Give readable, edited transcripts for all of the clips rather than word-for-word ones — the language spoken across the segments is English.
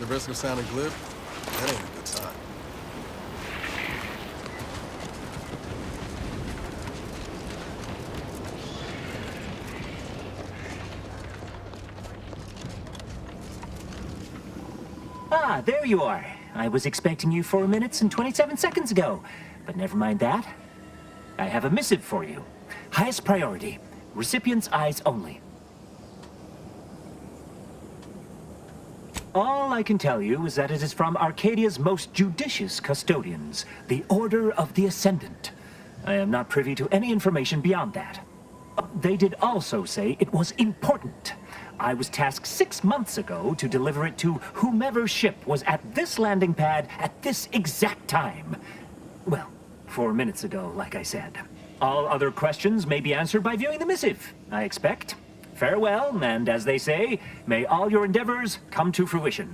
the risk of sounding glib, that ain't a good sign. Ah, there you are. I was expecting you 4 minutes and 27 seconds ago, but never mind that. I have a missive for you. Highest priority. Recipient's eyes only. All I can tell you is that it is from Arcadia's most judicious custodians, the Order of the Ascendant. I am not privy to any information beyond that. They did also say it was important. I was tasked 6 months ago to deliver it to whomever ship was at this landing pad at this exact time. Well, 4 minutes ago, like I said. All other questions may be answered by viewing the missive, I expect. Farewell, and as they say, may all your endeavors come to fruition.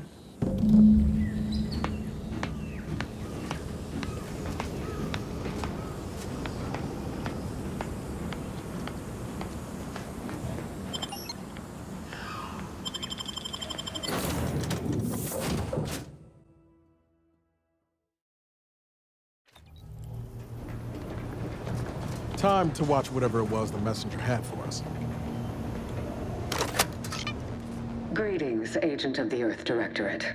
Time to watch whatever it was the messenger had for us. Greetings, Agent of the Earth Directorate.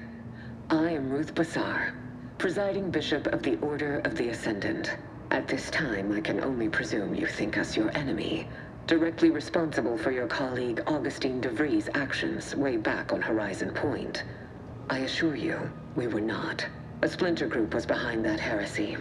I am Ruth Bassar, presiding Bishop of the Order of the Ascendant. At this time, I can only presume you think us your enemy, directly responsible for your colleague Augustine de Vries' actions way back on Horizon Point. I assure you, we were not. A splinter group was behind that heresy.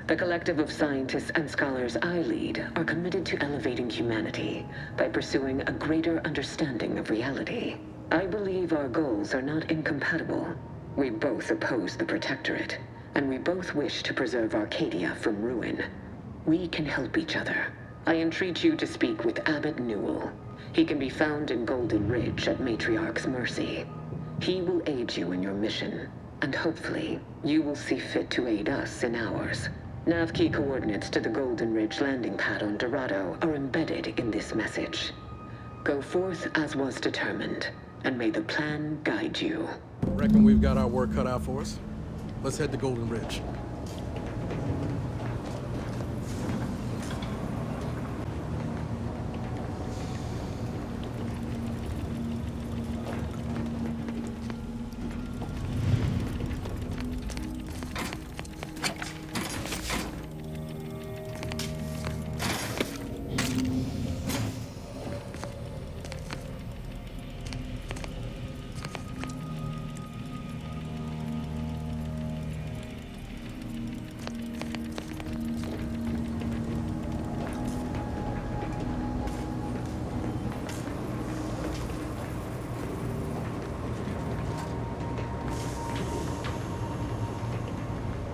The collective of scientists and scholars I lead are committed to elevating humanity by pursuing a greater understanding of reality. I believe our goals are not incompatible. We both oppose the Protectorate, and we both wish to preserve Arcadia from ruin. We can help each other. I entreat you to speak with Abbot Newell. He can be found in Golden Ridge at Matriarch's mercy. He will aid you in your mission, and hopefully, you will see fit to aid us in ours. Nav key coordinates to the Golden Ridge landing pad on Dorado are embedded in this message. Go forth as was determined, and may the plan guide you. Reckon we've got our work cut out for us. Let's head to Golden Ridge.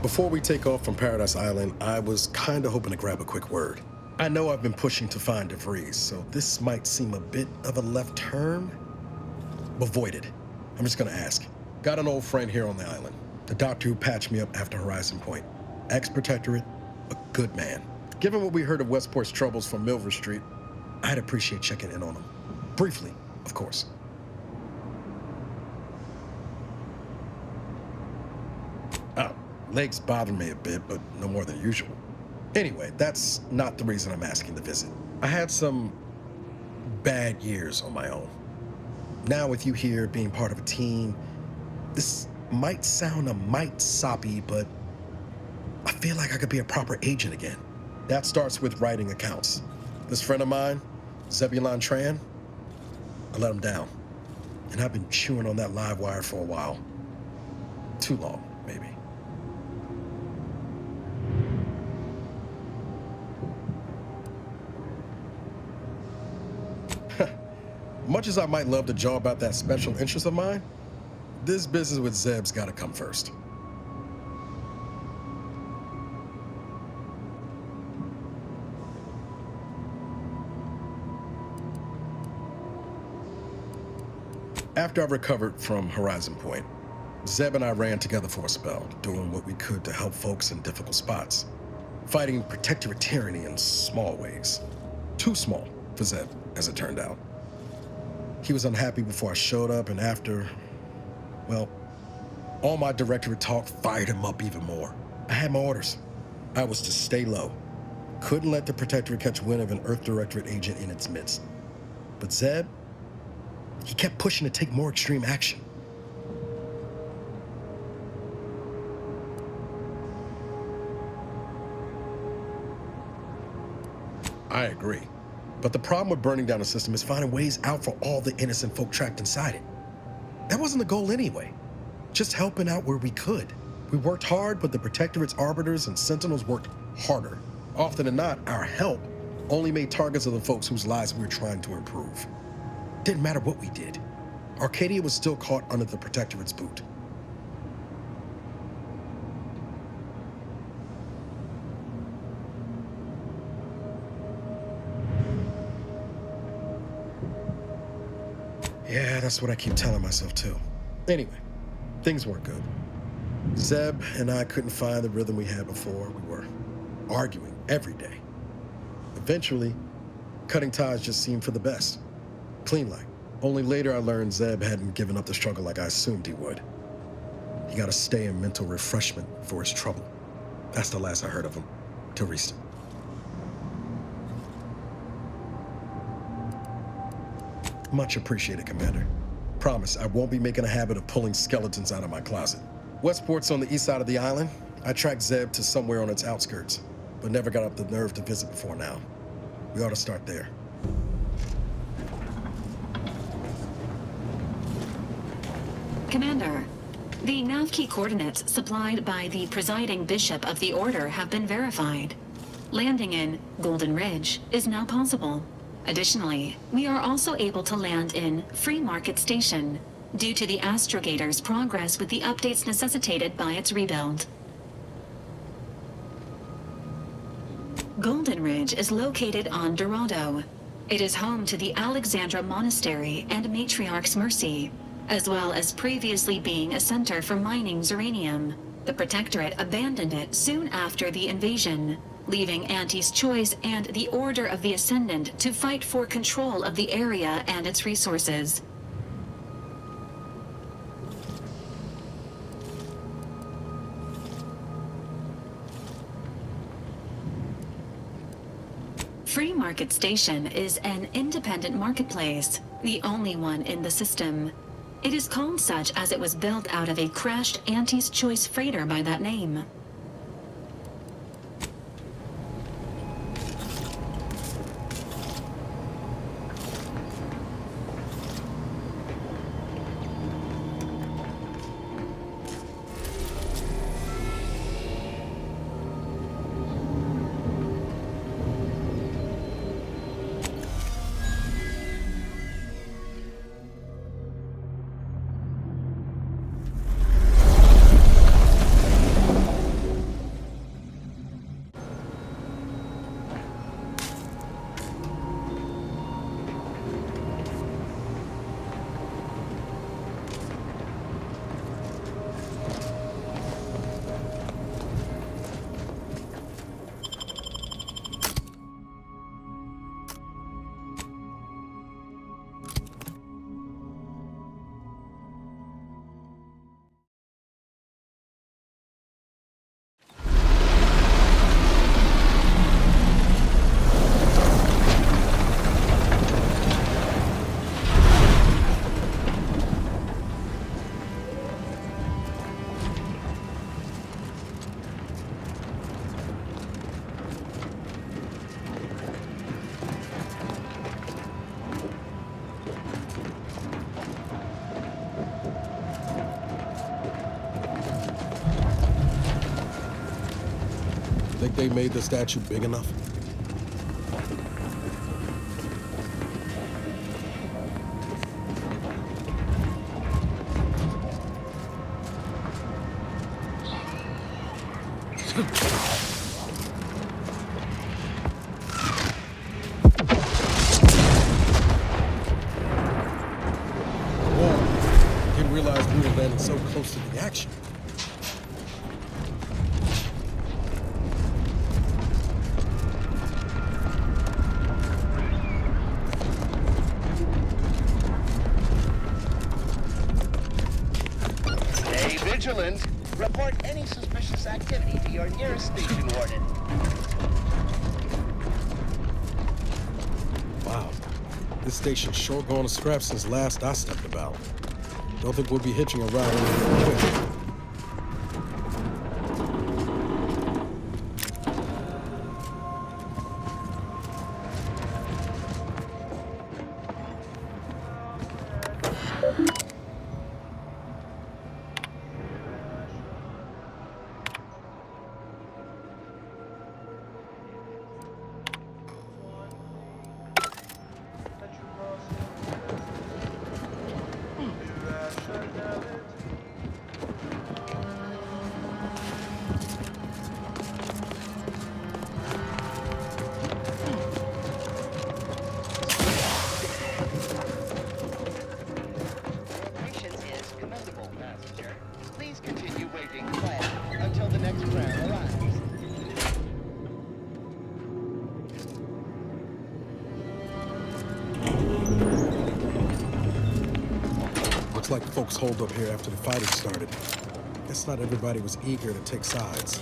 Before we take off from Paradise Island, I was kinda hoping to grab a quick word. I know I've been pushing to find de Vries, so this might seem a bit of a left turn, but void it. I'm just gonna ask. Got an old friend here on the island, the doctor who patched me up after Horizon Point. Ex-Protectorate, a good man. Given what we heard of Westport's troubles from Milver Street, I'd appreciate checking in on him. Briefly, of course. Legs bother me a bit, but no more than usual. Anyway, that's not the reason I'm asking the visit. I had some bad years on my own. Now with you here, being part of a team, this might sound a mite soppy, but I feel like I could be a proper agent again. That starts with writing accounts. This friend of mine, Zebulon Tran, I let him down. And I've been chewing on that live wire for a while. Too long, maybe. Much as I might love to jaw about that special interest of mine, this business with Zeb's gotta come first. After I recovered from Horizon Point, Zeb and I ran together for a spell, doing what we could to help folks in difficult spots, fighting protectorate tyranny in small ways. Too small for Zeb, as it turned out. He was unhappy before I showed up, and after, well, All my directorate talk fired him up even more. I had my orders. I was to stay low. Couldn't let the Protectorate catch wind of an Earth Directorate agent in its midst. But Zeb, he kept pushing to take more extreme action. I agree. But the problem with burning down the system is finding ways out for all the innocent folk trapped inside it. That wasn't the goal anyway. Just helping out where we could. We worked hard, but the Protectorate's arbiters and sentinels worked harder. Often than not, our help only made targets of the folks whose lives we were trying to improve. Didn't matter what we did. Arcadia was still caught under the Protectorate's boot. Yeah, that's what I keep telling myself too. Anyway, things weren't good. Zeb and I couldn't find the rhythm we had before. We were arguing every day. Eventually, cutting ties just seemed for the best. Clean like. Only later I learned Zeb hadn't given up the struggle like I assumed he would. He got to stay in mental refreshment for his trouble. That's the last I heard of him, till recent. Much appreciated, Commander. Promise, I won't be making a habit of pulling skeletons out of my closet. Westport's on the east side of the island. I tracked Zeb to somewhere on its outskirts, but never got up the nerve to visit before now. We ought to start there. Commander, the nav key coordinates supplied by the presiding bishop of the Order have been verified. Landing in Golden Ridge is now possible. Additionally, we are also able to land in Free Market Station due to the astrogator's progress with the updates necessitated by its rebuild. Golden Ridge is located on Dorado. It is home to the Alexandra Monastery and Matriarch's Mercy, as well as previously being a center for mining uranium. The Protectorate abandoned it soon after the invasion, leaving Auntie's Choice and the Order of the Ascendant to fight for control of the area and its resources. Free Market Station is an independent marketplace, the only one in the system. It is called such as it was built out of a crashed Auntie's Choice freighter by that name. Think they made the statue big enough? Whoa, didn't realize we were landing so close to the action. vigilant. Report any suspicious activity to your nearest station warden. Wow. This station's sure going to scrap since last I stepped about. Don't think we'll be hitching a ride anytime quick. Looks like folks holed up here after the fighting started. Guess not everybody was eager to take sides.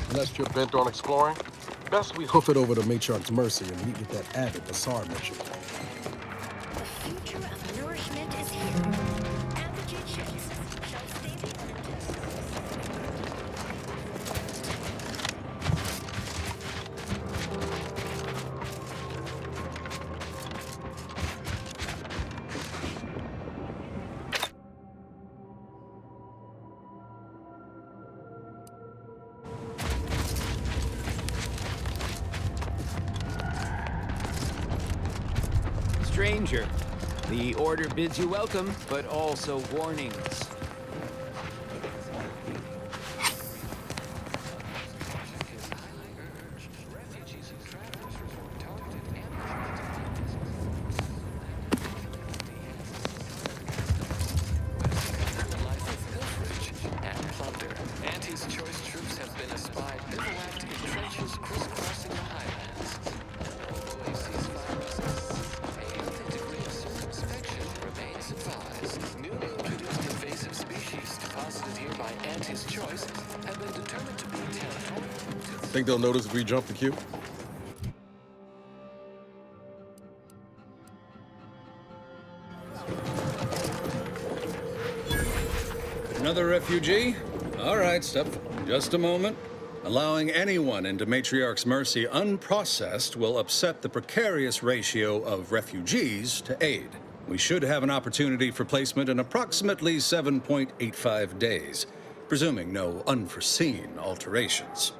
Unless you're bent on exploring, best we hoof it over to Matriarch's Mercy and meet with that abbot Basar mentioned. The future of nourishment is here. Antigen ships shall stay Stranger, the order bids you welcome, but also warnings. Think they'll notice if we jump the queue? Another refugee? All right, step forward. Just a moment. Allowing anyone into Matriarch's Mercy unprocessed will upset the precarious ratio of refugees to aid. We should have an opportunity for placement in approximately 7.85 days, presuming no unforeseen alterations.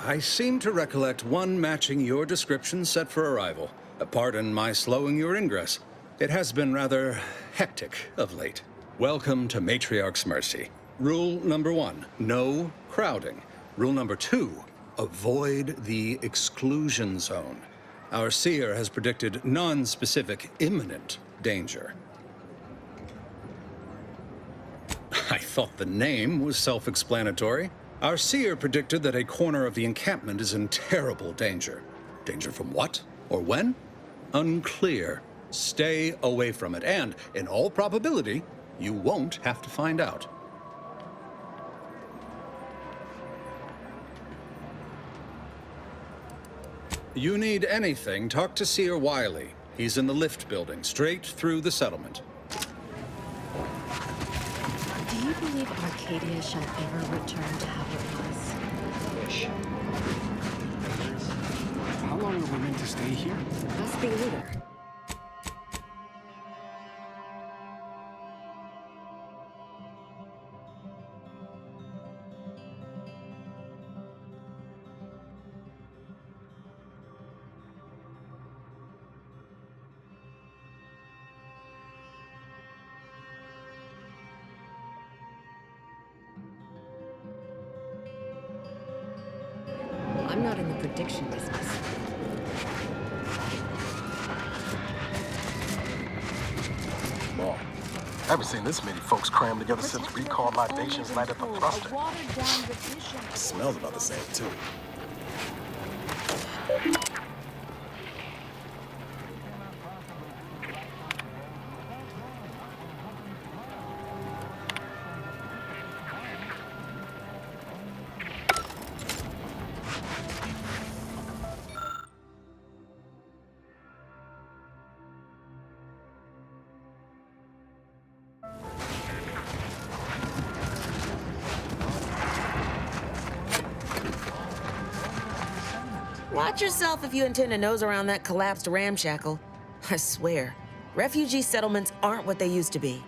I seem to recollect one matching your description set for arrival. Pardon my slowing your ingress. It has been rather hectic of late. Welcome to Matriarch's Mercy. Rule number 1, no crowding. Rule number 2, avoid the exclusion zone. Our seer has predicted non-specific imminent danger. I thought the name was self-explanatory. Our seer predicted that a corner of the encampment is in terrible danger. Danger from what? Or when? Unclear. Stay away from it, and, in all probability, you won't have to find out. You need anything, talk to Seer Wiley. He's in the lift building, straight through the settlement. Do you believe Arcadia shall ever return to how it was? Wish. How long are we meant to stay here? Ask the leader. I'm not in the prediction business. Well, I haven't seen this many folks crammed together since recall libations night at the thruster. It smells about the same, too. Watch yourself if you intend to nose around that collapsed ramshackle. I swear, refugee settlements aren't what they used to be.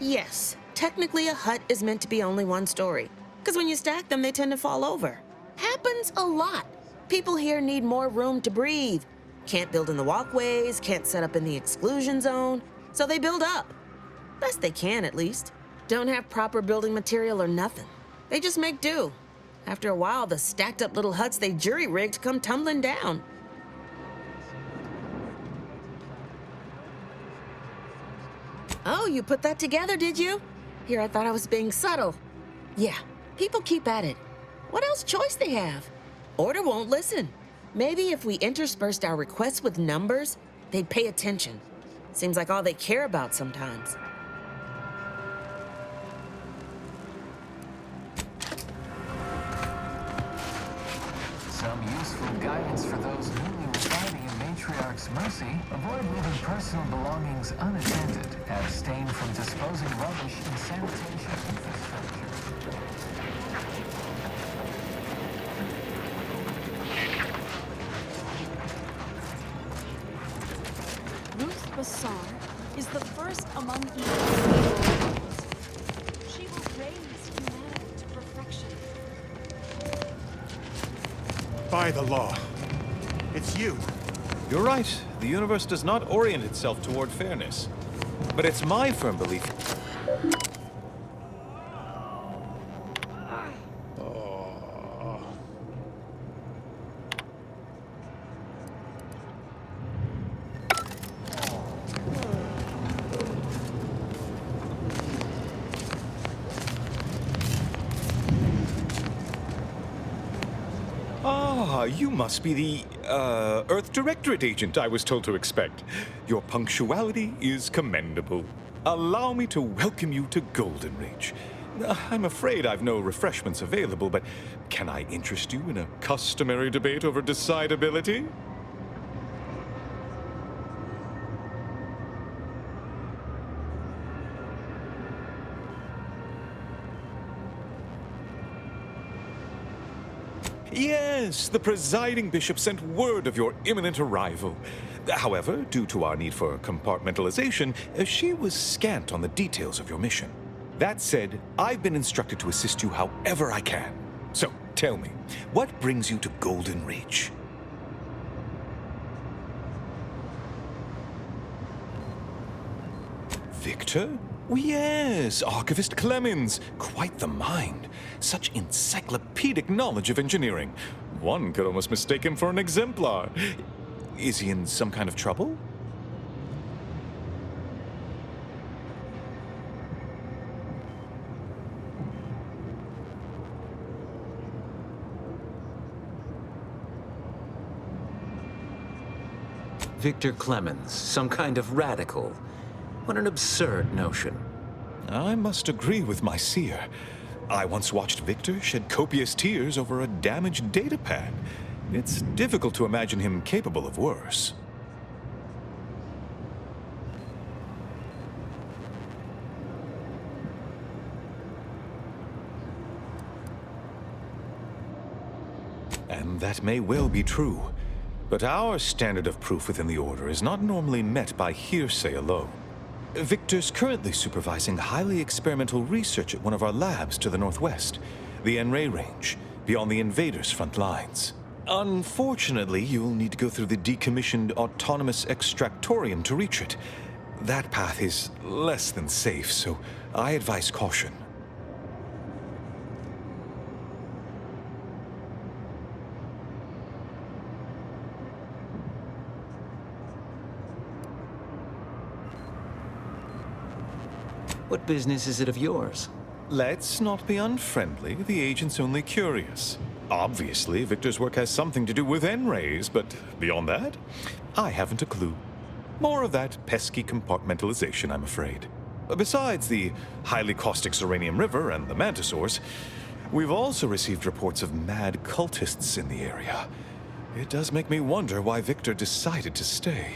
Yes, technically a hut is meant to be only one story. Because when you stack them, they tend to fall over. Happens a lot. People here need more room to breathe. Can't build in the walkways, can't set up in the exclusion zone, so they build up. Best they can, at least. Don't have proper building material or nothing. They just make do. After a while, the stacked up little huts they jury-rigged come tumbling down. Oh, you put that together, did you? Here, I thought I was being subtle. Yeah, people keep at it. What else choice they have? Order won't listen. Maybe if we interspersed our requests with numbers, they'd pay attention. Seems like all they care about sometimes. Some useful guidance for those newly residing in Matriarch's Mercy. Avoid leaving personal belongings unattended. Abstain from disposing rubbish in sanitation infrastructure. Ruth Bassar is the first among equals. She will raise humanity to perfection. By the law. It's you. You're right. The universe does not orient itself toward fairness. But it's my firm belief. You must be the, Earth Directorate agent I was told to expect. Your punctuality is commendable. Allow me to welcome you to Golden Reach. I'm afraid I've no refreshments available, but can I interest you in a customary debate over decidability? Yes, the presiding bishop sent word of your imminent arrival. However, due to our need for compartmentalization, she was scant on the details of your mission. That said, I've been instructed to assist you however I can. So, tell me, what brings you to Golden Reach? Victor? Yes, Archivist Clemens. Quite the mind. Such encyclopedic knowledge of engineering. One could almost mistake him for an exemplar. Is he in some kind of trouble? Victor Clemens, some kind of radical. What an absurd notion. I must agree with my seer. I once watched Victor shed copious tears over a damaged datapad. It's difficult to imagine him capable of worse. And that may well be true. But our standard of proof within the Order is not normally met by hearsay alone. Victor's currently supervising highly experimental research at one of our labs to the northwest, the Enray Range, beyond the invaders' front lines. Unfortunately, you'll need to go through the decommissioned autonomous extractorium to reach it. That path is less than safe, so I advise caution. What business is it of yours? Let's not be unfriendly. The agent's only curious. Obviously, Victor's work has something to do with N-rays, but beyond that, I haven't a clue. More of that pesky compartmentalization, I'm afraid. Besides the highly caustic Zeranium River and the Mantisaurs, we've also received reports of mad cultists in the area. It does make me wonder why Victor decided to stay.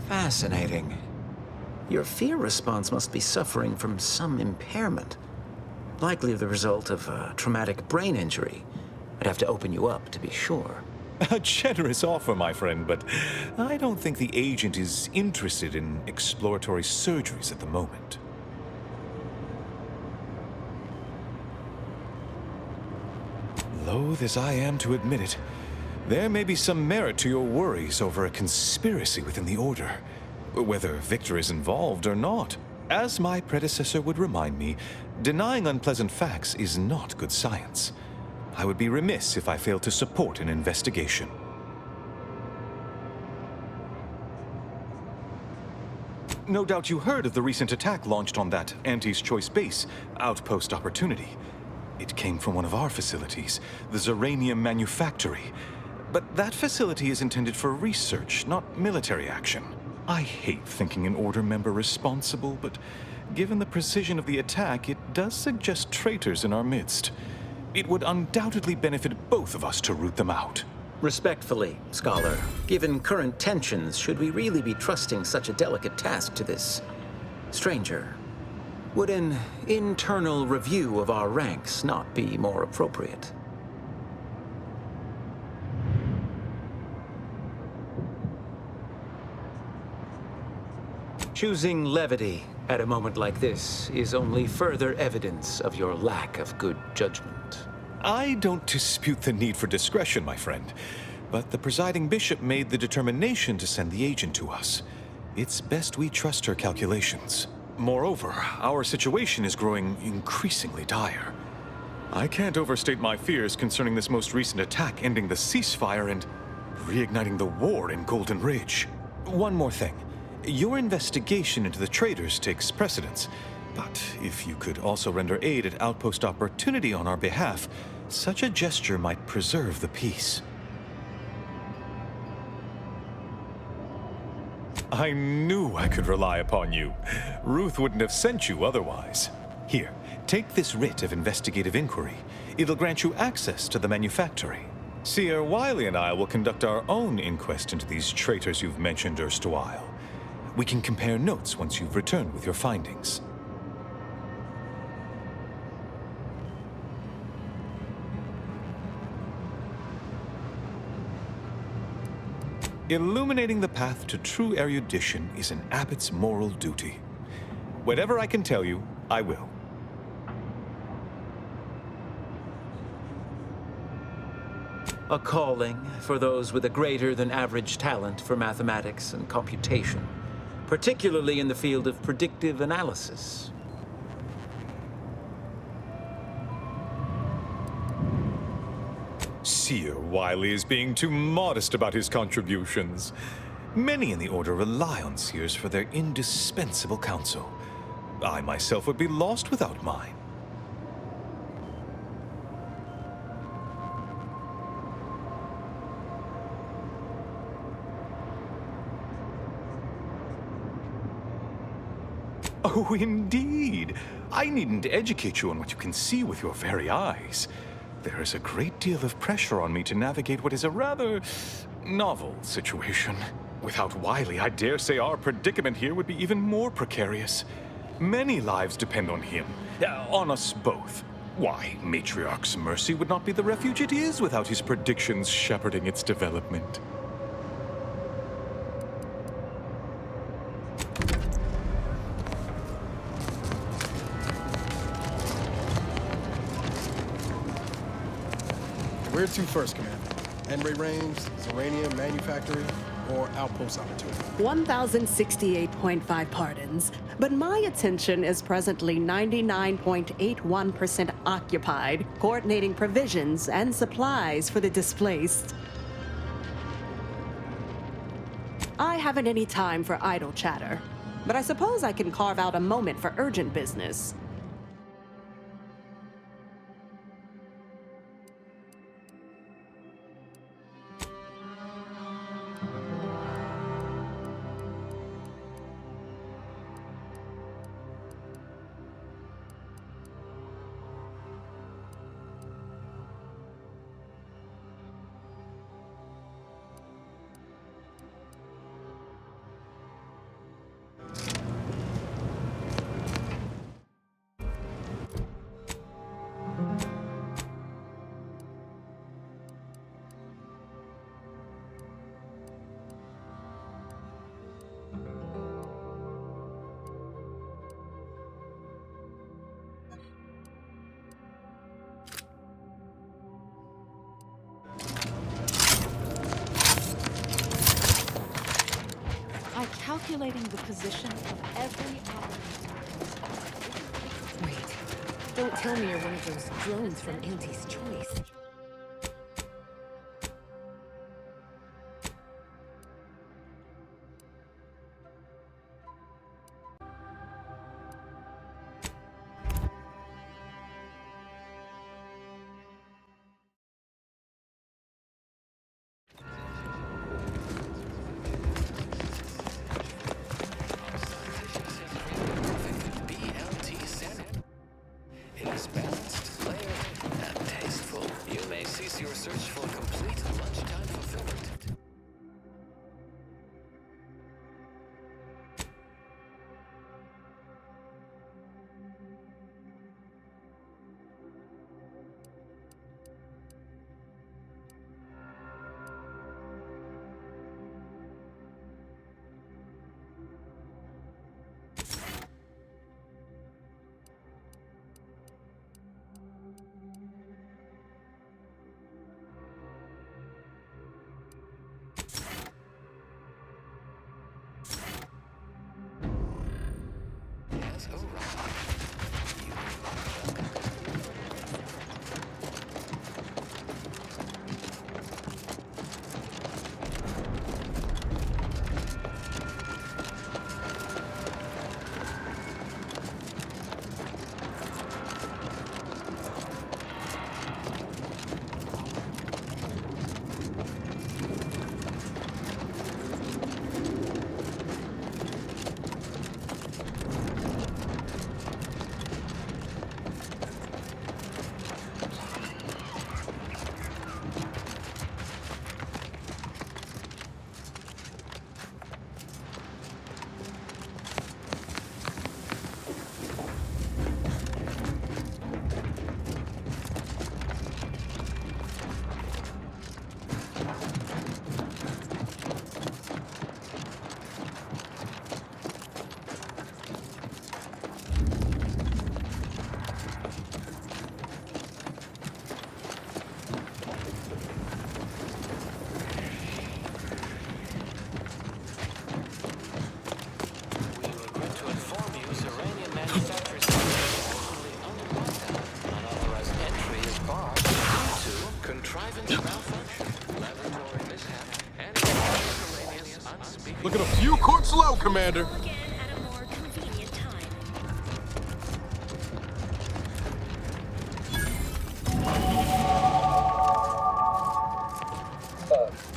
Fascinating. Your fear response must be suffering from some impairment. Likely the result of a traumatic brain injury. I'd have to open you up to be sure. A generous offer, my friend, but I don't think the agent is interested in exploratory surgeries at the moment. Loath as I am to admit it, there may be some merit to your worries over a conspiracy within the Order, whether Victor is involved or not. As my predecessor would remind me, denying unpleasant facts is not good science. I would be remiss if I failed to support an investigation. No doubt you heard of the recent attack launched on that Anti's Choice base, Outpost Opportunity. It came from one of our facilities, the Zeranium Manufactory. But that facility is intended for research, not military action. I hate thinking an Order member responsible, but given the precision of the attack, it does suggest traitors in our midst. It would undoubtedly benefit both of us to root them out. Respectfully, Scholar, given current tensions, should we really be trusting such a delicate task to this stranger? Would an internal review of our ranks not be more appropriate? Choosing levity at a moment like this is only further evidence of your lack of good judgment. I don't dispute the need for discretion, my friend, but the presiding bishop made the determination to send the agent to us. It's best we trust her calculations. Moreover, our situation is growing increasingly dire. I can't overstate my fears concerning this most recent attack ending the ceasefire and reigniting the war in Golden Ridge. One more thing. Your investigation into the traitors takes precedence, but if you could also render aid at Outpost Opportunity on our behalf, such a gesture might preserve the peace. I knew I could rely upon you. Ruth wouldn't have sent you otherwise. Here, take this writ of investigative inquiry. It'll grant you access to the manufactory. Seer Wiley and I will conduct our own inquest into these traitors you've mentioned erstwhile. We can compare notes once you've returned with your findings. Illuminating the path to true erudition is an abbot's moral duty. Whatever I can tell you, I will. A calling for those with a greater than average talent for mathematics and computation, particularly in the field of predictive analysis. Seer Wiley is being too modest about his contributions. Many in the Order rely on seers for their indispensable counsel. I myself would be lost without mine. Oh, indeed. I needn't educate you on what you can see with your very eyes. There is a great deal of pressure on me to navigate what is a rather novel situation. Without Wiley, I dare say our predicament here would be even more precarious. Many lives depend on him, on us both. Why, Matriarch's Mercy would not be the refuge it is without his predictions shepherding its development. Where to first, Commander? Enray range, Zeranium manufactory, or outpost opportunity? 1,068.5 pardons, but my attention is presently 99.81% occupied, coordinating provisions and supplies for the displaced. I haven't any time for idle chatter, but I suppose I can carve out a moment for urgent business. Calculating the position of every atom. Wait, don't tell me you're one of those drones from Auntie's Choice. Looking a few quarts low, Commander.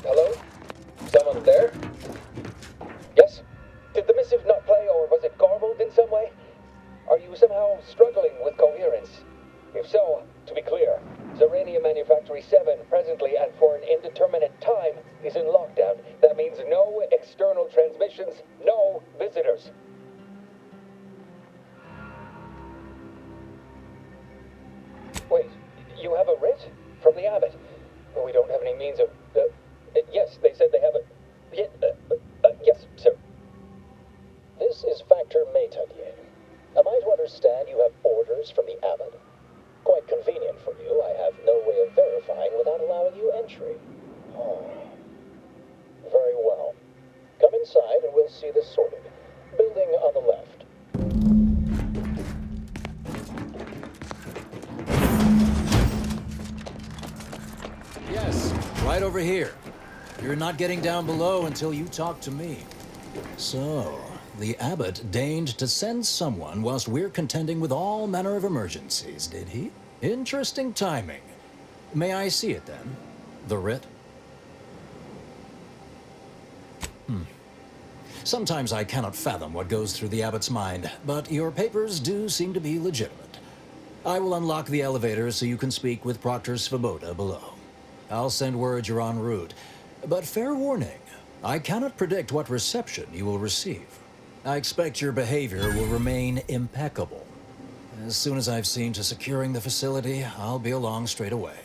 Hello? Someone there? Yes? Did the missive not play, or was it garbled in some way? Are you somehow struggling with coherence? If so, to be clear, Zeranium Manufactory 7 presently and for an indeterminate time is in lockdown. That means no external transmissions, no visitors. Wait, you have a writ? From the abbot? We don't have any means of... yes, they said they have a... yes, sir. This is Factor Métavier. Am I to understand you have orders from the abbot? Quite convenient for you. I have no way of verifying without allowing see this sorted. Building on the left. Yes, right over here. You're not getting down below until you talk to me. So, the abbot deigned to send someone whilst we're contending with all manner of emergencies, did he? Interesting timing. May I see it then? The writ? Sometimes I cannot fathom what goes through the abbot's mind, but your papers do seem to be legitimate. I will unlock the elevator so you can speak with Proctor Svoboda below. I'll send word you're en route, but fair warning, I cannot predict what reception you will receive. I expect your behavior will remain impeccable. As soon as I've seen to securing the facility, I'll be along straight away.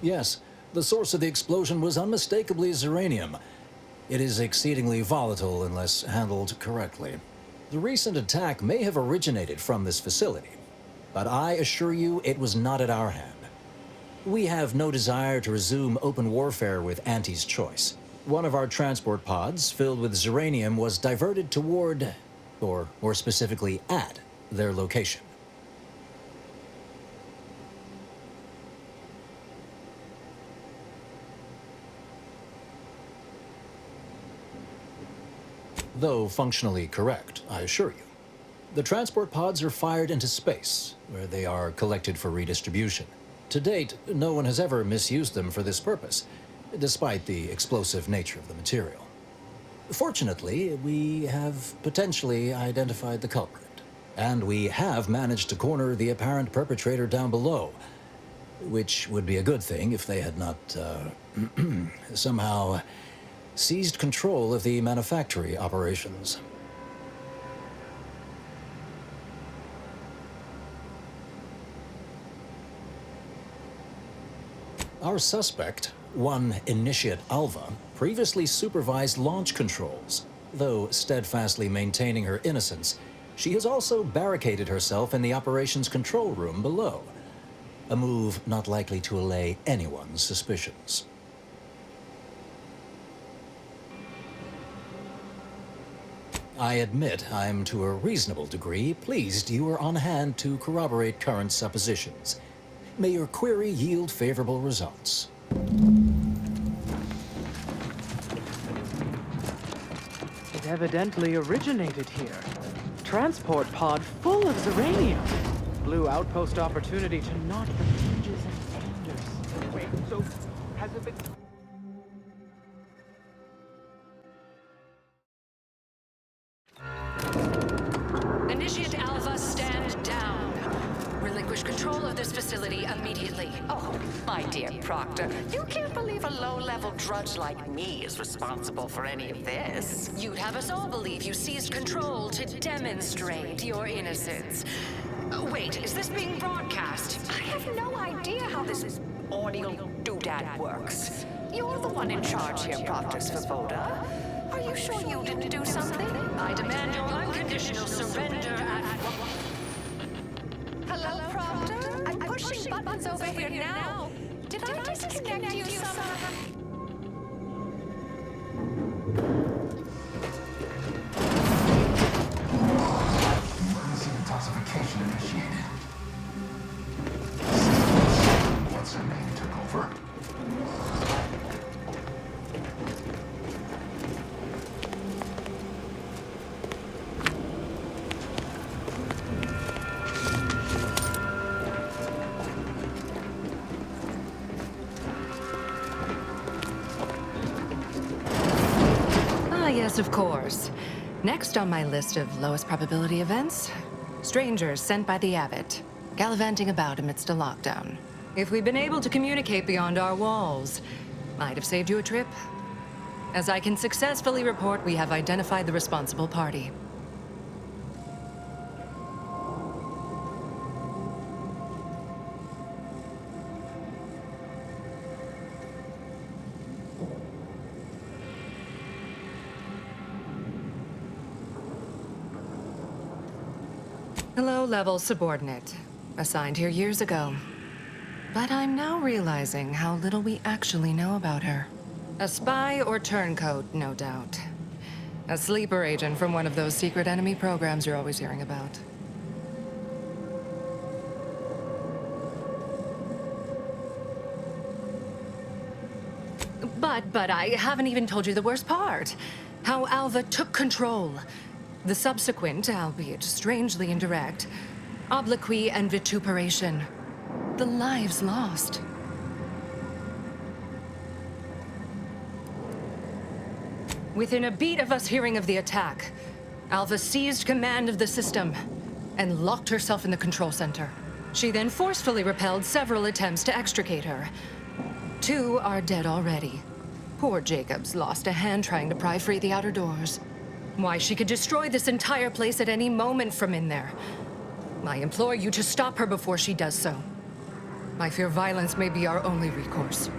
Yes, the source of the explosion was unmistakably uranium. It is exceedingly volatile unless handled correctly. The recent attack may have originated from this facility, but I assure you it was not at our hand. We have no desire to resume open warfare with Auntie's choice. One of our transport pods filled with uranium was diverted toward, or more specifically at, their location. Though functionally correct, I assure you. The transport pods are fired into space, where they are collected for redistribution. To date, no one has ever misused them for this purpose, despite the explosive nature of the material. Fortunately, we have potentially identified the culprit, and we have managed to corner the apparent perpetrator down below, which would be a good thing if they had not, somehow seized control of the manufactory operations. Our suspect, one Initiate Alva, previously supervised launch controls. Though steadfastly maintaining her innocence, she has also barricaded herself in the operations control room below, a move not likely to allay anyone's suspicions. I admit I'm to a reasonable degree pleased you are on hand to corroborate current suppositions. May your query yield favorable results. It evidently originated here. Transport pod full of uranium. Blue outpost opportunity to notch the hinges and fenders. Wait, so has it been... Initiate Alpha, stand down. Relinquish control of this facility immediately. Oh, my dear Proctor, you can't believe a low-level drudge like me is responsible for any of this. You'd have us all believe you seized control to demonstrate your innocence. Wait, is this being broadcast? I have no idea how this audio doodad works. You're the one in charge here, Proctor Svoboda. Are you sure you didn't do something? I demand your unconditional surrender at... Hello, Proctor? I'm pushing buttons over here now. Did I disconnect you somehow? Emergency detoxification initiated. What's her name took over? Yes, of course. Next on my list of lowest probability events, strangers sent by the abbot, gallivanting about amidst a lockdown. If we'd been able to communicate beyond our walls, might have saved you a trip. As I can successfully report, we have identified the responsible party. A low-level subordinate, assigned here years ago. But I'm now realizing how little we actually know about her. A spy or turncoat, no doubt. A sleeper agent from one of those secret enemy programs you're always hearing about. But I haven't even told you the worst part. How Alva took control. The subsequent, albeit strangely indirect, obloquy and vituperation. The lives lost. Within a beat of us hearing of the attack, Alva seized command of the system and locked herself in the control center. She then forcefully repelled several attempts to extricate her. 2 are dead already. Poor Jacobs lost a hand trying to pry free the outer doors. Why, she could destroy this entire place at any moment from in there. I implore you to stop her before she does so. I fear violence may be our only recourse.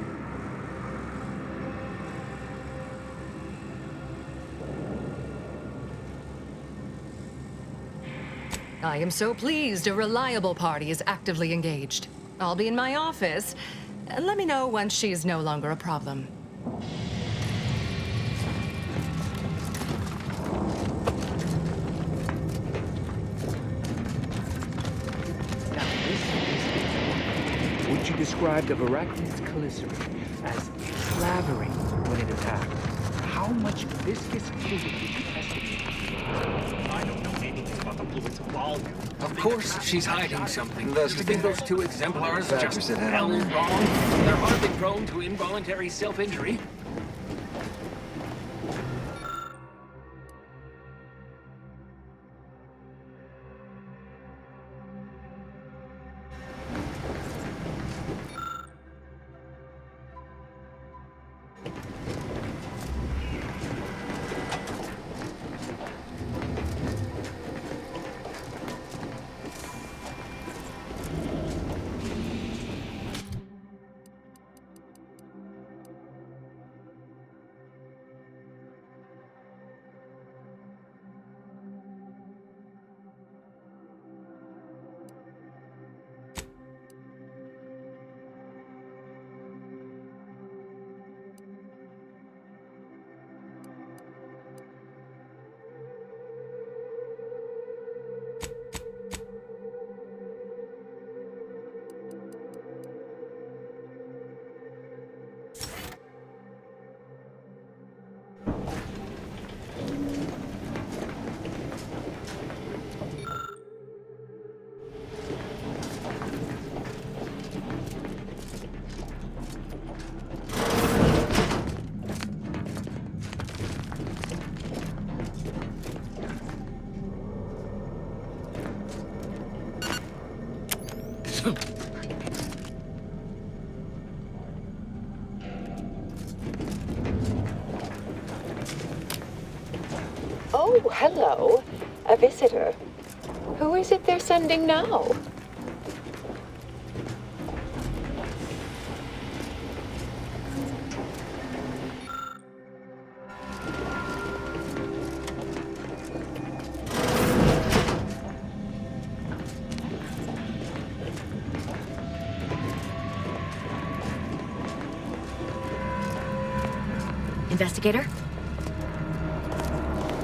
I am so pleased a reliable party is actively engaged. I'll be in my office. Let me know once she's no longer a problem. Would you describe the arachnid's glycerin as slavering when it attacked? How much viscous fluid did you estimate? I don't know anything about the fluid's volume. Of course she's hiding something. Do you think those 2 exemplars just hell wrong? They're hardly prone to involuntary self-injury. Oh, hello. A visitor. Who is it they're sending now? Investigator?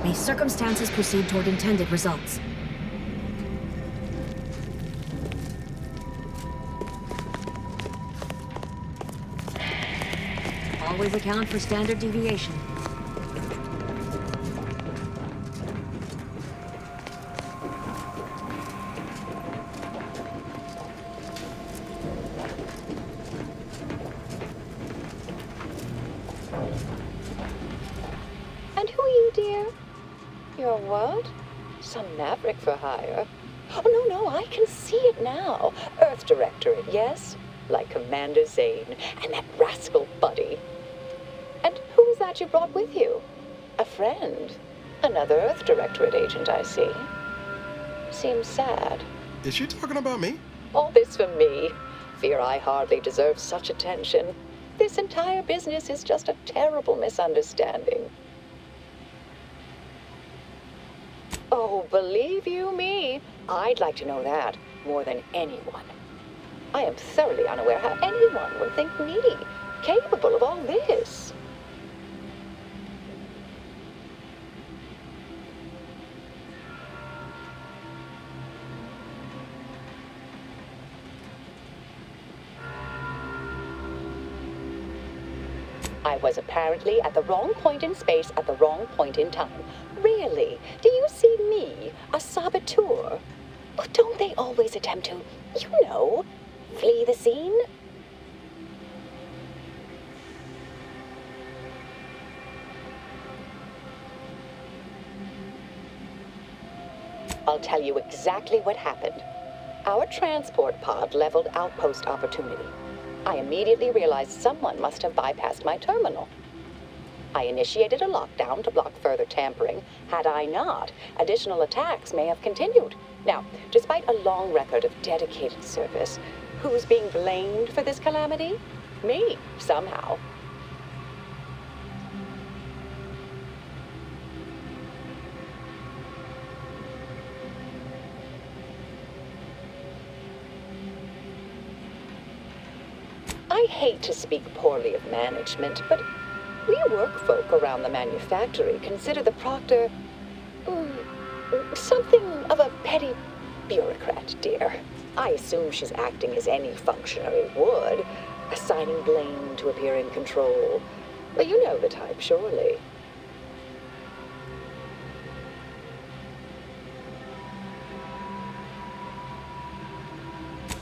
May circumstances proceed toward intended results. Always account for standard deviation. And who are you, dear? You're what? Some maverick for hire? Oh, no, I can see it now. Earth Directorate, yes? Like Commander Zane and that rascal Buddy. And who is that you brought with you? A friend? Another Earth Directorate agent, I see. Seems sad. Is she talking about me? All this for me. Fear I hardly deserve such attention. This entire business is just a terrible misunderstanding. Oh, believe you me, I'd like to know that more than anyone. I am thoroughly unaware how anyone would think me capable of all this. I was apparently at the wrong point in space at the wrong point in time. Really? Do you see me, a saboteur? Oh, don't they always attempt to, you know, flee the scene? I'll tell you exactly what happened. Our transport pod leveled outpost opportunity. I immediately realized someone must have bypassed my terminal. I initiated a lockdown to block further tampering. Had I not, additional attacks may have continued. Now, despite a long record of dedicated service, who's being blamed for this calamity? Me, somehow. I hate to speak poorly of management, but we workfolk around the manufactory consider the proctor something of a petty bureaucrat, dear. I assume she's acting as any functionary would, assigning blame to appear in control. But you know the type, surely.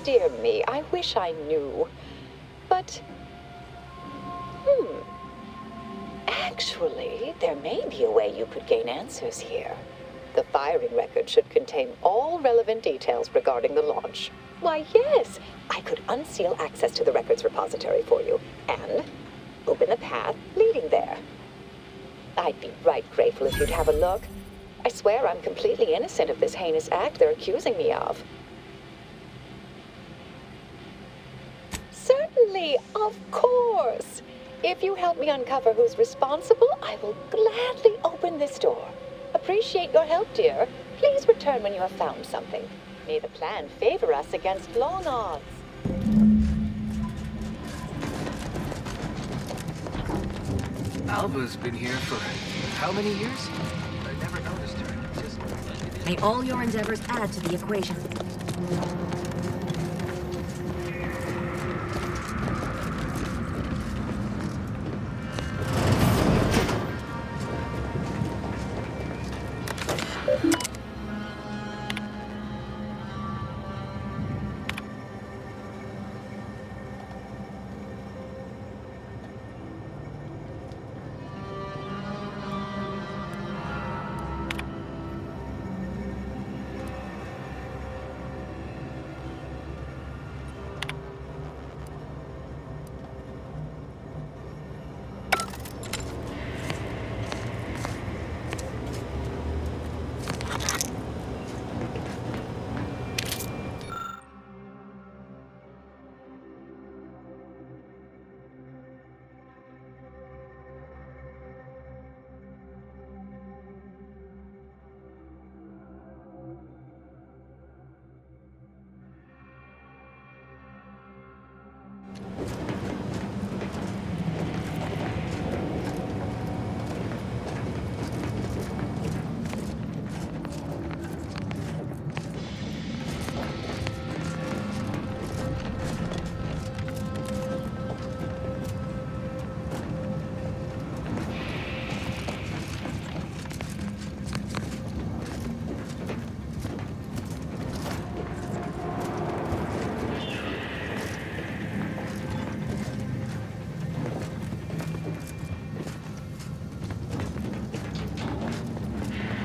Dear me, I wish I knew. But, actually, there may be a way you could gain answers here. The firing record should contain all relevant details regarding the launch. Why, yes, I could unseal access to the records repository for you and open a path leading there. I'd be right grateful if you'd have a look. I swear I'm completely innocent of this heinous act they're accusing me of. Certainly, of course. If you help me uncover who's responsible, I will gladly open this door. Appreciate your help, dear. Please return when you have found something. May the plan favor us against long odds. Alva's been here for how many years? I never noticed her. Just... May all your endeavors add to the equation.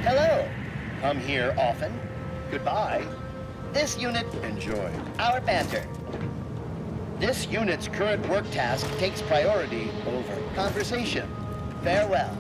Hello. Come here often. Goodbye. This unit enjoyed our banter. This unit's current work task takes priority over conversation. Farewell.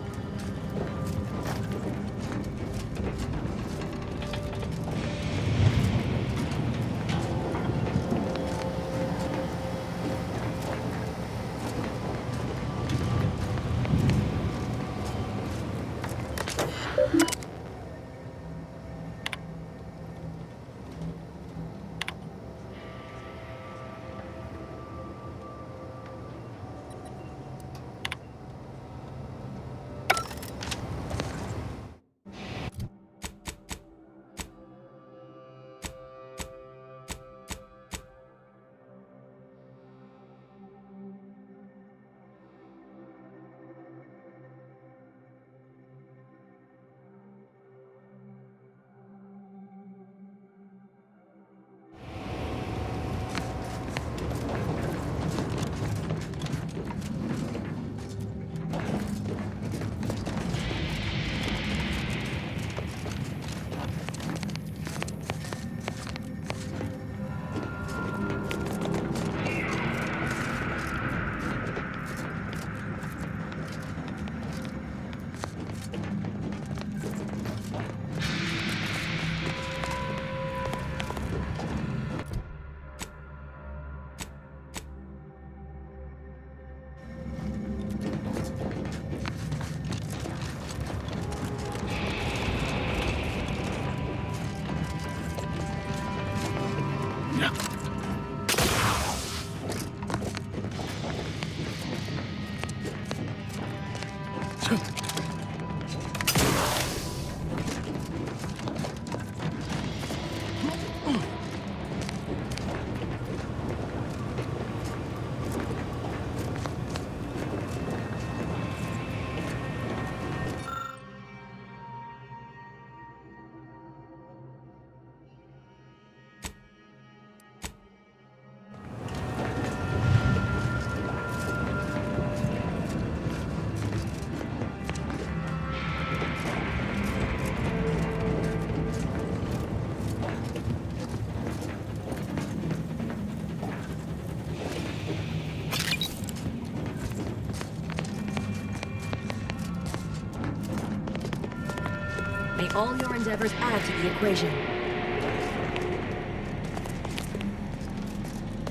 All your endeavors add to the equation.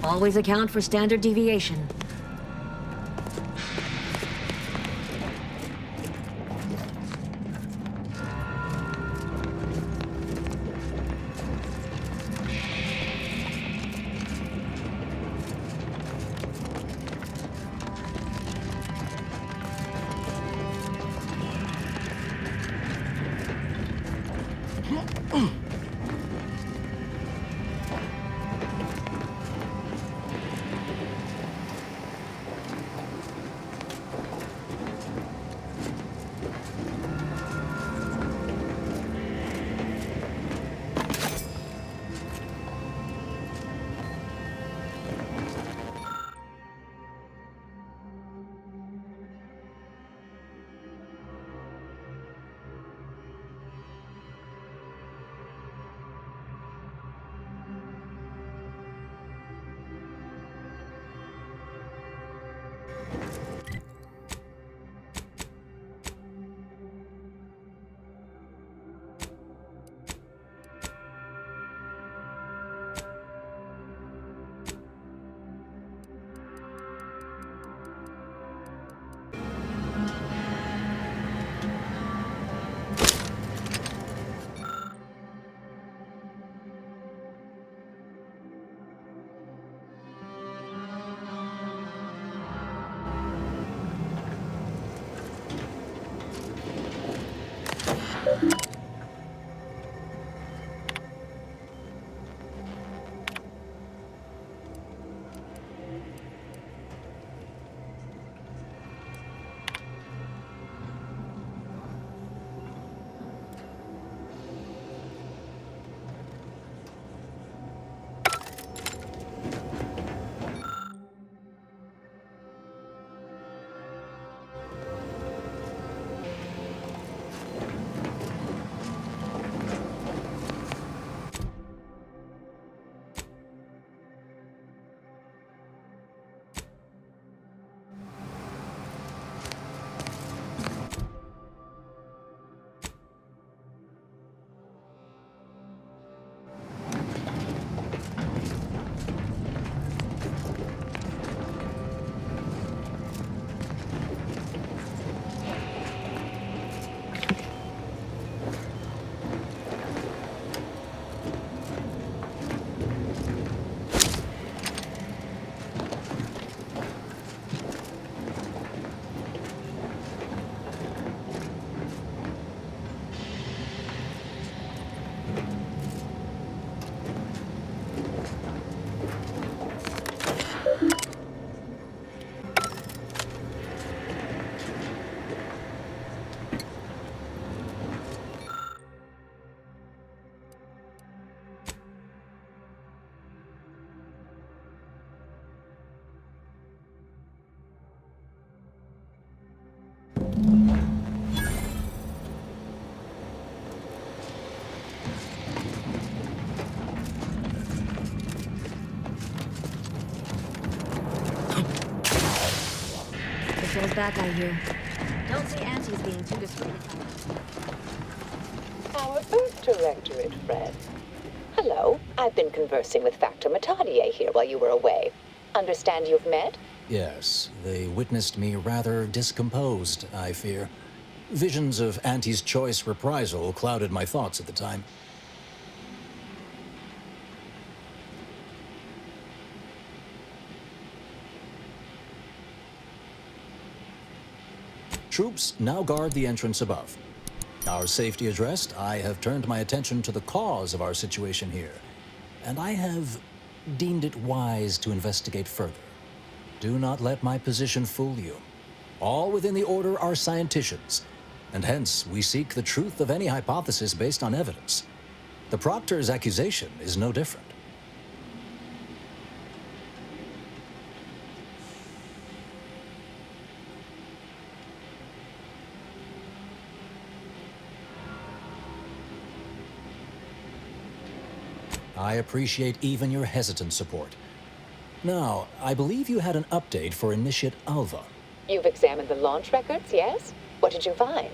Always account for standard deviation. Patrol's back, I hear. Don't see Auntie's being too discreet. Our Earth Directorate friend. Hello. I've been conversing with Factor Matadier here while you were away. Understand you've met? Yes, they witnessed me rather discomposed, I fear. Visions of Auntie's choice reprisal clouded my thoughts at the time. Troops now guard the entrance above. Our safety addressed, I have turned my attention to the cause of our situation here, and I have deemed it wise to investigate further. Do not let my position fool you. All within the Order are scienticians, and hence we seek the truth of any hypothesis based on evidence. The Proctor's accusation is no different. I appreciate even your hesitant support. Now, I believe you had an update for Initiate Alva. You've examined the launch records, yes? What did you find?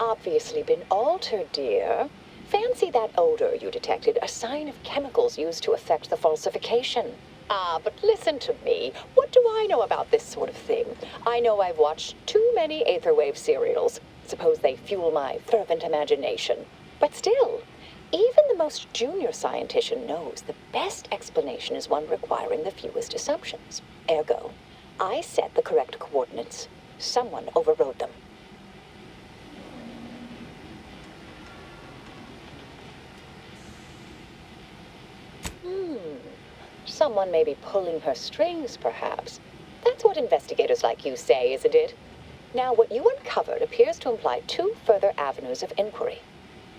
obviously been altered, dear. Fancy that odor you detected, a sign of chemicals used to effect the falsification. Ah, but listen to me. What do I know about this sort of thing? I know I've watched too many Aetherwave serials. Suppose they fuel my fervent imagination. But still, even the most junior scientist knows the best explanation is one requiring the fewest assumptions. Ergo, I set the correct coordinates. Someone overrode them. Someone may be pulling her strings, perhaps. That's what investigators like you say, isn't it? Now, what you uncovered appears to imply two further avenues of inquiry.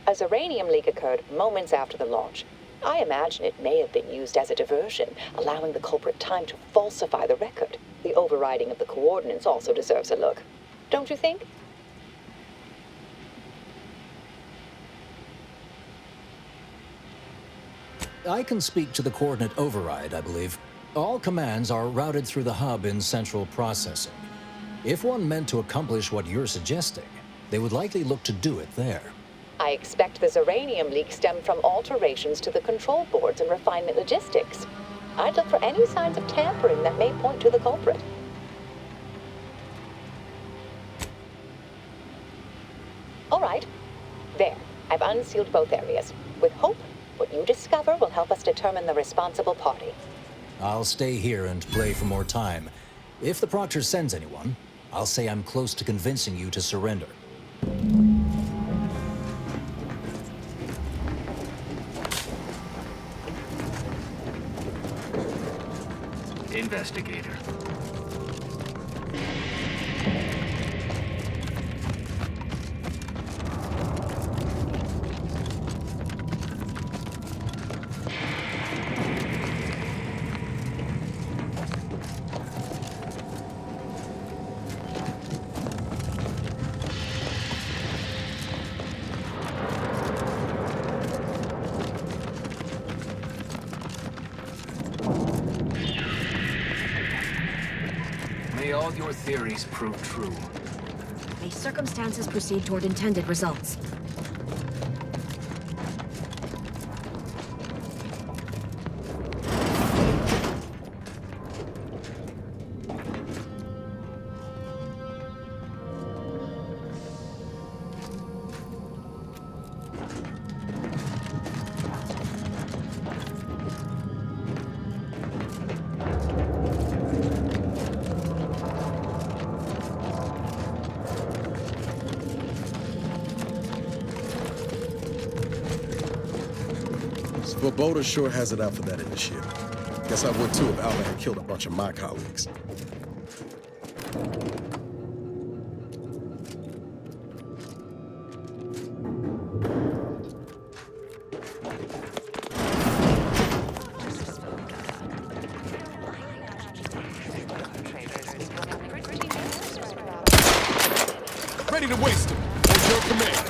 A Zeranium leak occurred moments after the launch. I imagine it may have been used as a diversion, allowing the culprit time to falsify the record. The overriding of the coordinates also deserves a look. Don't you think? I can speak to the coordinate override, I believe. All commands are routed through the hub in central processing. If one meant to accomplish what you're suggesting, they would likely look to do it there. I expect the Zeranium leak stemmed from alterations to the control boards and refinement logistics. I'd look for any signs of tampering that may point to the culprit. All right. There. I've unsealed both areas. With hope, what you discover will help us determine the responsible party. I'll stay here and play for more time. If the Proctor sends anyone, I'll say I'm close to convincing you to surrender. Investigator. May all your theories prove true. May circumstances proceed toward intended results. Svoboda sure has it out for that initiative. Guess I would too if Alva had killed a bunch of my colleagues. Ready to waste him. What's your command?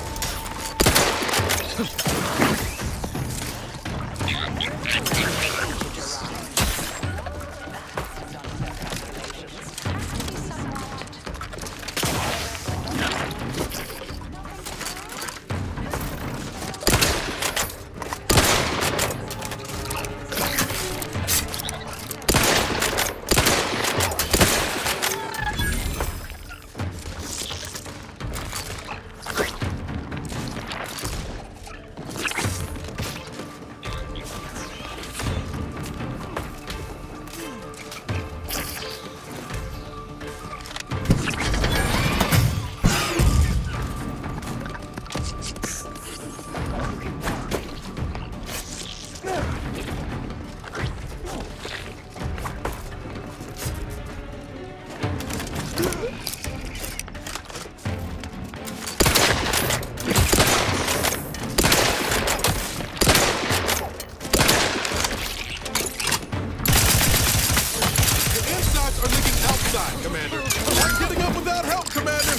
Commander. I'm getting up without help, Commander.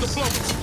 diplomacy.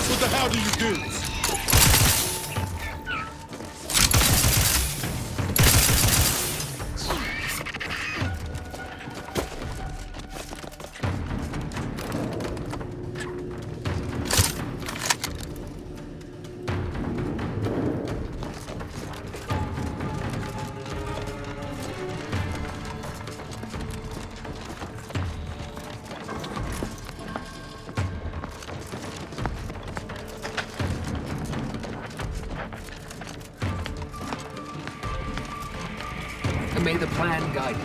What the hell do you do? May the plan guide you.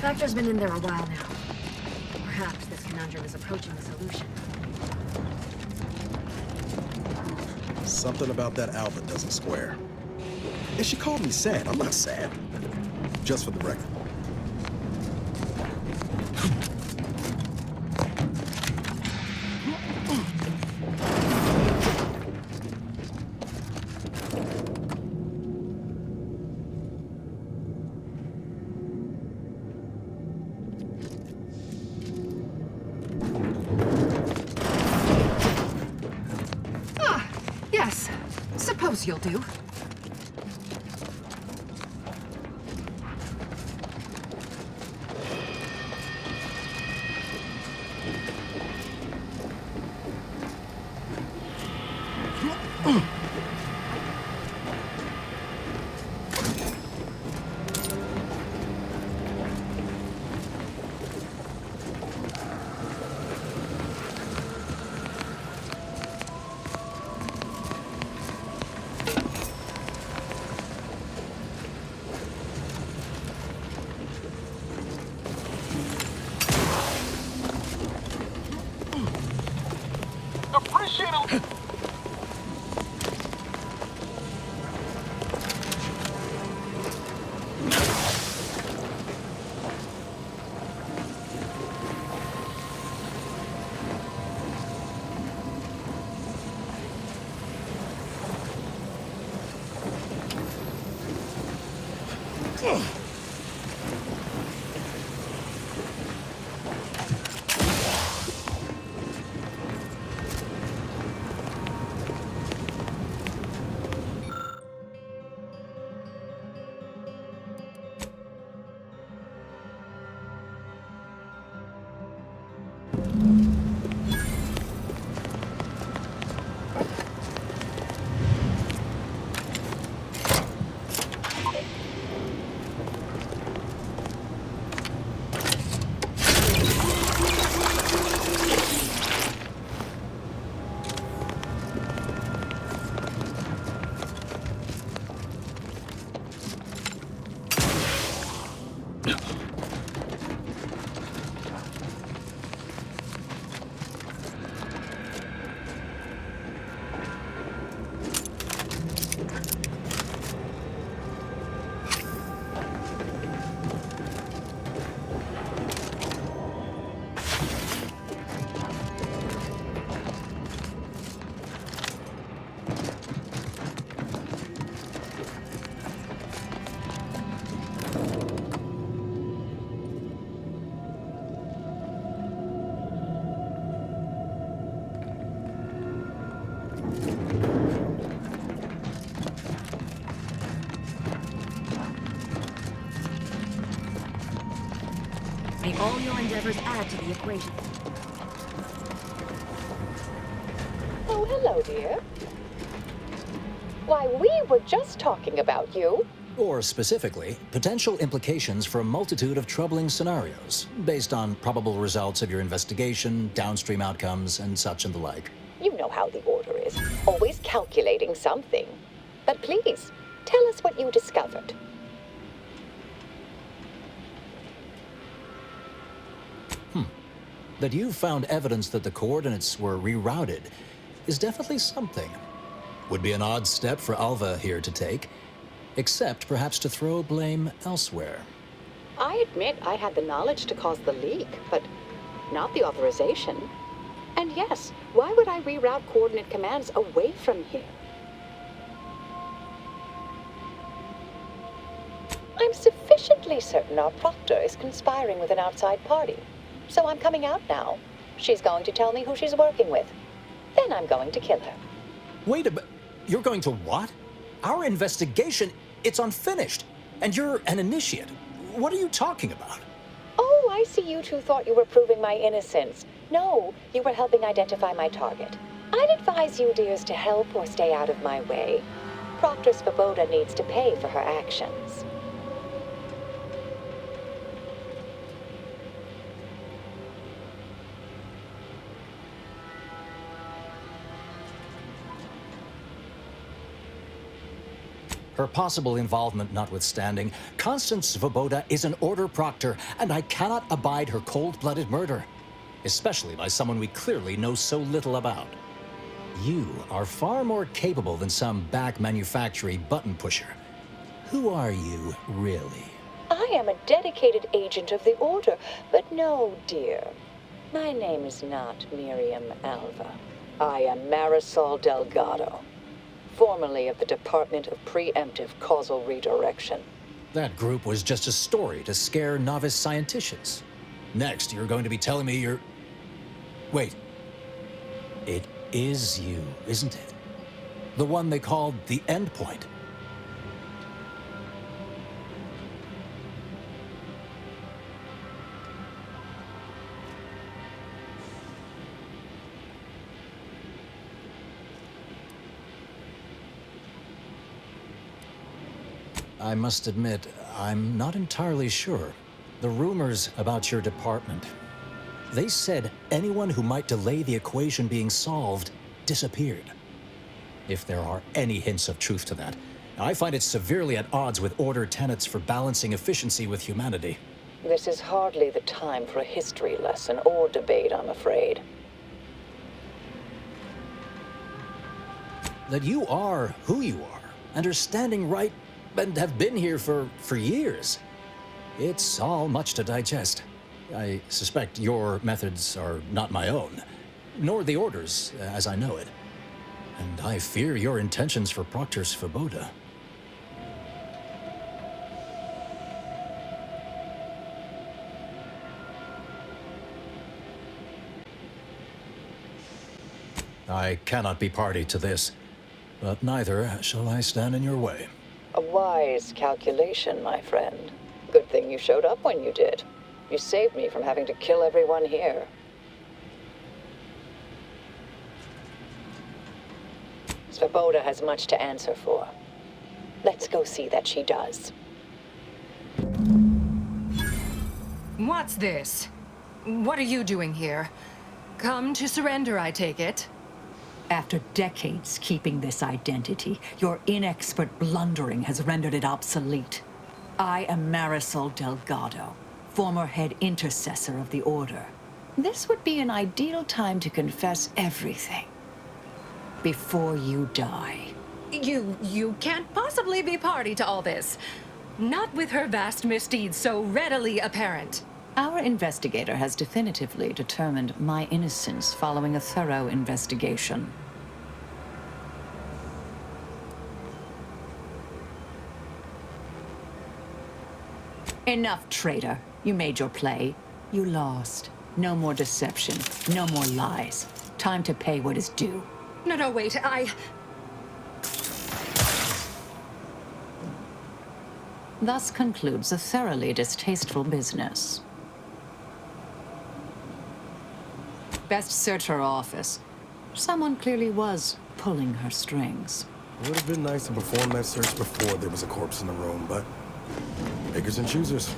Factor's been in there a while now. Perhaps this conundrum is approaching a solution. Something about that Alpha doesn't square. And she called me sad. I'm not sad. Just for the record. You'll do. May all your endeavors add to the equation. Oh, hello, dear. Why, we were just talking about you. Or specifically, potential implications for a multitude of troubling scenarios, based on probable results of your investigation, downstream outcomes, and such and the like. You know how the Order is, always calculating something. But please, tell us what you discovered. That you found evidence that the coordinates were rerouted is definitely something. Would be an odd step for Alva here to take, except perhaps to throw blame elsewhere. I admit I had the knowledge to cause the leak, but not the authorization. And yes, why would I reroute coordinate commands away from here? I'm sufficiently certain our proctor is conspiring with an outside party. So I'm coming out now. She's going to tell me who she's working with. Then I'm going to kill her. Wait a minute. You're going to what? Our investigation, it's unfinished. And you're an initiate. What are you talking about? Oh, I see you two thought you were proving my innocence. No, you were helping identify my target. I'd advise you, dears, to help or stay out of my way. Proctor Svoboda needs to pay for her actions. Her possible involvement notwithstanding, Constance Svoboda is an Order proctor, and I cannot abide her cold-blooded murder, especially by someone we clearly know so little about. You are far more capable than some back-manufacturing button pusher. Who are you, really? I am a dedicated agent of the Order, but no, dear. My name is not Miriam Alva. I am Marisol Delgado, formerly of the Department of Preemptive Causal Redirection. That group was just a story to scare novice scienticians. Next, you're going to be telling me you're... Wait. It is you, isn't it? The one they called the Endpoint. I must admit, I'm not entirely sure. The rumors about your department. They said anyone who might delay the equation being solved disappeared. If there are any hints of truth to that, I find it severely at odds with Order tenets for balancing efficiency with humanity. This is hardly the time for a history lesson or debate, I'm afraid. That you are who you are, and are standing right and have been here for years. It's all much to digest. I suspect your methods are not my own, nor the Order's, as I know it. And I fear your intentions for Proctor Svoboda. I cannot be party to this, but neither shall I stand in your way. A wise calculation, my friend. Good thing you showed up when you did. You saved me from having to kill everyone here. Svoboda has much to answer for. Let's go see that she does. What's this? What are you doing here? Come to surrender, I take it? After decades keeping this identity, your inexpert blundering has rendered it obsolete. I am Marisol Delgado, former head intercessor of the Order. This would be an ideal time to confess everything. Before you die. You can't possibly be party to all this. Not with her vast misdeeds so readily apparent. Our investigator has definitively determined my innocence following a thorough investigation. Enough, traitor. You made your play. You lost. No more deception. No more lies. Time to pay what is due. No, wait, Thus concludes a thoroughly distasteful business. Best search her office. Someone clearly was pulling her strings. It would have been nice to perform that search before there was a corpse in the room, but pickers and choosers.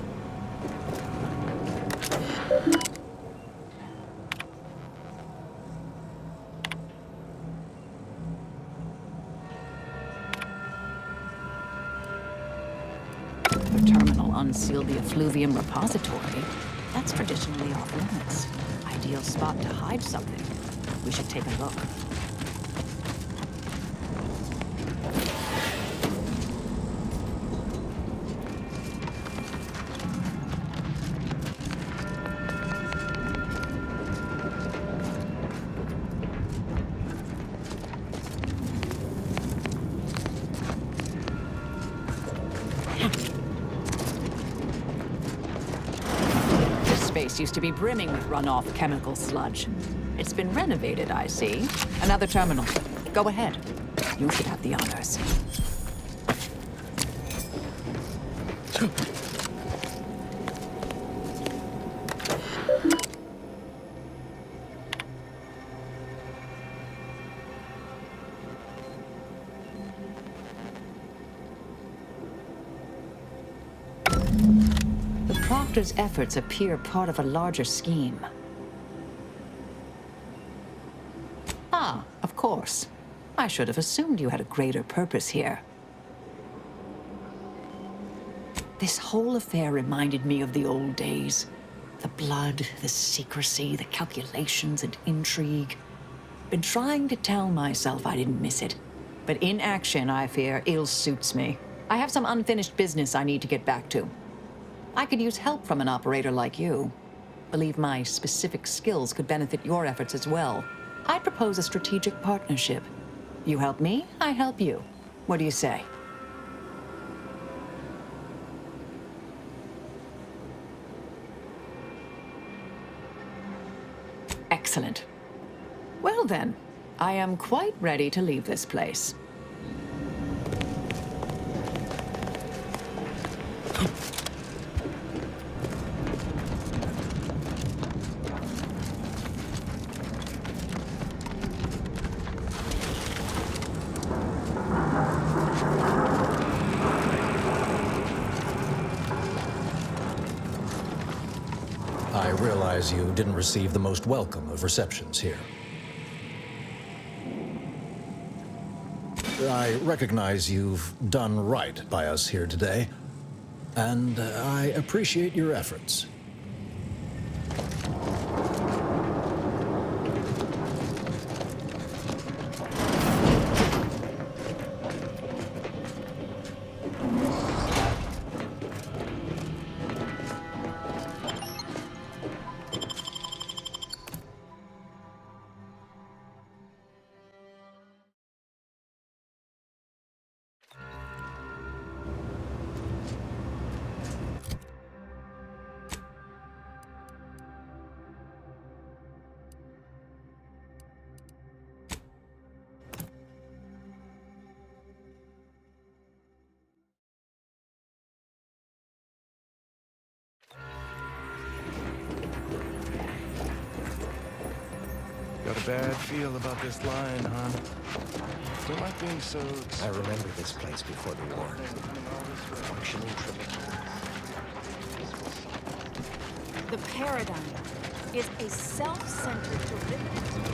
The terminal unsealed the effluvium repository. That's traditionally off limits. Ideal spot to hide something. We should take a look. Used to be brimming with runoff chemical sludge. It's been renovated, I see. Another terminal. Go ahead. You should have the honors. Proctor's efforts appear part of a larger scheme. Ah, of course. I should have assumed you had a greater purpose here. This whole affair reminded me of the old days. The blood, the secrecy, the calculations and intrigue. Been trying to tell myself I didn't miss it. But in action, I fear, ill suits me. I have some unfinished business I need to get back to. I could use help from an operator like you. Believe my specific skills could benefit your efforts as well. I'd propose a strategic partnership. You help me, I help you. What do you say? Excellent. Well then, I am quite ready to leave this place. I realize you didn't receive the most welcome of receptions here. I recognize you've done right by us here today, and I appreciate your efforts. bad feel about this line, hon. Don't like being so... I remember this place before the war. Functioning tribunal. The paradigm is a self-centered derivative.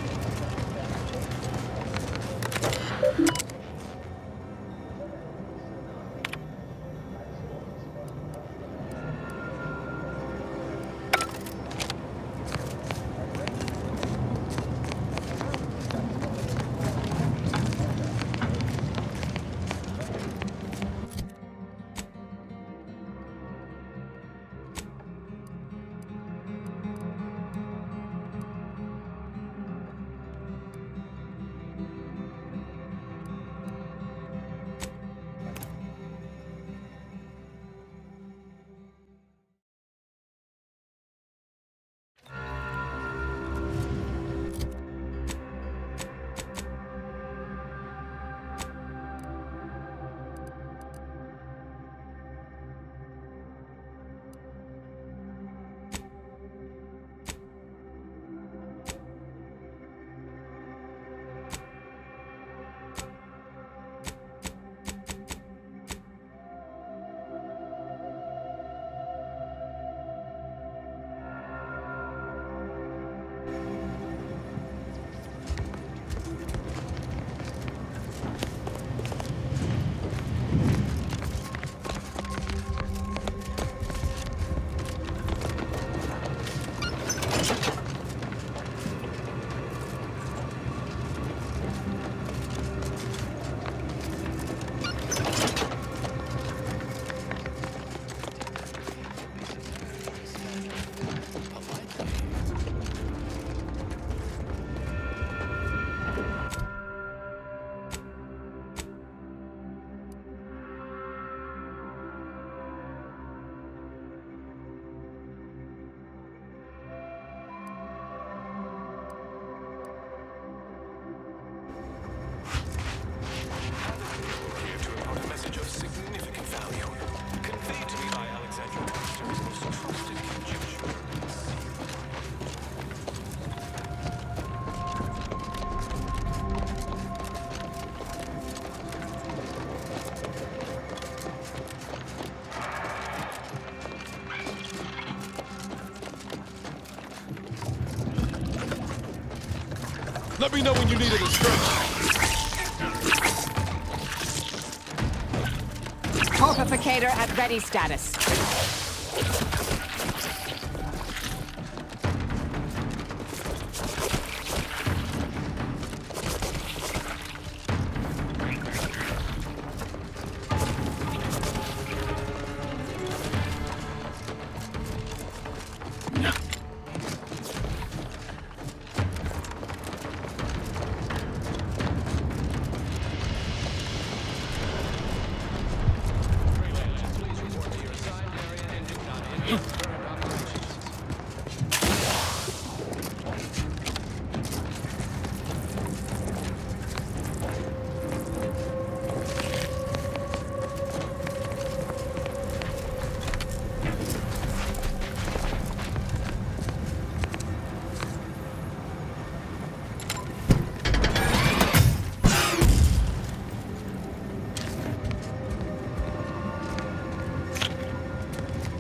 Let me know when you need an instruction. Torpificator at ready status.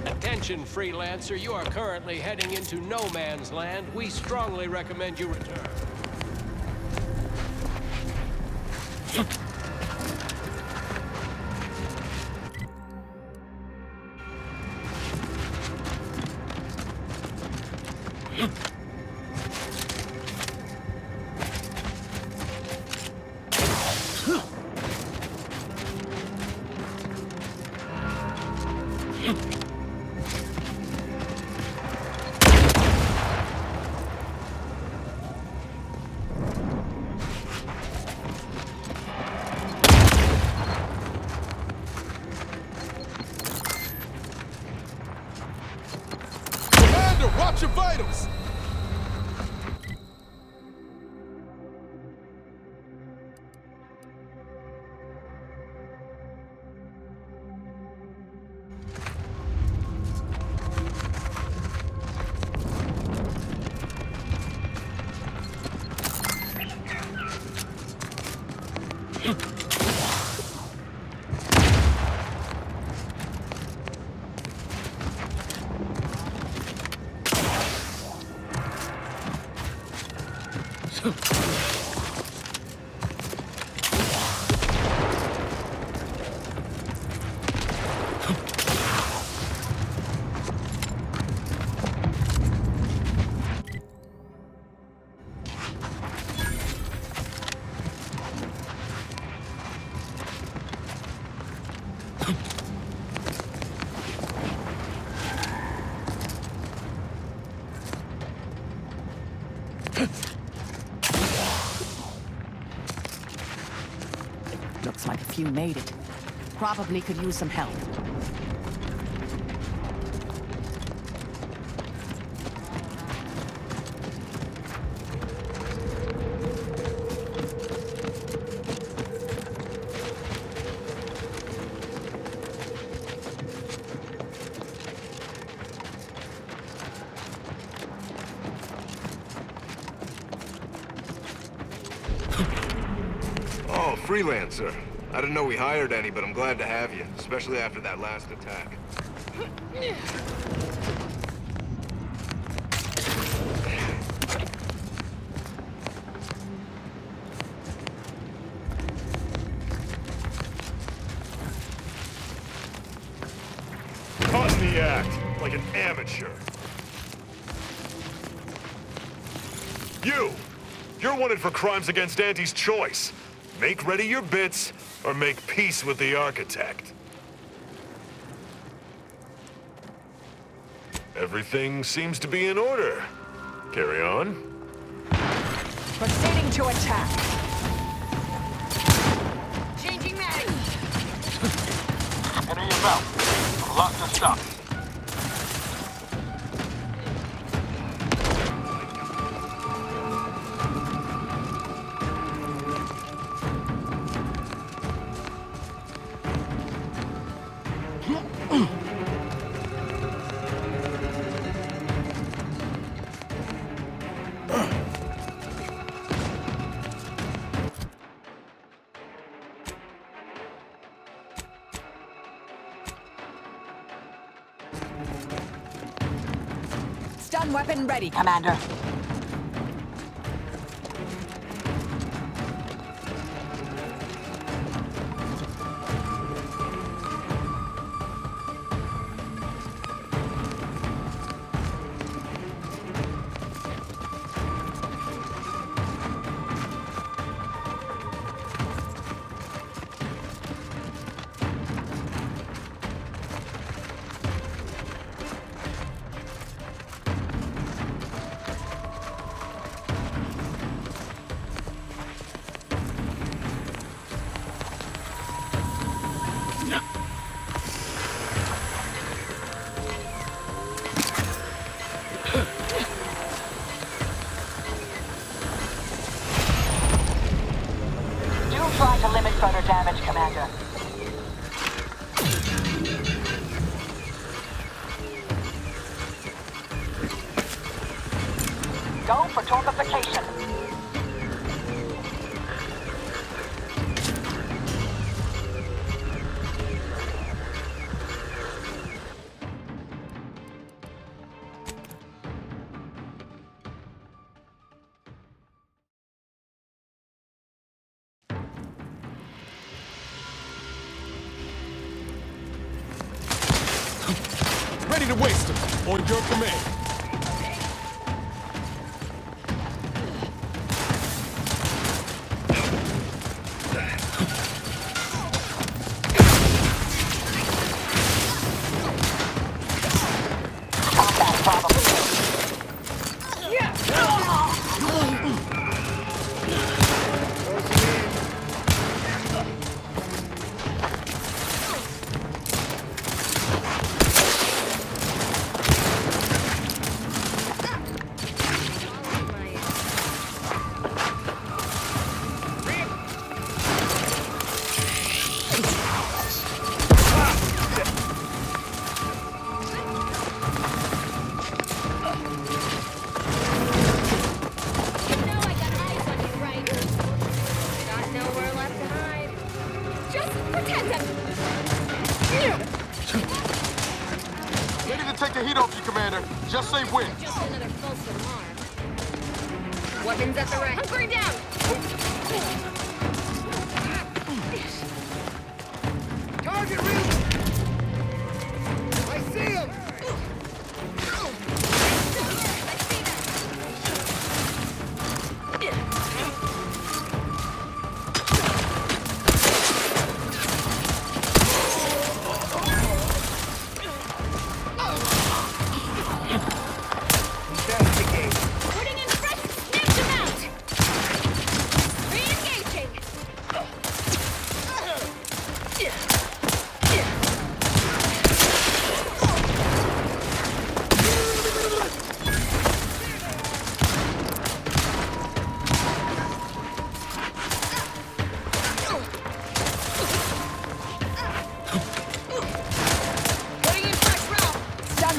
Attention, freelancer, you are currently heading into no man's land. We strongly recommend you return. Watch your vitals! Looks like a few made it. Probably could use some help. Oh, freelancer. I didn't know we hired any, but I'm glad to have you, especially after that last attack. Caught in the act, like an amateur. You're wanted for crimes against Auntie's choice. Make ready your bits, or make peace with the architect. Everything seems to be in order. Carry on. Proceeding to attack. Changing mag. Enemy about. Lots of stuff. Stun weapon ready, Commander. Try to limit further damage, Commander. Go for torpification. Ready to waste them. On your command. Ready to take the heat off you, Commander. Just say when. Just another false alarm. Weapons at the ready. Hunkering down! Target reach! I see him!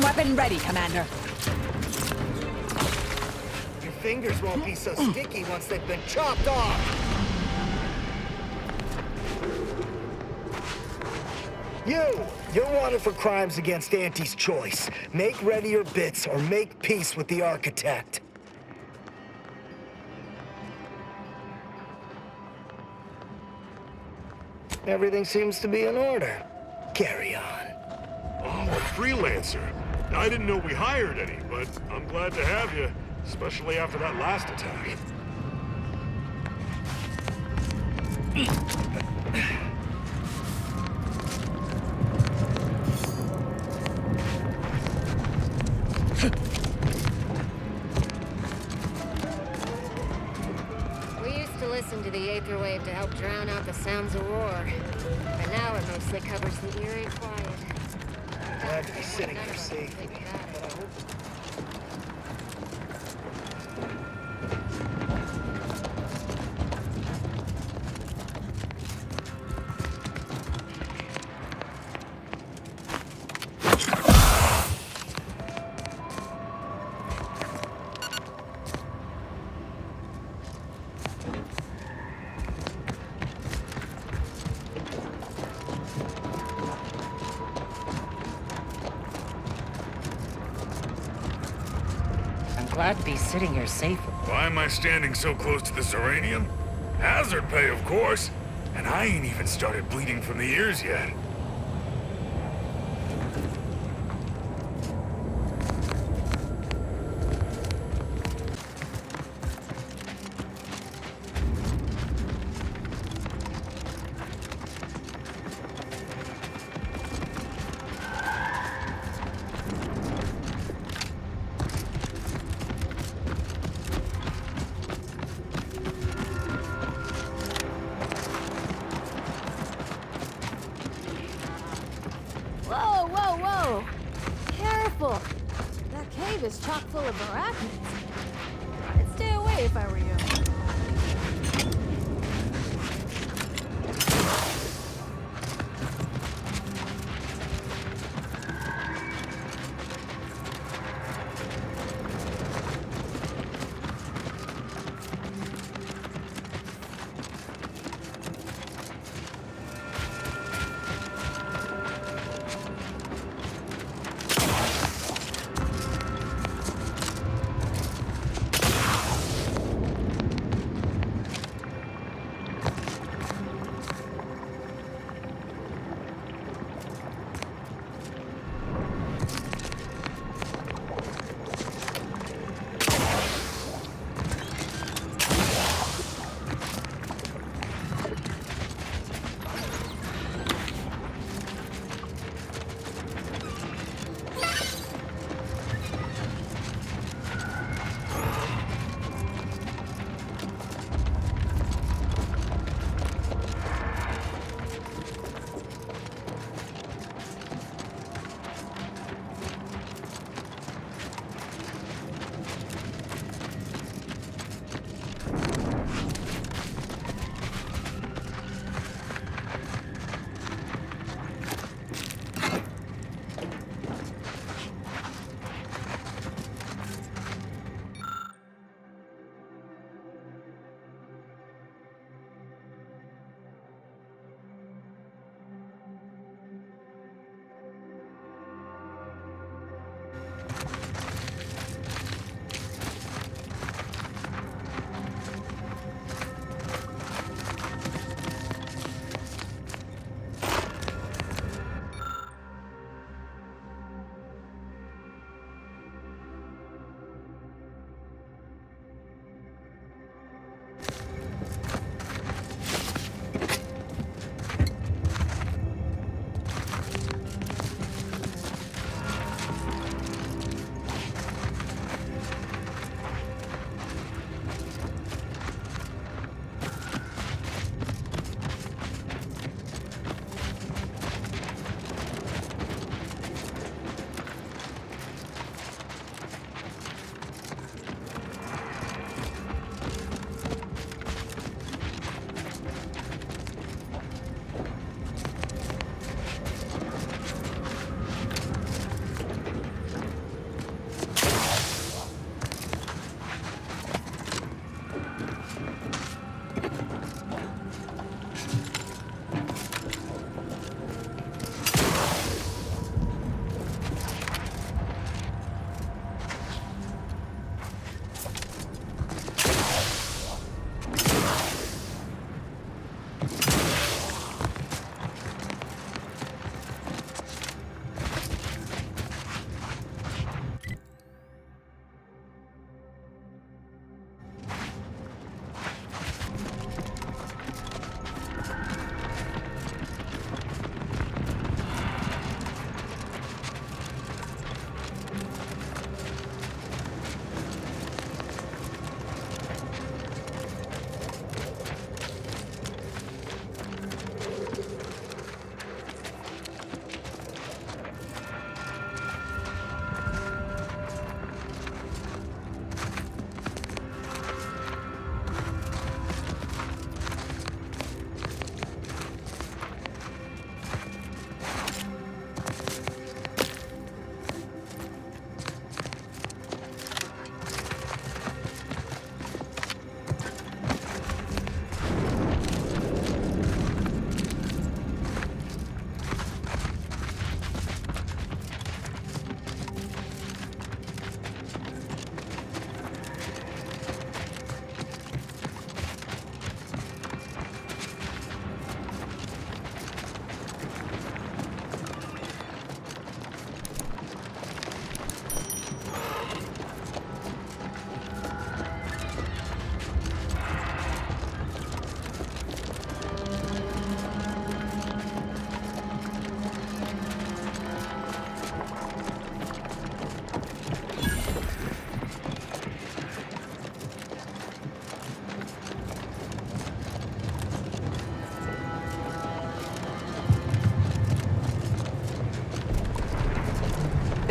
Weapon ready, Commander. Your fingers won't be so sticky once they've been chopped off. You're wanted for crimes against Auntie's choice. Make ready your bits or make peace with the architect. Everything seems to be in order. Carry on. Oh, a freelancer. I didn't know we hired any, but I'm glad to have you, especially after that last attack. We used to listen to the Aether Wave to help drown out the sounds of war. But now it mostly covers the eerie quiet. Glad to be sitting here safely. Glad to be sitting here safely. Why am I standing so close to this uranium? Hazard pay, of course. And I ain't even started bleeding from the ears yet. Whoa, whoa, whoa! Careful! That cave is chock full of arachnids. I'd stay away if I were you.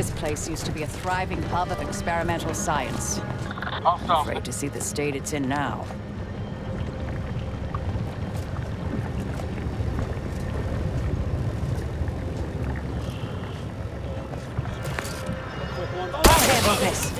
This place used to be a thriving hub of experimental science. Afraid to see the state it's in now. I'll handle this.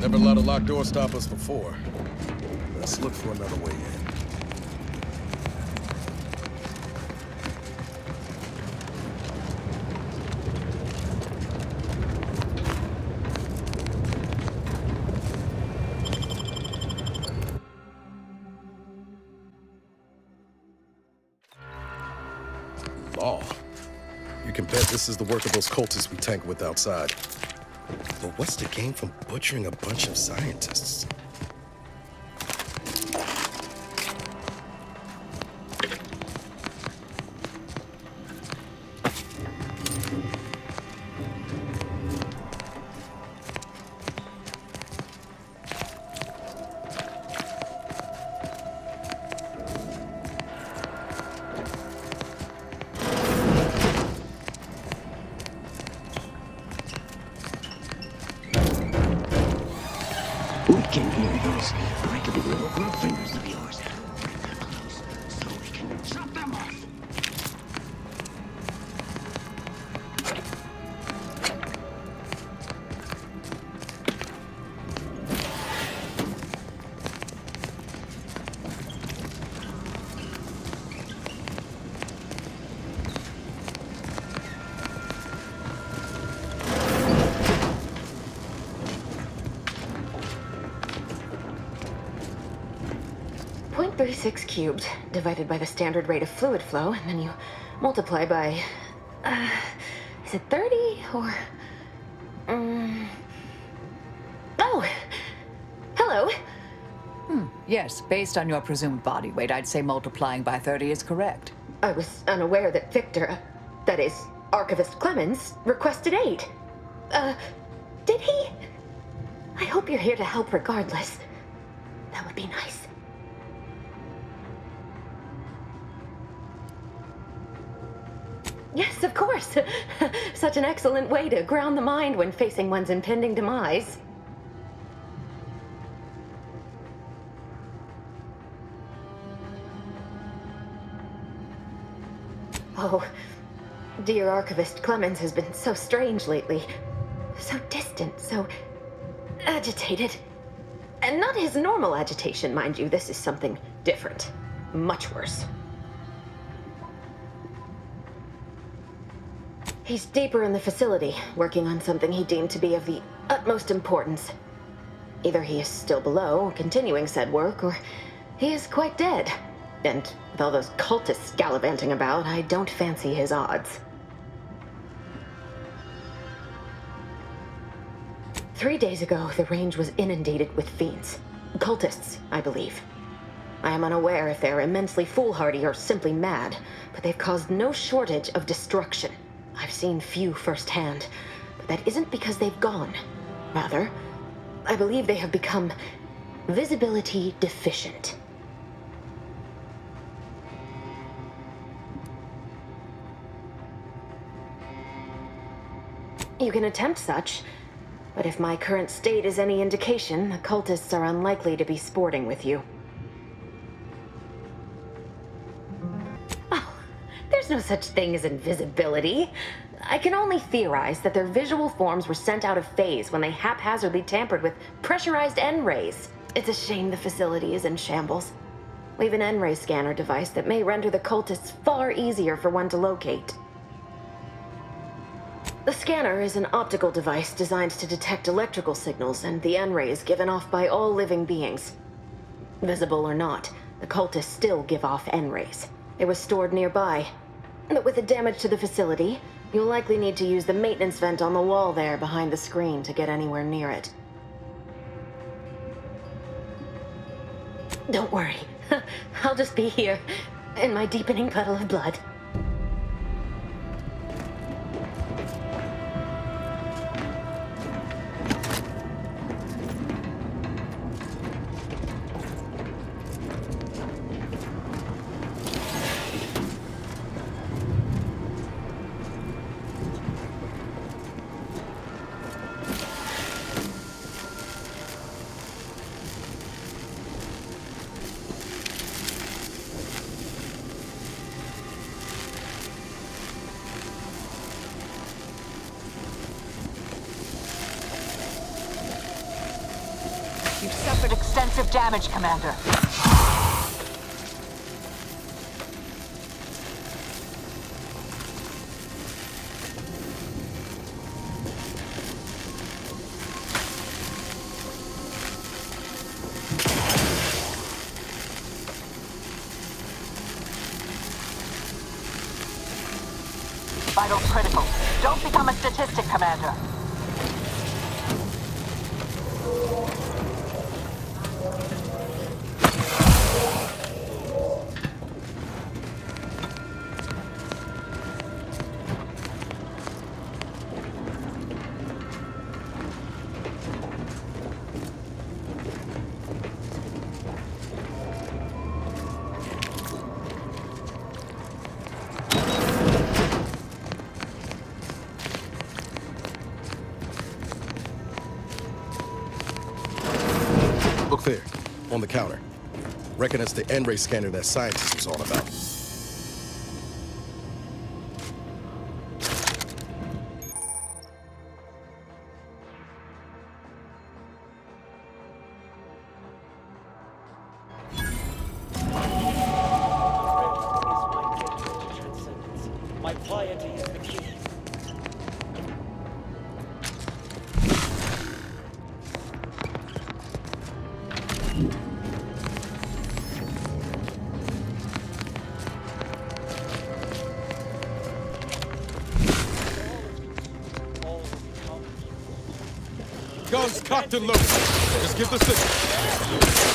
Never let a locked door stop us before. Let's look for another way in. Law. You can bet this is the work of those cultists we tank with outside. But what's the gain from butchering a bunch of scientists? We can hear those breakable little grub fingers of yours. Bring them close so we can chop them off. .36 cubed divided by the standard rate of fluid flow, and then you multiply by, is it 30 or, oh, hello. Yes, based on your presumed body weight, I'd say multiplying by 30 is correct. I was unaware that Victor, that is, Archivist Clemens, requested aid. Did he? I hope you're here to help regardless. That would be nice. Yes, of course. Such an excellent way to ground the mind when facing one's impending demise. Oh, dear Archivist Clemens has been so strange lately. So distant, so agitated. And not his normal agitation, mind you. This is something different. Much worse. He's deeper in the facility, working on something he deemed to be of the utmost importance. Either he is still below, continuing said work, or he is quite dead. And with all those cultists gallivanting about, I don't fancy his odds. 3 days ago, the range was inundated with fiends. Cultists, I believe. I am unaware if they're immensely foolhardy or simply mad, but they've caused no shortage of destruction. I've seen few firsthand, but that isn't because they've gone. Rather, I believe they have become visibility deficient. You can attempt such, but if my current state is any indication, the cultists are unlikely to be sporting with you. Oh, no such thing as invisibility. I can only theorize that their visual forms were sent out of phase when they haphazardly tampered with pressurized N-rays. It's a shame the facility is in shambles. We have an N-ray scanner device that may render the cultists far easier for one to locate. The scanner is an optical device designed to detect electrical signals and the N-rays given off by all living beings. Visible or not, the cultists still give off N-rays. It was stored nearby. But with the damage to the facility, you'll likely need to use the maintenance vent on the wall there behind the screen to get anywhere near it. Don't worry. I'll just be here, in my deepening puddle of blood. You've suffered extensive damage, Commander. Vitals critical. Don't become a statistic, Commander. Look there, on the counter. Reckon it's the N-ray scanner that scientist was on about. My piety is the key. Guns cocked and loaded. Just give the signal.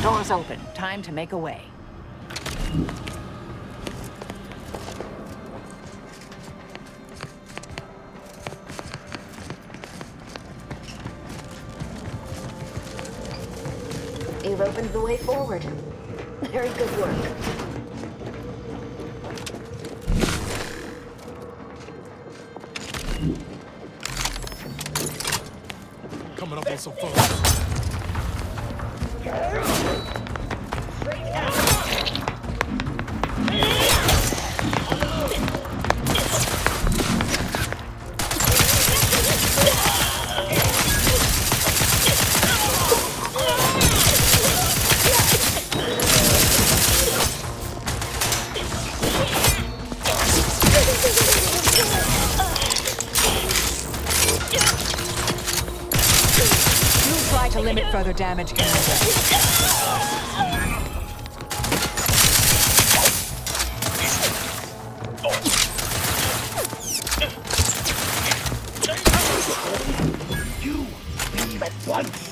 Doors open. Time to make a way. You've opened the way forward. Very good work. Coming up on some folks. Try to limit further damage. You leave at once.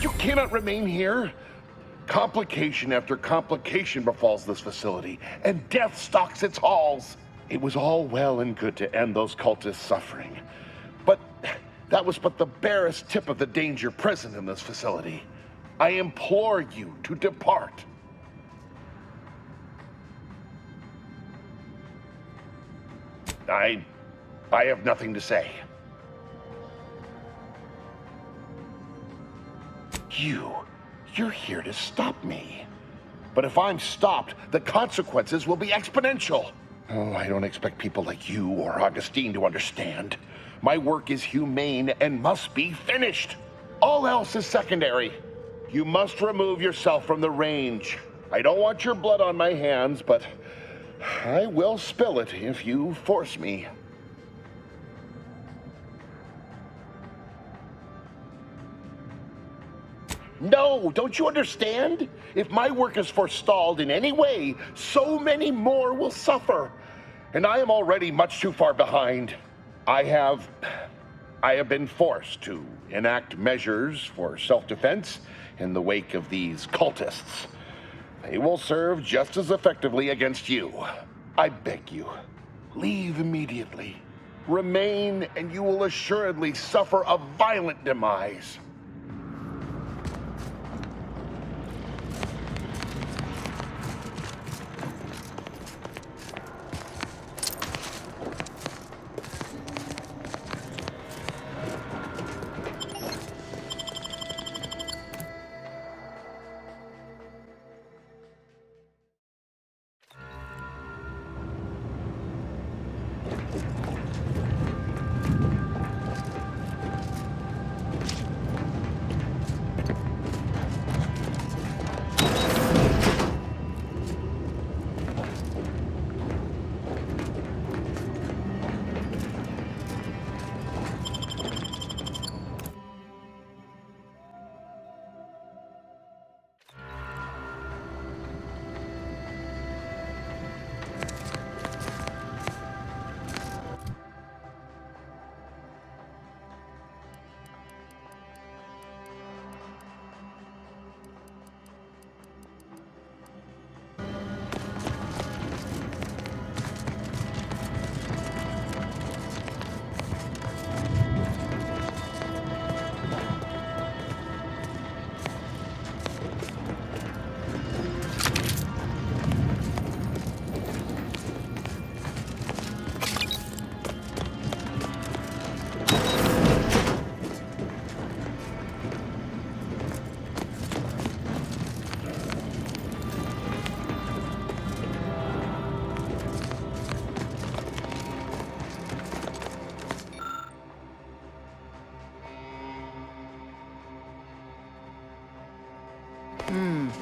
You cannot remain here. Complication after complication befalls this facility, and death stalks its halls. It was all well and good to end those cultists' suffering, but that was but the barest tip of the danger present in this facility. I implore you to depart. I have nothing to say. You're here to stop me. But if I'm stopped, the consequences will be exponential. Oh, I don't expect people like you or Augustine to understand. My work is humane and must be finished. All else is secondary. You must remove yourself from the range. I don't want your blood on my hands, but I will spill it if you force me. No, don't you understand? If my work is forestalled in any way, so many more will suffer. And I am already much too far behind. I have been forced to enact measures for self-defense in the wake of these cultists. They will serve just as effectively against you. I beg you, leave immediately. Remain, and you will assuredly suffer a violent demise.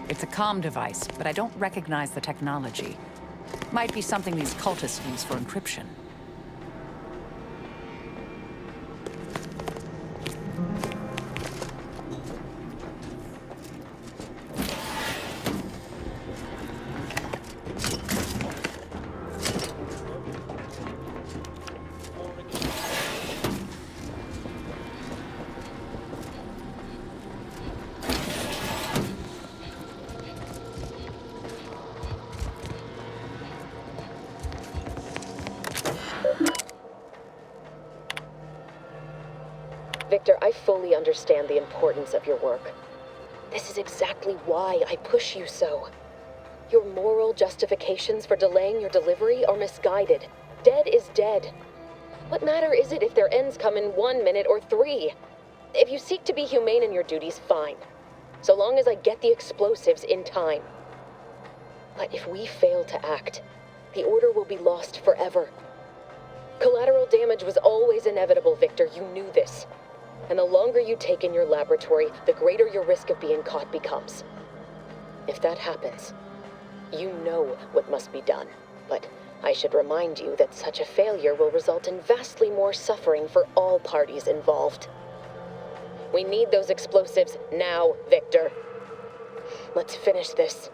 It's a comm device, but I don't recognize the technology. Might be something these cultists use for encryption. Victor, I fully understand the importance of your work. This is exactly why I push you so. Your moral justifications for delaying your delivery are misguided. Dead is dead. What matter is it if their ends come in 1 minute or 3? If you seek to be humane in your duties, fine. So long as I get the explosives in time. But if we fail to act, the order will be lost forever. Collateral damage was always inevitable, Victor. You knew this. And the longer you take in your laboratory, the greater your risk of being caught becomes. If that happens, you know what must be done. But I should remind you that such a failure will result in vastly more suffering for all parties involved. We need those explosives now, Victor. Let's finish this.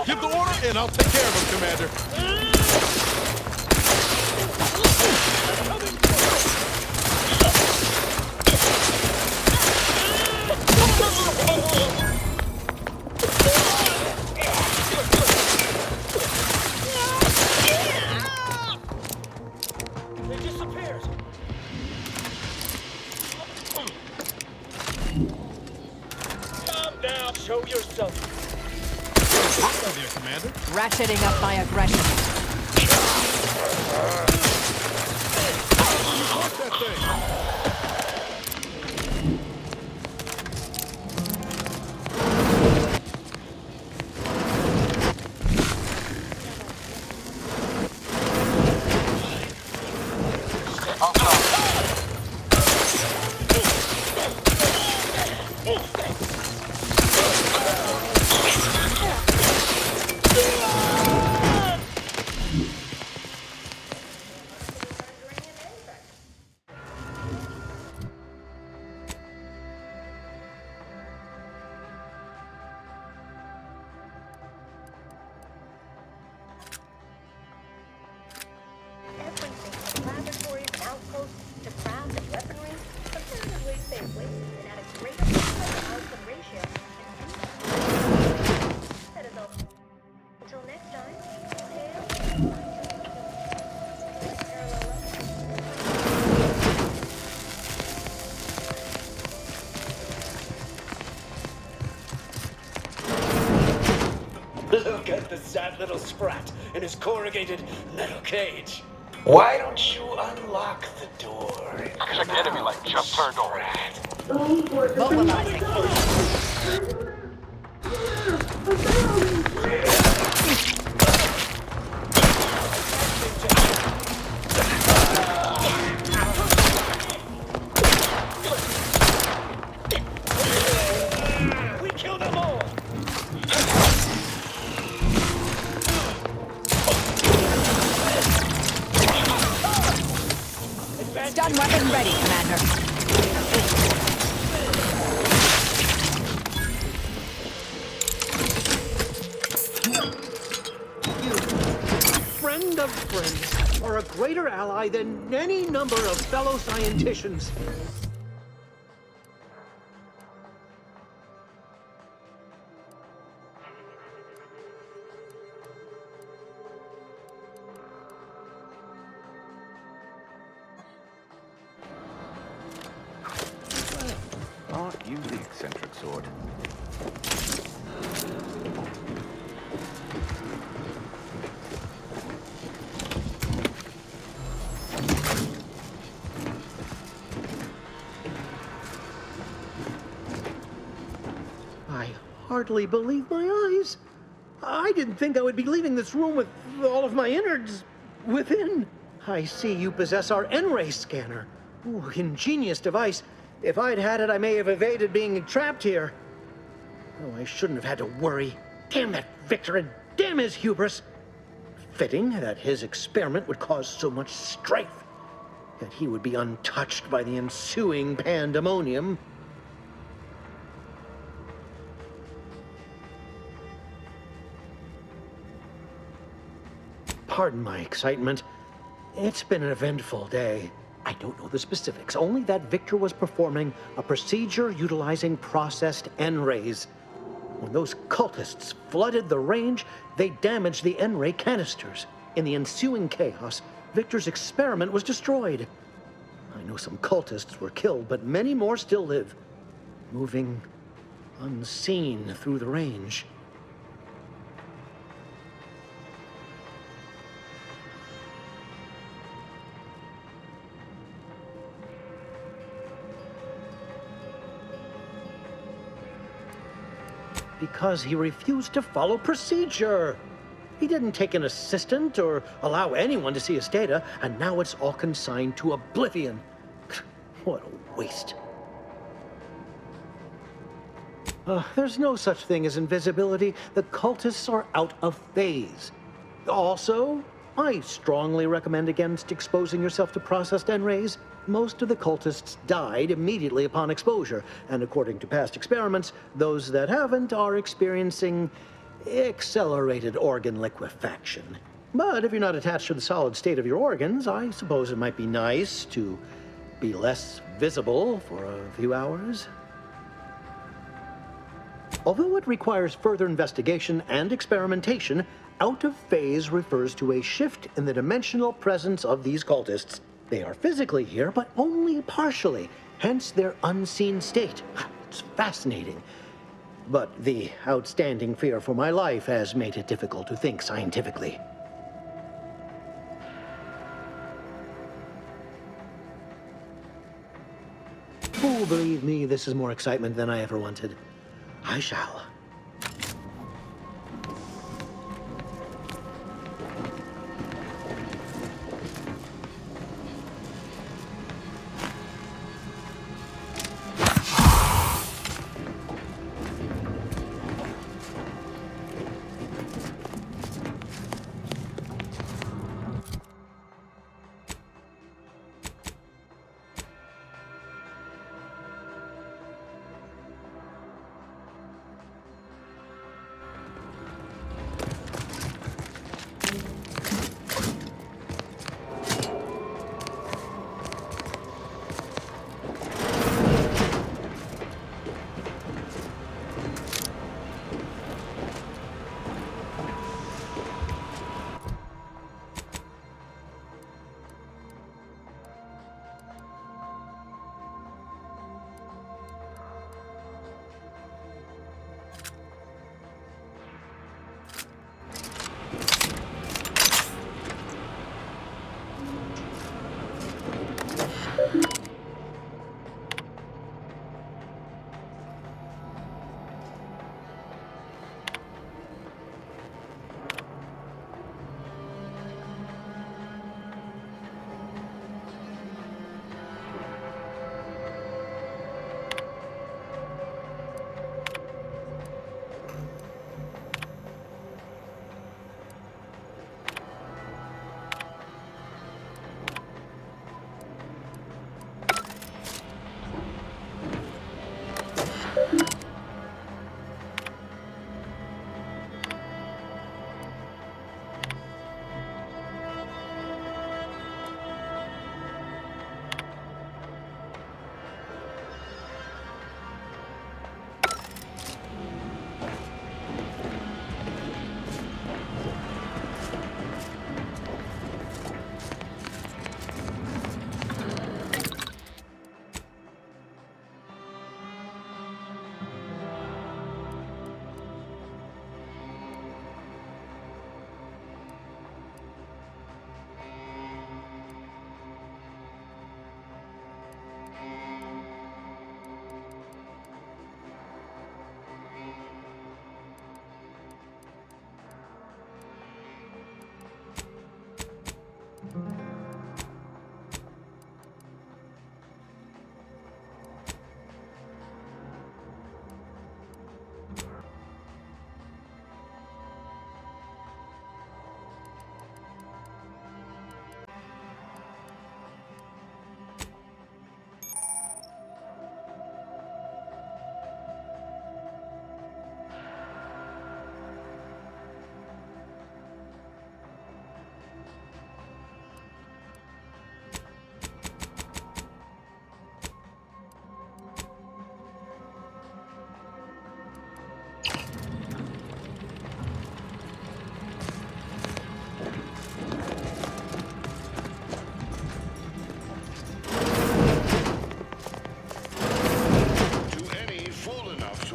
Give the order and I'll take care of him, Commander. They disappeared. Calm down. Show yourself. There, Commander. Ratcheting up my aggression. Watch that thing. Look at the sad little sprat in his corrugated metal cage. Why don't you unlock the door? Check the enemy light just turned on. Mobilizing. We killed them all. Stun weapon ready, Commander. Friend of friends, are a greater ally than any number of fellow scienticians. Aren't you the eccentric sort? I hardly believe my eyes. I didn't think I would be leaving this room with all of my innards within. I see you possess our N-ray scanner. Ooh, ingenious device. If I'd had it, I may have evaded being trapped here. Oh, I shouldn't have had to worry. Damn that Victor and damn his hubris. Fitting that his experiment would cause so much strife, that he would be untouched by the ensuing pandemonium. Pardon my excitement. It's been an eventful day. I don't know the specifics, only that Victor was performing a procedure utilizing processed N-rays. When those cultists flooded the range, they damaged the N-ray canisters. In the ensuing chaos, Victor's experiment was destroyed. I know some cultists were killed, but many more still live, moving unseen through the range. Because he refused to follow procedure. He didn't take an assistant or allow anyone to see his data, and now it's all consigned to oblivion. What a waste. There's no such thing as invisibility. The cultists are out of phase. Also, I strongly recommend against exposing yourself to processed N-rays. Most of the cultists died immediately upon exposure, and according to past experiments, those that haven't are experiencing accelerated organ liquefaction. But if you're not attached to the solid state of your organs, I suppose it might be nice to be less visible for a few hours. Although it requires further investigation and experimentation, out of phase refers to a shift in the dimensional presence of these cultists. They are physically here, but only partially, hence their unseen state. It's fascinating. But the outstanding fear for my life has made it difficult to think scientifically. Oh, believe me, this is more excitement than I ever wanted. I shall.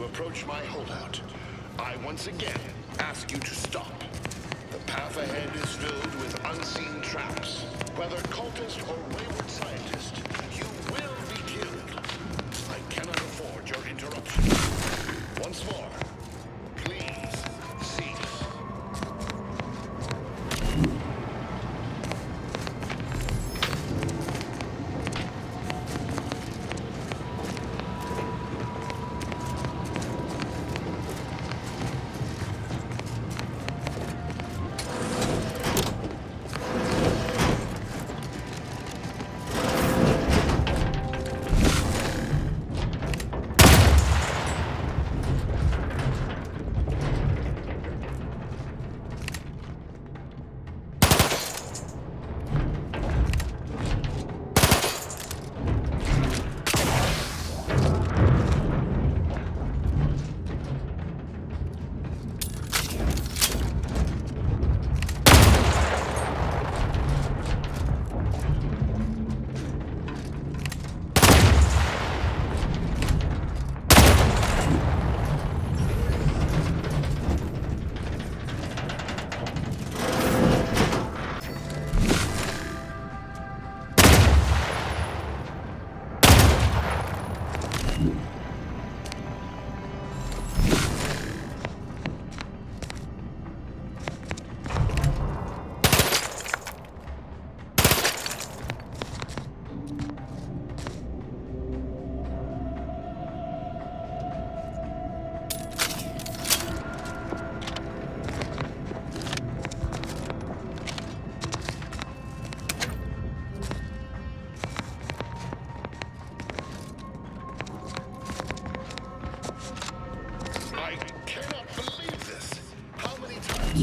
to approach my holdout, I once again ask you to stop. The path ahead is filled with unseen traps. Whether cultist or wayward scientist, you will be killed. I cannot afford your interruption. Once more, please cease.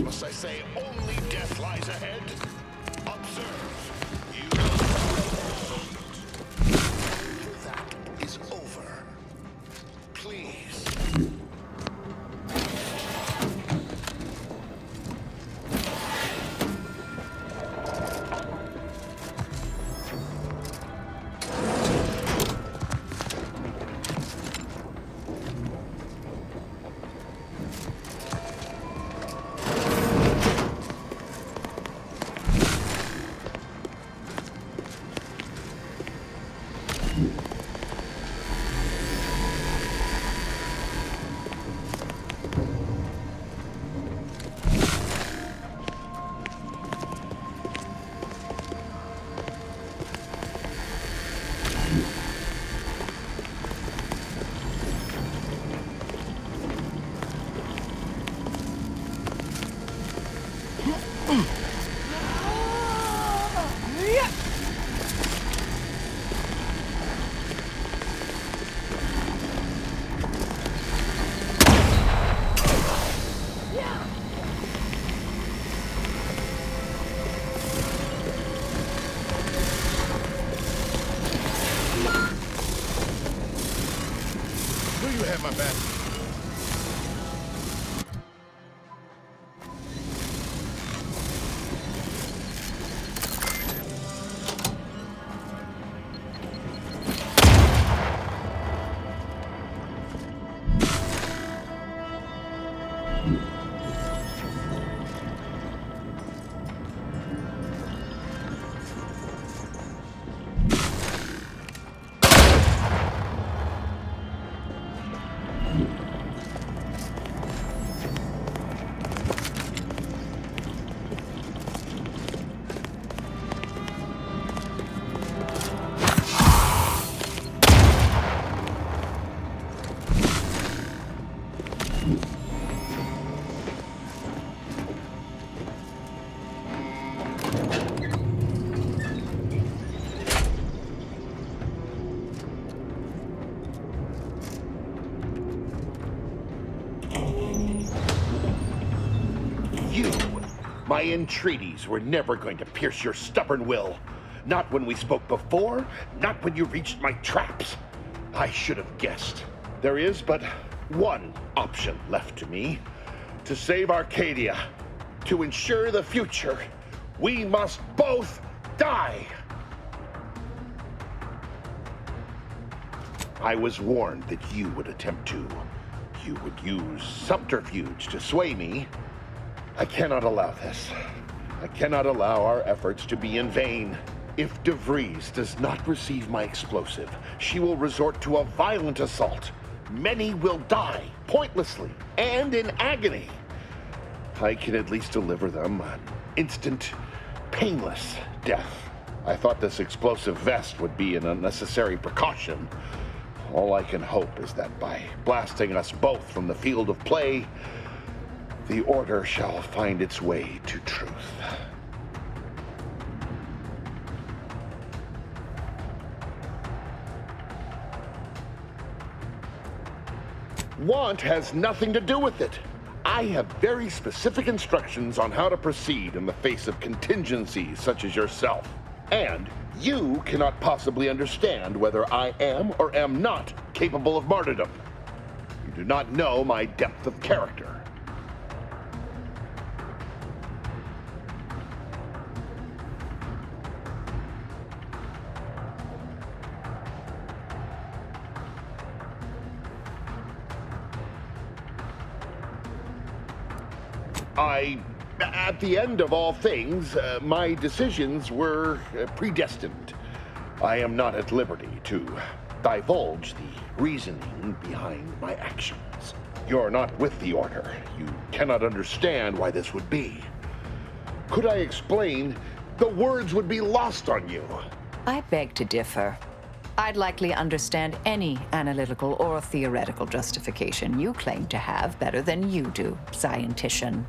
Must I say only death lies ahead? Observe. You that is over. Please. My back. My entreaties were never going to pierce your stubborn will. Not when we spoke before, not when you reached my traps. I should have guessed. There is but one option left to me. To save Arcadia, to ensure the future, we must both die. I was warned that you would attempt to you would use subterfuge to sway me. I cannot allow this. I cannot allow our efforts to be in vain. If De Vries does not receive my explosive, she will resort to a violent assault. Many will die, pointlessly, and in agony. I can at least deliver them an instant, painless death. I thought this explosive vest would be an unnecessary precaution. All I can hope is that by blasting us both from the field of play, the order shall find its way to truth. Want has nothing to do with it. I have very specific instructions on how to proceed in the face of contingencies such as yourself. And you cannot possibly understand whether I am or am not capable of martyrdom. You do not know my depth of character. At the end of all things, my decisions were predestined. I am not at liberty to divulge the reasoning behind my actions. You're not with the Order. You cannot understand why this would be. Could I explain, the words would be lost on you. I beg to differ. I'd likely understand any analytical or theoretical justification you claim to have better than you do, scientician.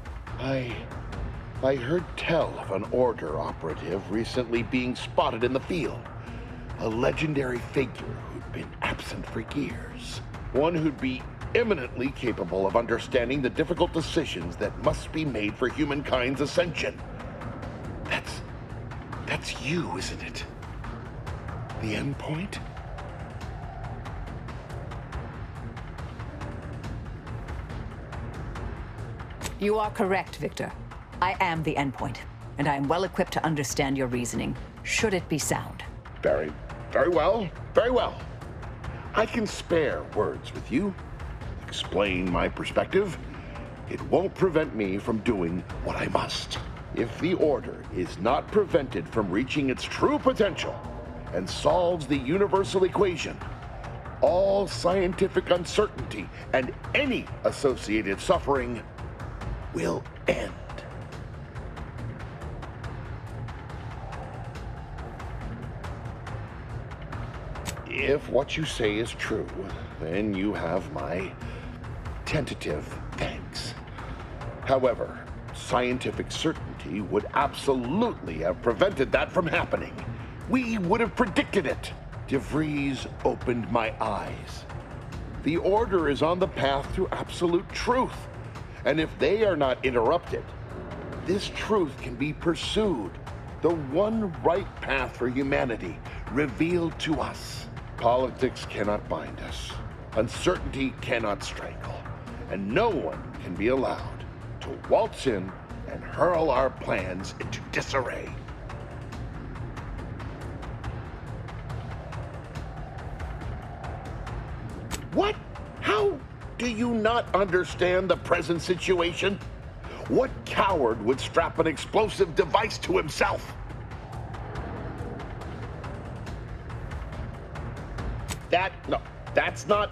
I heard tell of an Order operative recently being spotted in the field. A legendary figure who'd been absent for years. One who'd be eminently capable of understanding the difficult decisions that must be made for humankind's ascension. That's you, isn't it? The end point? You are correct, Victor. I am the endpoint, and I am well equipped to understand your reasoning, should it be sound. Very well, very well. I can spare words with you, explain my perspective. It won't prevent me from doing what I must. If the Order is not prevented from reaching its true potential and solves the universal equation, all scientific uncertainty and any associated suffering will end. If what you say is true, then you have my tentative thanks. However, scientific certainty would absolutely have prevented that from happening. We would have predicted it. De Vries opened my eyes. The Order is on the path to absolute truth. And if they are not interrupted, this truth can be pursued. The one right path for humanity revealed to us. Politics cannot bind us. Uncertainty cannot strangle. And no one can be allowed to waltz in and hurl our plans into disarray. What? How do you not understand the present situation? What coward would strap an explosive device to himself? That's not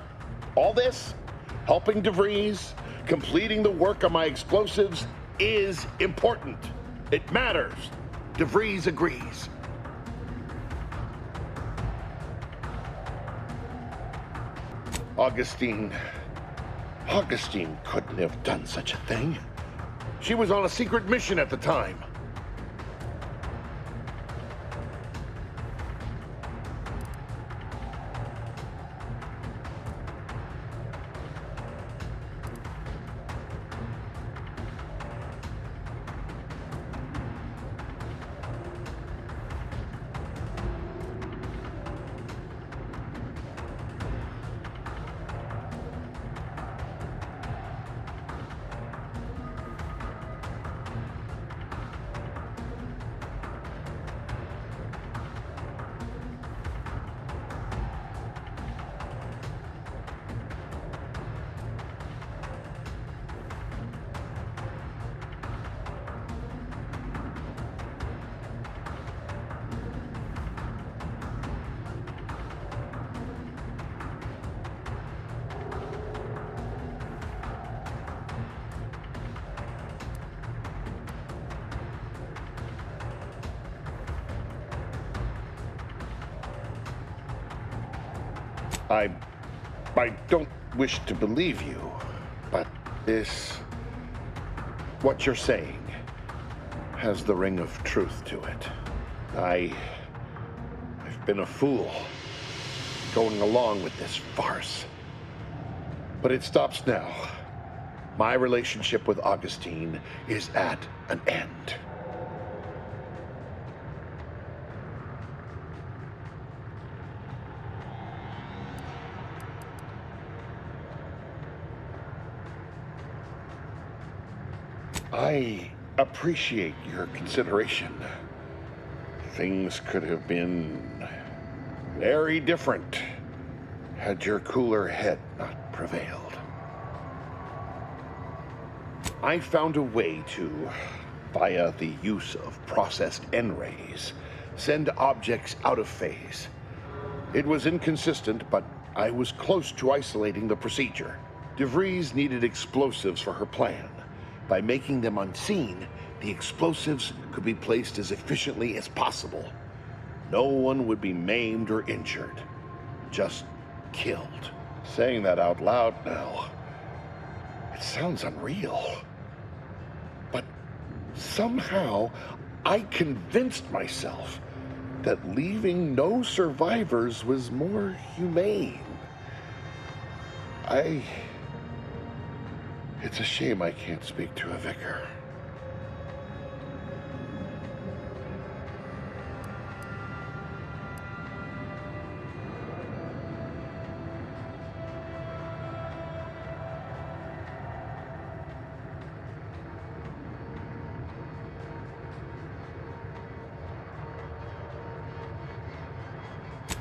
all this. Helping De Vries, completing the work on my explosives is important. It matters. De Vries agrees. Augustine couldn't have done such a thing. She was on a secret mission at the time. I don't wish to believe you, but what you're saying has the ring of truth to it. I've been a fool going along with this farce. But it stops now. My relationship with Augustine is at an end. I appreciate your consideration. Things could have been very different had your cooler head not prevailed. I found a way to, via the use of processed N-rays, send objects out of phase. It was inconsistent, but I was close to isolating the procedure. DeVries needed explosives for her plan. By making them unseen, the explosives could be placed as efficiently as possible. No one would be maimed or injured, just killed. Saying that out loud now, it sounds unreal. But somehow, I convinced myself that leaving no survivors was more humane. It's a shame I can't speak to a vicar.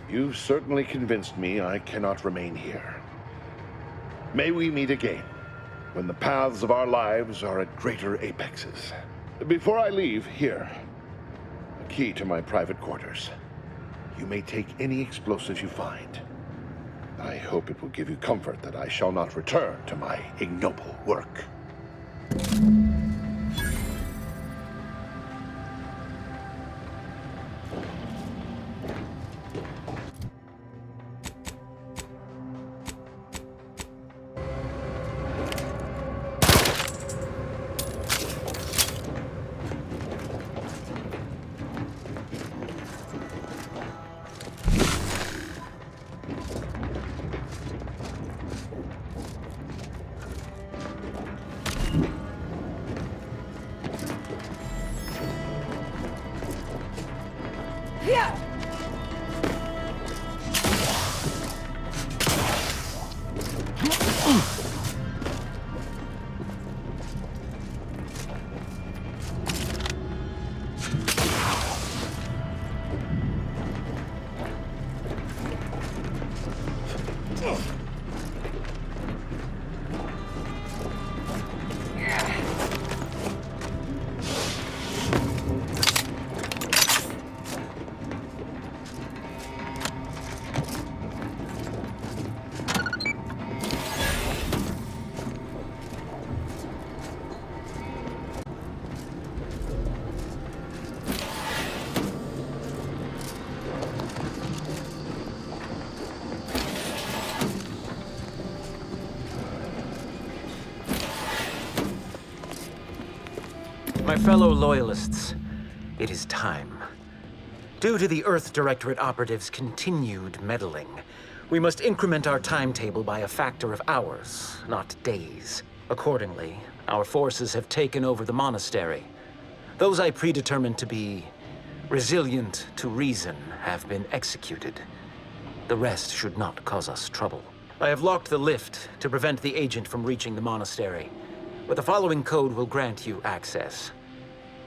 You've certainly convinced me I cannot remain here. May we meet again, when the paths of our lives are at greater apexes. Before I leave, here, a key to my private quarters. You may take any explosives you find. I hope it will give you comfort that I shall not return to my ignoble work. My fellow Loyalists, it is time. Due to the Earth Directorate operatives' continued meddling, we must increment our timetable by a factor of hours, not days. Accordingly, our forces have taken over the monastery. Those I predetermined to be resilient to reason have been executed. The rest should not cause us trouble. I have locked the lift to prevent the agent from reaching the monastery, but the following code will grant you access.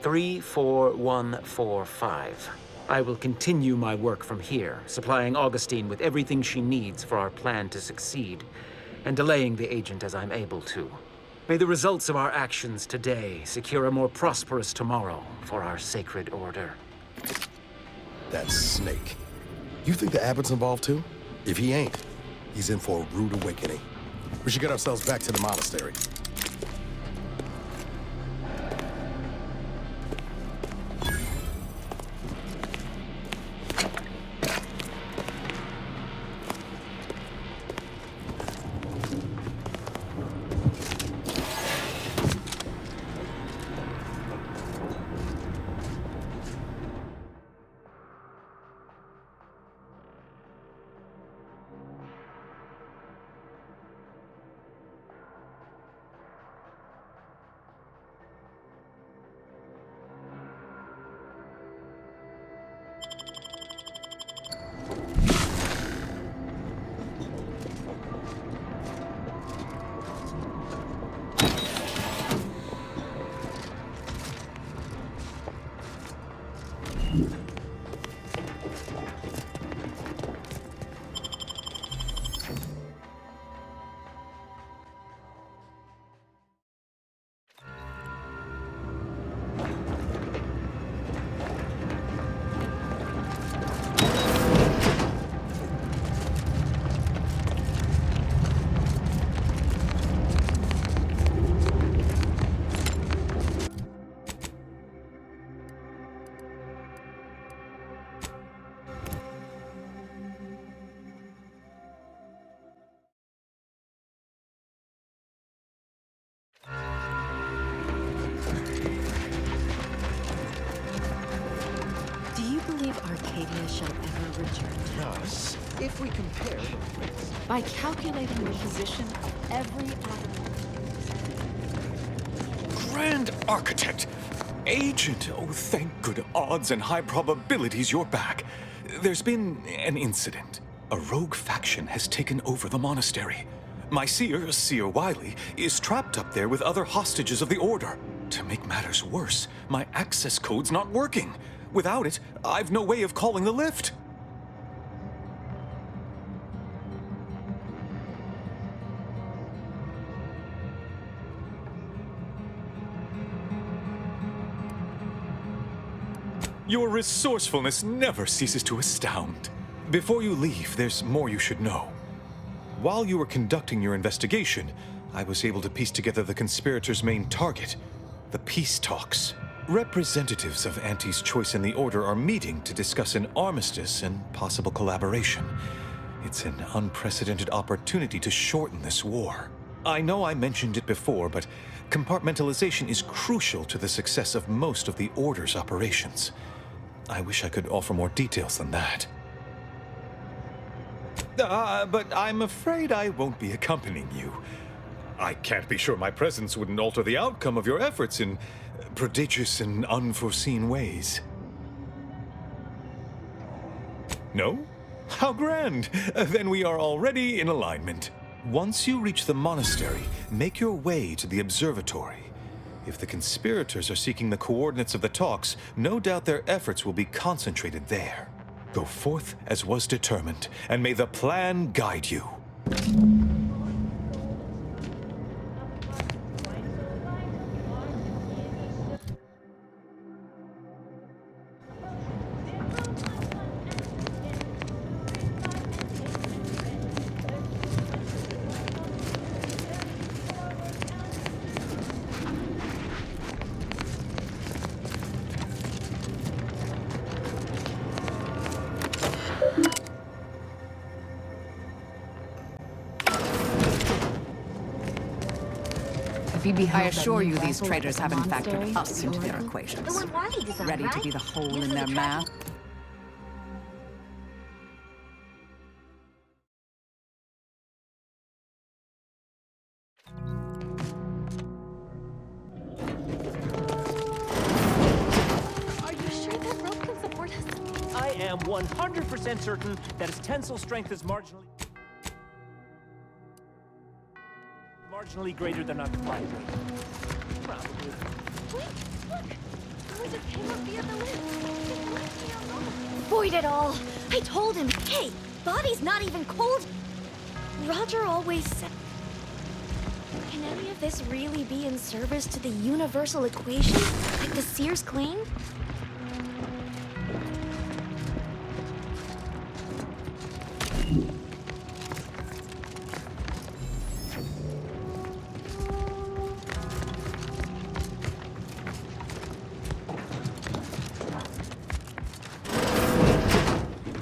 34145. I will continue my work from here, supplying Augustine with everything she needs for our plan to succeed, and delaying the agent as I'm able to. May the results of our actions today secure a more prosperous tomorrow for our sacred order. That snake. You think the abbot's involved too? If he ain't, he's in for a rude awakening. We should get ourselves back to the monastery. believe Arcadia shall ever return to Thus, if we compare the rates, By calculating the position of every atom. Grand Architect! Agent, oh, thank good odds and high probabilities you're back. There's been an incident. A rogue faction has taken over the monastery. My seer, Seer Wiley, is trapped up there with other hostages of the Order. To make matters worse, my access code's not working. Without it, I've no way of calling the lift. Your resourcefulness never ceases to astound. Before you leave, there's more you should know. While you were conducting your investigation, I was able to piece together the conspirators' main target, the peace talks. Representatives of Auntie's Choice and the Order are meeting to discuss an armistice and possible collaboration. It's an unprecedented opportunity to shorten this war. I know I mentioned it before, but compartmentalization is crucial to the success of most of the Order's operations. I wish I could offer more details than that. But I'm afraid I won't be accompanying you. I can't be sure my presence wouldn't alter the outcome of your efforts in prodigious and unforeseen ways. No? How grand! Then we are already in alignment. Once you reach the monastery, make your way to the observatory. If the conspirators are seeking the coordinates of the talks, no doubt their efforts will be concentrated there. Go forth as was determined, and may the plan guide you. I assure you these traitors haven't factored us into their equations. The one Wiley designed, Ready to right? be the hole in Using their the map? Are you sure that rope can support us? I am 100% certain that its tensile strength is marginally greater than our flight rate. Probably. Wait, look! Someone just came up via the lift. They left me alone. Void it all! I told him, hey, body's not even cold. Roger always said... Can any of this really be in service to the universal equation, like the Seers claim?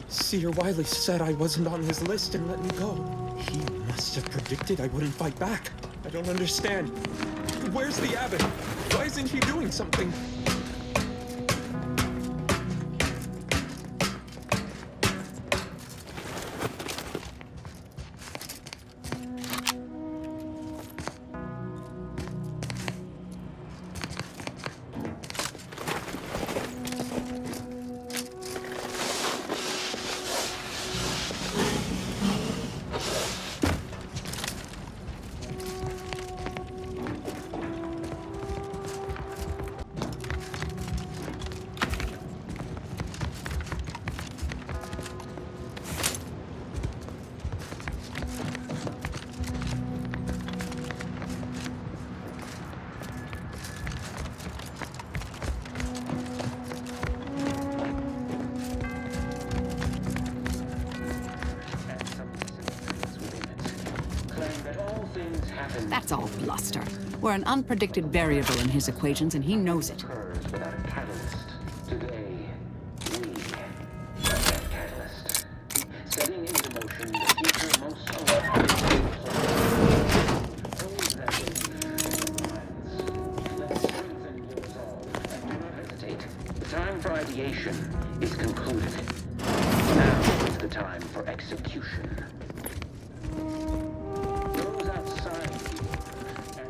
Seer Wiley said I wasn't on his list and let me go. He must have predicted I wouldn't fight back. I don't understand. Where's the abbot? Why isn't he doing something? That's all bluster. We're an unpredicted variable in his equations, and he knows it. Without a catalyst. Today, we are that catalyst. Setting into motion the future most Let's strengthen your resolve and do not hesitate. The time for ideas investigation is concluded. Now is the time for execution. Those outside the order and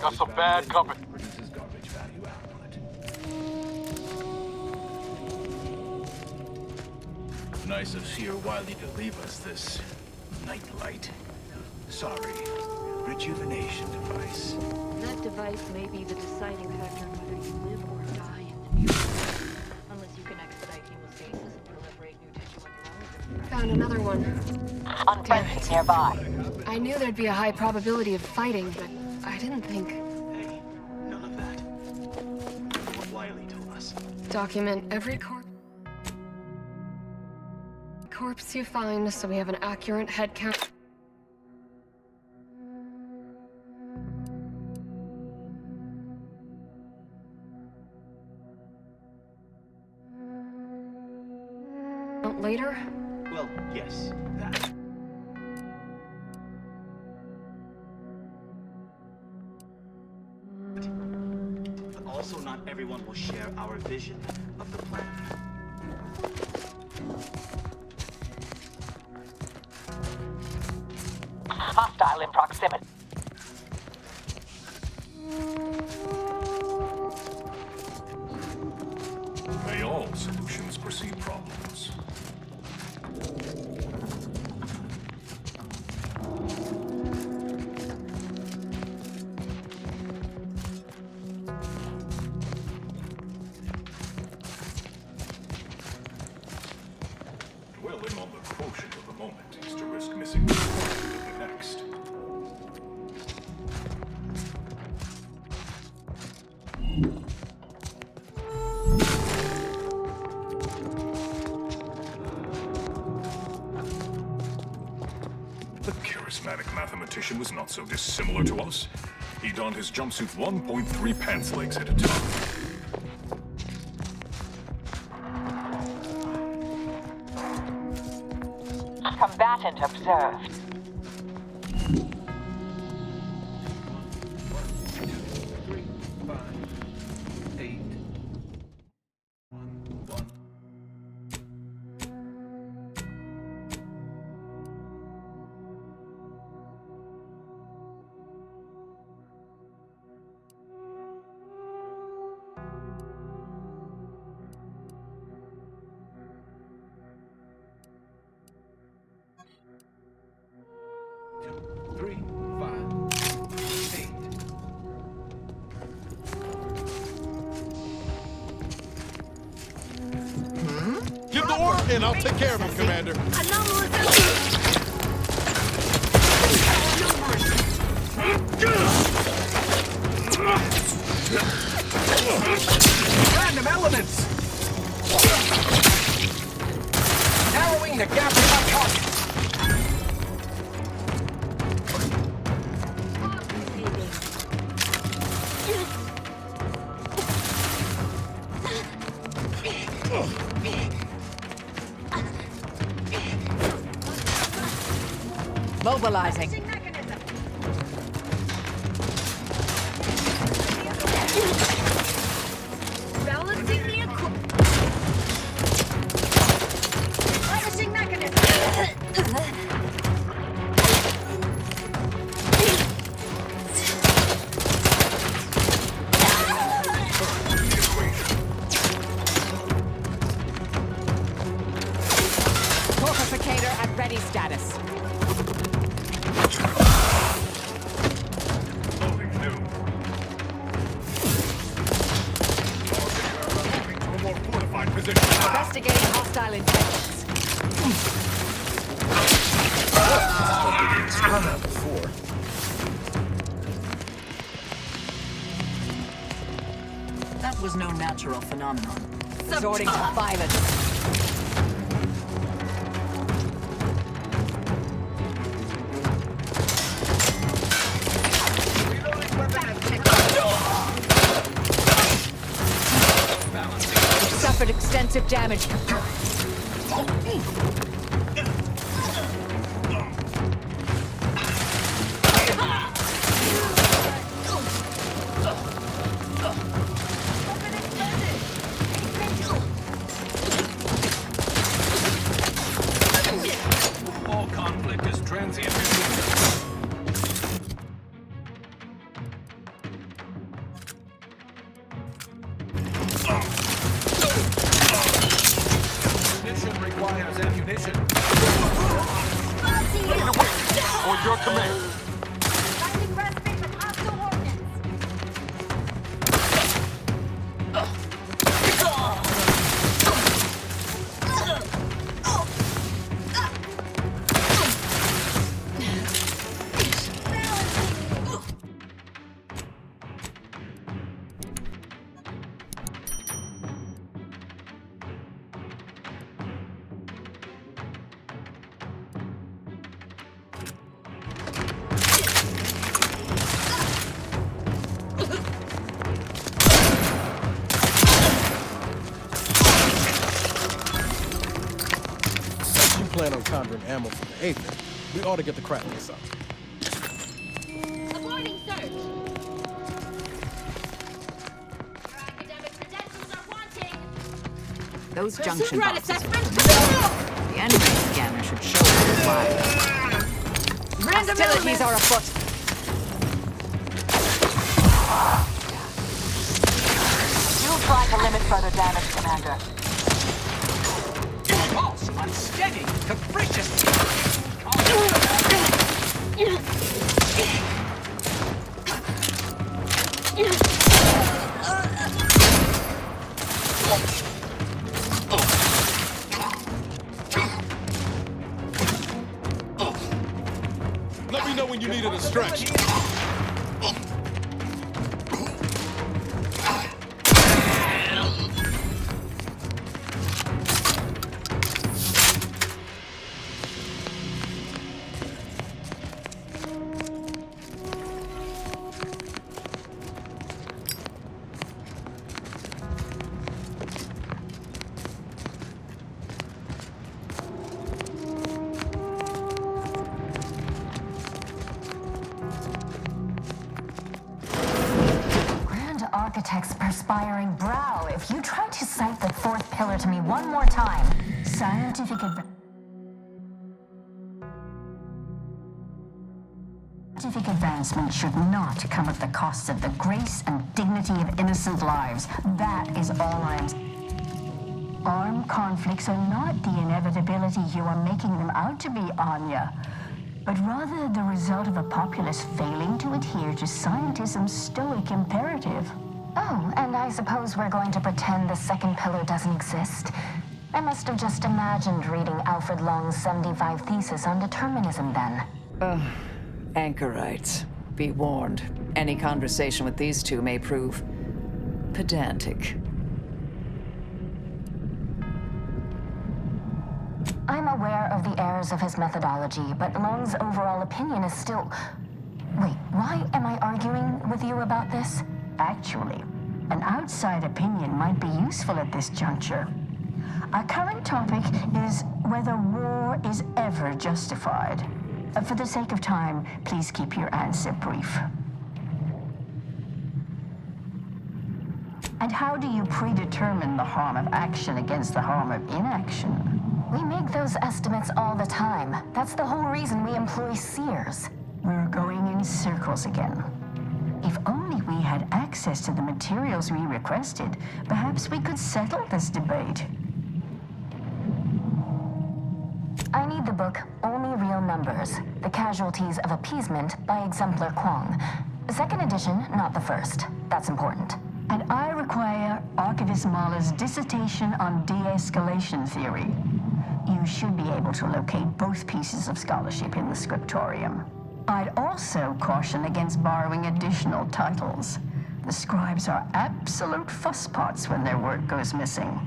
Got some bad company. Nice of Sir Wiley to leave us this nightlight. Sorry, rejuvenation device. That device may be the deciding factor in whether you live or die in the near future. Unless you can expedite hemostasis and proliferate new tissue on your own. Found another one. Unfriendly nearby. I knew there'd be a high probability of fighting, but I didn't think. Hey, none of that. What Wiley told us. Document every corpse you find so we have an accurate head count. Later? Well, yes, that. But also not everyone will share our vision of the plan. Hostile in proximity. May all solutions precede problems. Dwelling on the quotient of the moment is to risk missing the quotient of the next. The charismatic mathematician was not so dissimilar to us. He donned his jumpsuit 1.3 pants legs at a time. Combatant observed. Give the order and I'll take care of him, Commander. Random elements! Narrowing the gap in my target! Mobilizing. Balancing the balancing mechanism. Torpificator at ready status. Investigating hostile intentions. That was no natural phenomenon. Resorting to violence. Extensive damage. All conflict is transient. Mission requires ammunition. On your command. Plan on conjuring ammo from the Aether, we ought to get the crafting this up. Avoiding search. Your academic credentials are wanting. Those Pursuit junction threat boxes. assessment. The enemy scanner should show why. Random Hostilities are afoot. You try to limit further damage, Commander. False, unsteady, capricious. Let me know when you need a distraction. Architect's perspiring brow. If you try to cite the fourth pillar to me one more time, scientific advancement should not come at the cost of the grace and dignity of innocent lives. That is all I'm... Armed conflicts are not the inevitability you are making them out to be, Anya, but rather the result of a populace failing to adhere to scientism's stoic imperative. Oh, and I suppose we're going to pretend the second pillar doesn't exist? I must have just imagined reading Alfred Long's 75 thesis on determinism then. Anchorites. Be warned. Any conversation with these two may prove pedantic. I'm aware of the errors of his methodology, but Long's overall opinion is still... Wait, why am I arguing with you about this? Actually, an outside opinion might be useful at this juncture. Our current topic is whether war is ever justified. For the sake of time, please keep your answer brief. And how do you predetermine the harm of action against the harm of inaction? We make those estimates all the time. That's the whole reason we employ seers. We're going in circles again. If only we had access to the materials we requested, perhaps we could settle this debate. I need the book Only Real Numbers, The Casualties of Appeasement by Exemplar Kwong. Second edition, not the first. That's important. And I require Archivist Mahler's dissertation on de-escalation theory. You should be able to locate both pieces of scholarship in the scriptorium. I'd also caution against borrowing additional titles. The scribes are absolute fusspots when their work goes missing.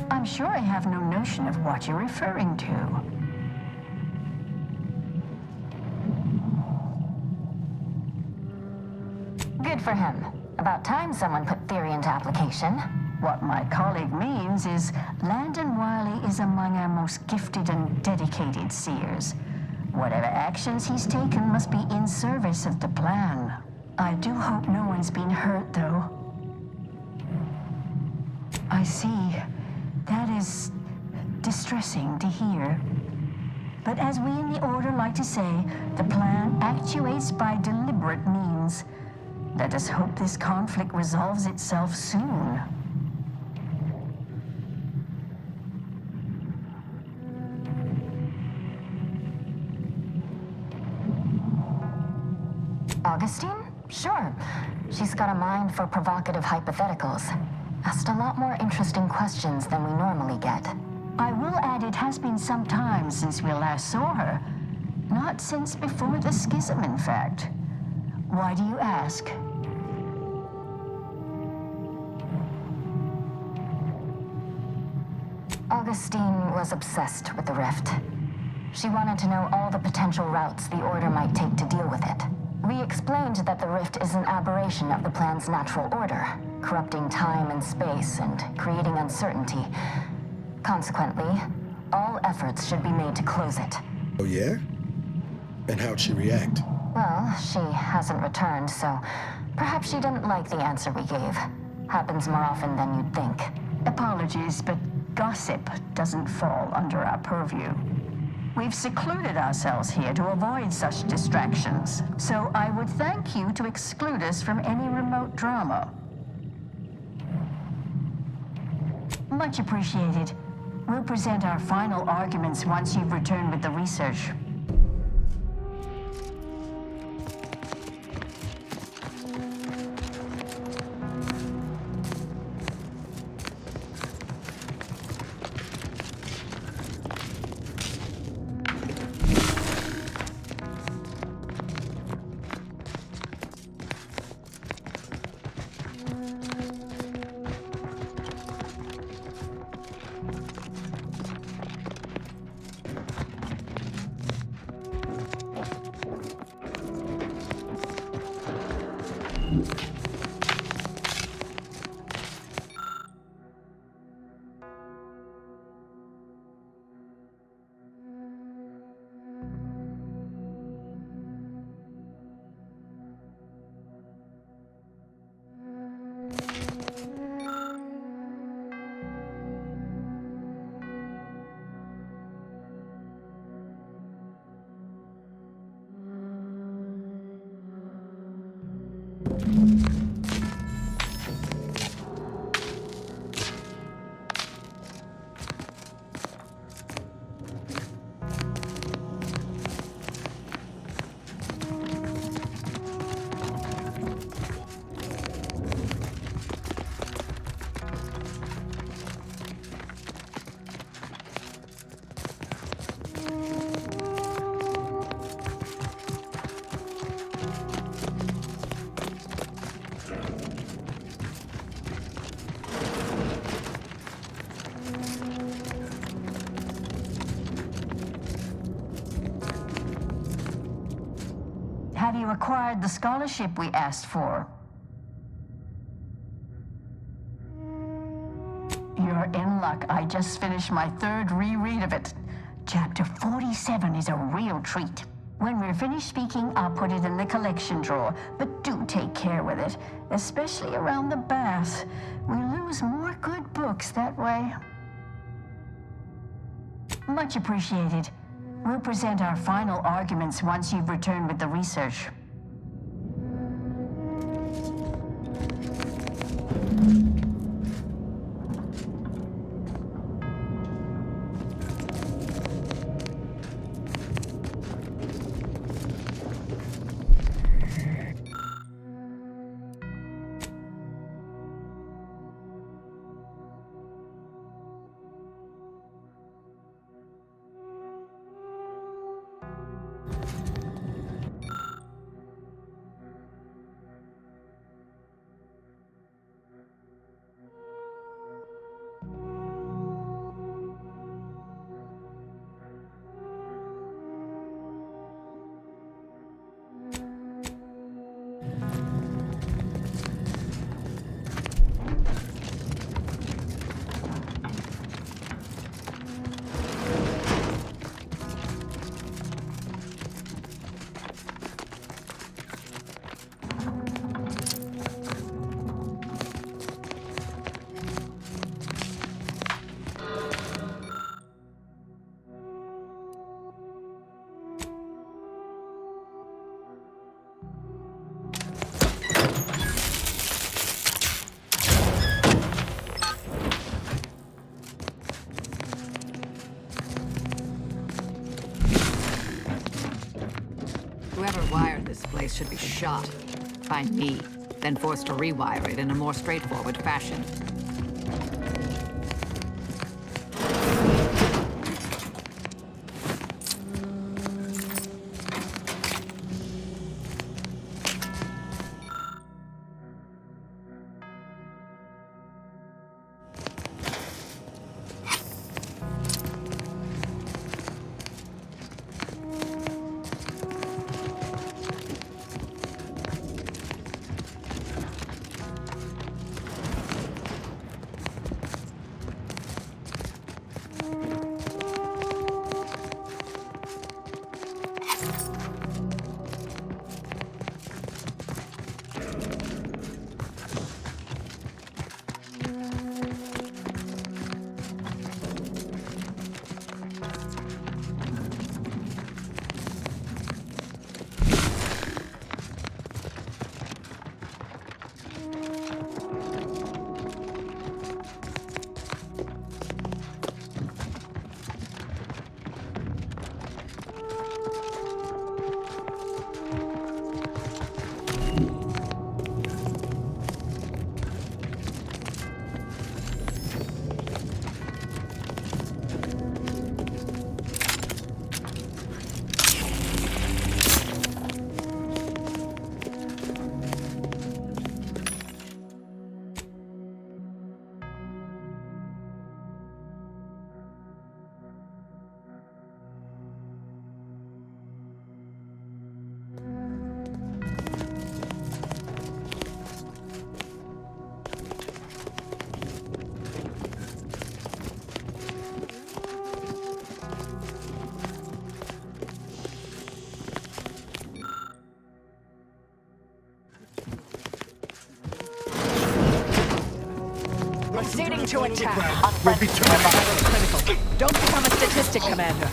I'm sure I have no notion of what you're referring to. Good for him. About time someone put theory into application. What my colleague means is Landon Wiley is among our most gifted and dedicated seers. Whatever actions he's taken must be in service of the plan. I do hope no one's been hurt, though. I see. That is distressing to hear. But as we in the Order like to say, the plan actuates by deliberate means. Let us hope this conflict resolves itself soon. Augustine? Sure. She's got a mind for provocative hypotheticals. Asked a lot more interesting questions than we normally get. I will add it has been some time since we last saw her. Not since before the schism, in fact. Why do you ask? Augustine was obsessed with the rift. She wanted to know all the potential routes the Order might take to deal with it. We explained that the rift is an aberration of the plan's natural order, corrupting time and space and creating uncertainty. Consequently, all efforts should be made to close it. Oh, yeah? And how'd she react? Well, she hasn't returned, so perhaps she didn't like the answer we gave. Happens more often than you'd think. Apologies, but gossip doesn't fall under our purview. We've secluded ourselves here to avoid such distractions, so I would thank you to exclude us from any remote drama. Much appreciated. We'll present our final arguments once you've returned with the research. Have you acquired the scholarship we asked for? You're in luck. I just finished my third reread of it. Chapter 47 is a real treat. When we're finished speaking, I'll put it in the collection drawer, but do take care with it, especially around the bath. We lose more good books that way. Much appreciated. We'll present our final arguments once you've returned with the research. database should be shot. By me, then forced to rewire it in a more straightforward fashion. Proceeding to attack. Critical. Don't become a statistic, Commander.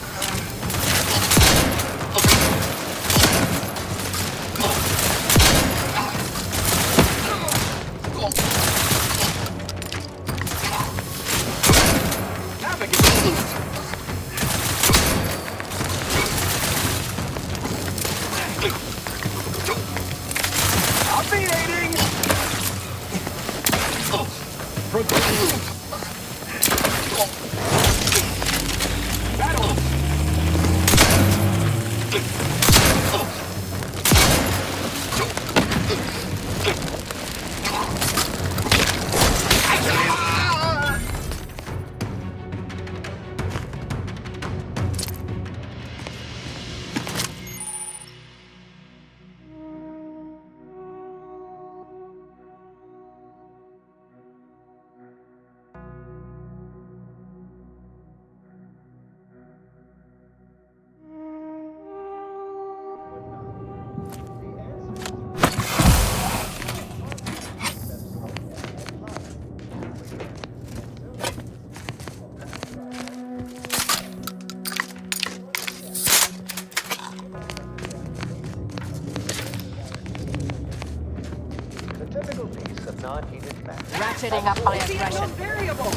Ratcheting up my aggression. Variable.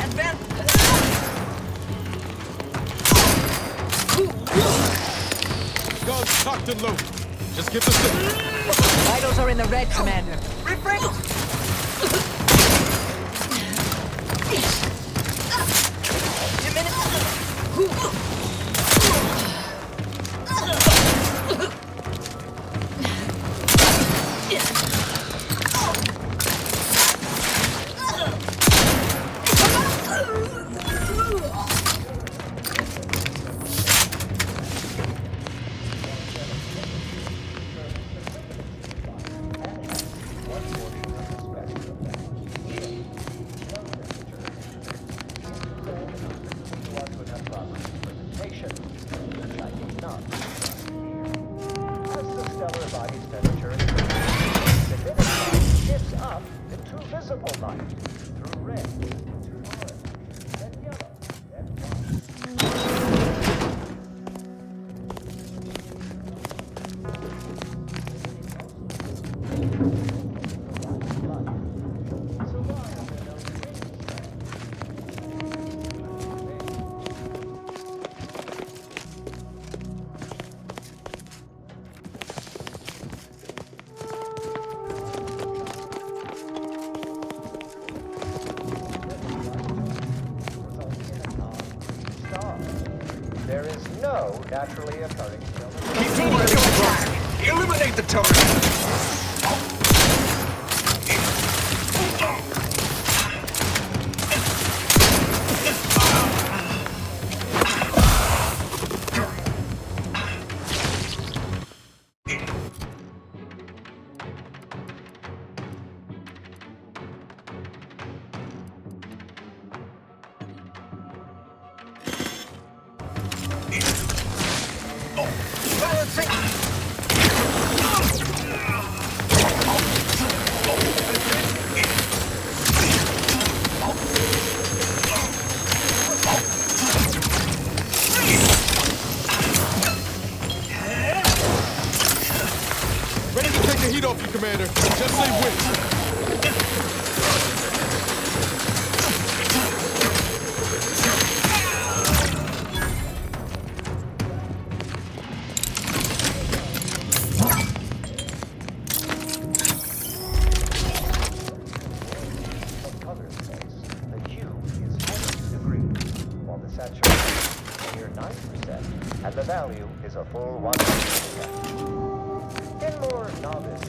And then... Guns cocked and loaded. Just give the signal. Vitals are in the red, Commander. Refresh. 2 minutes. no naturally occurring illness. Continue to attack! Eliminate the target! Ready to take the heat off you, Commander. Just say when. And the value is a full 100%. In more novice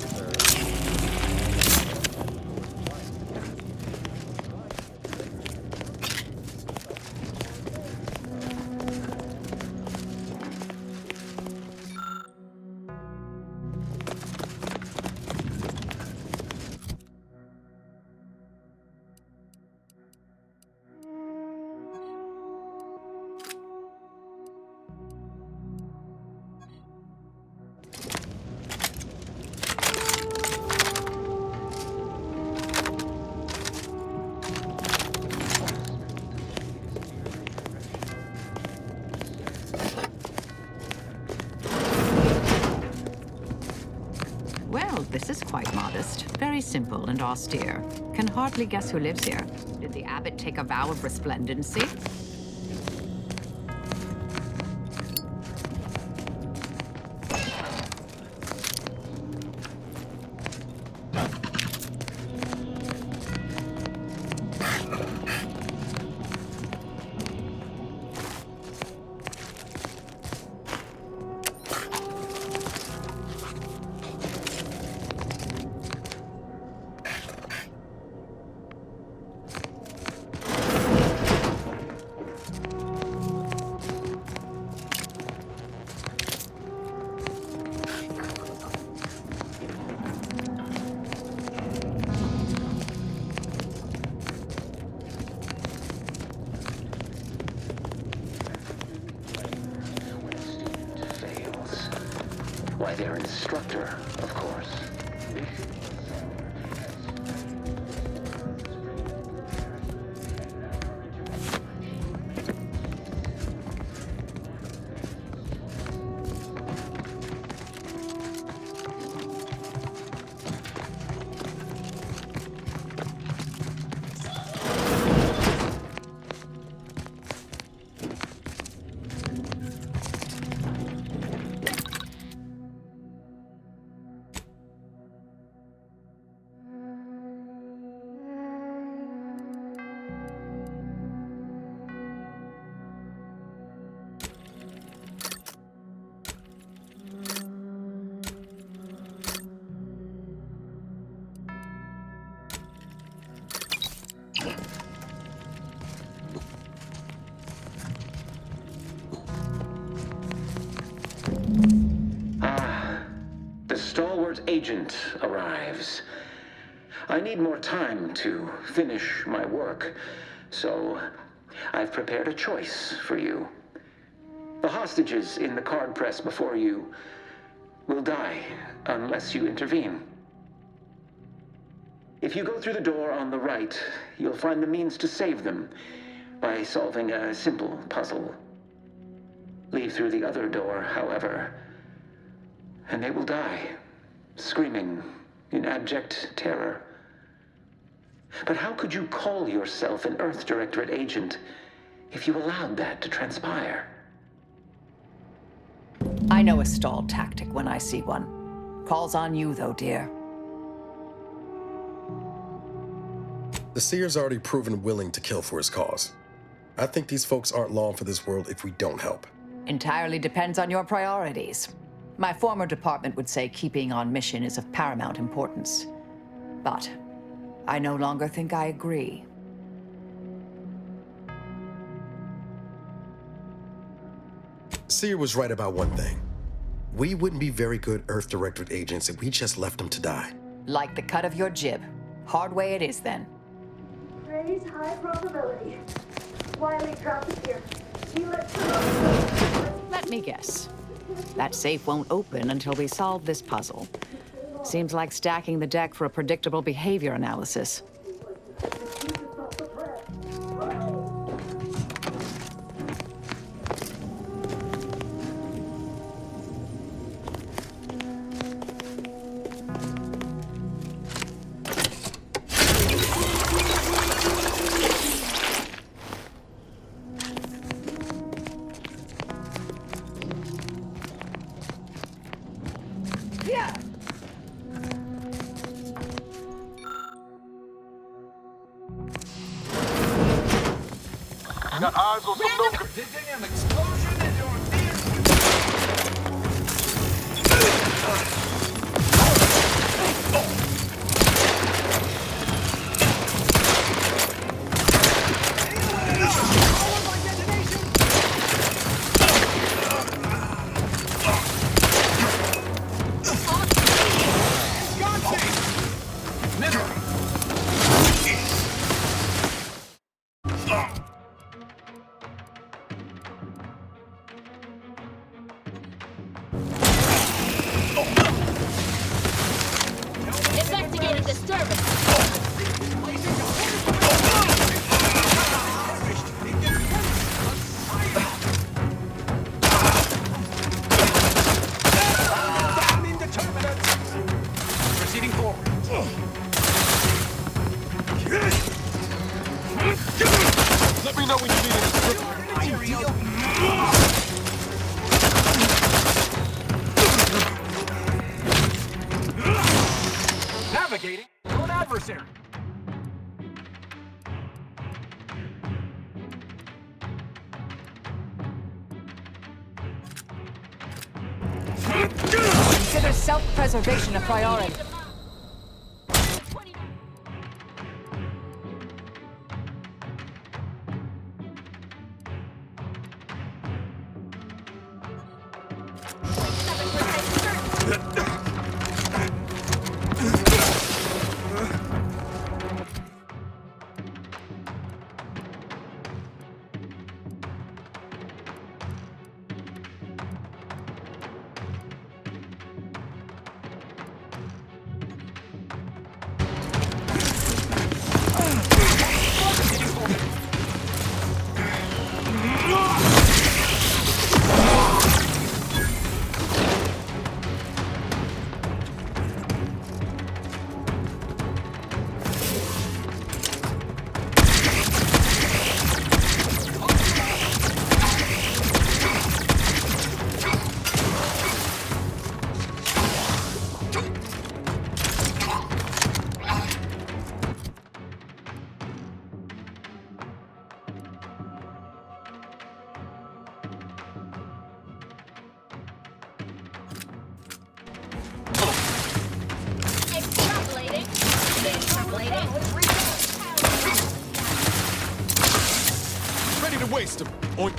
This is quite modest, very simple and austere. Can hardly guess who lives here. Did the abbot take a vow of resplendency? Why, their instructor, of course. The stalwart agent arrives. I need more time to finish my work, so I've prepared a choice for you. The hostages in the card press before you will die unless you intervene. If you go through the door on the right, you'll find the means to save them by solving a simple puzzle. Leave through the other door, however, and they will die, screaming in abject terror. But how could you call yourself an Earth Directorate agent if you allowed that to transpire? I know a stall tactic when I see one. Calls on you, though, dear. The Seer's already proven willing to kill for his cause. I think these folks aren't long for this world if we don't help. Entirely depends on your priorities. My former department would say keeping on mission is of paramount importance. But I no longer think I agree. Seer was right about one thing. We wouldn't be very good Earth Directorate agents if we just left him to die. Like the cut of your jib. Hard way it is, then. Praise high probability. Wiley dropped it here. Let me guess. That safe won't open until we solve this puzzle. Seems like stacking the deck for a predictable behavior analysis. Got eyes on some local. An explosion in your Investigated disturbance. Proceeding forward. Let me know when you need it. Navigating to an adversary. Consider self-preservation a priority. Ready to waste him. Oink.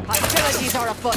Hostilities are afoot.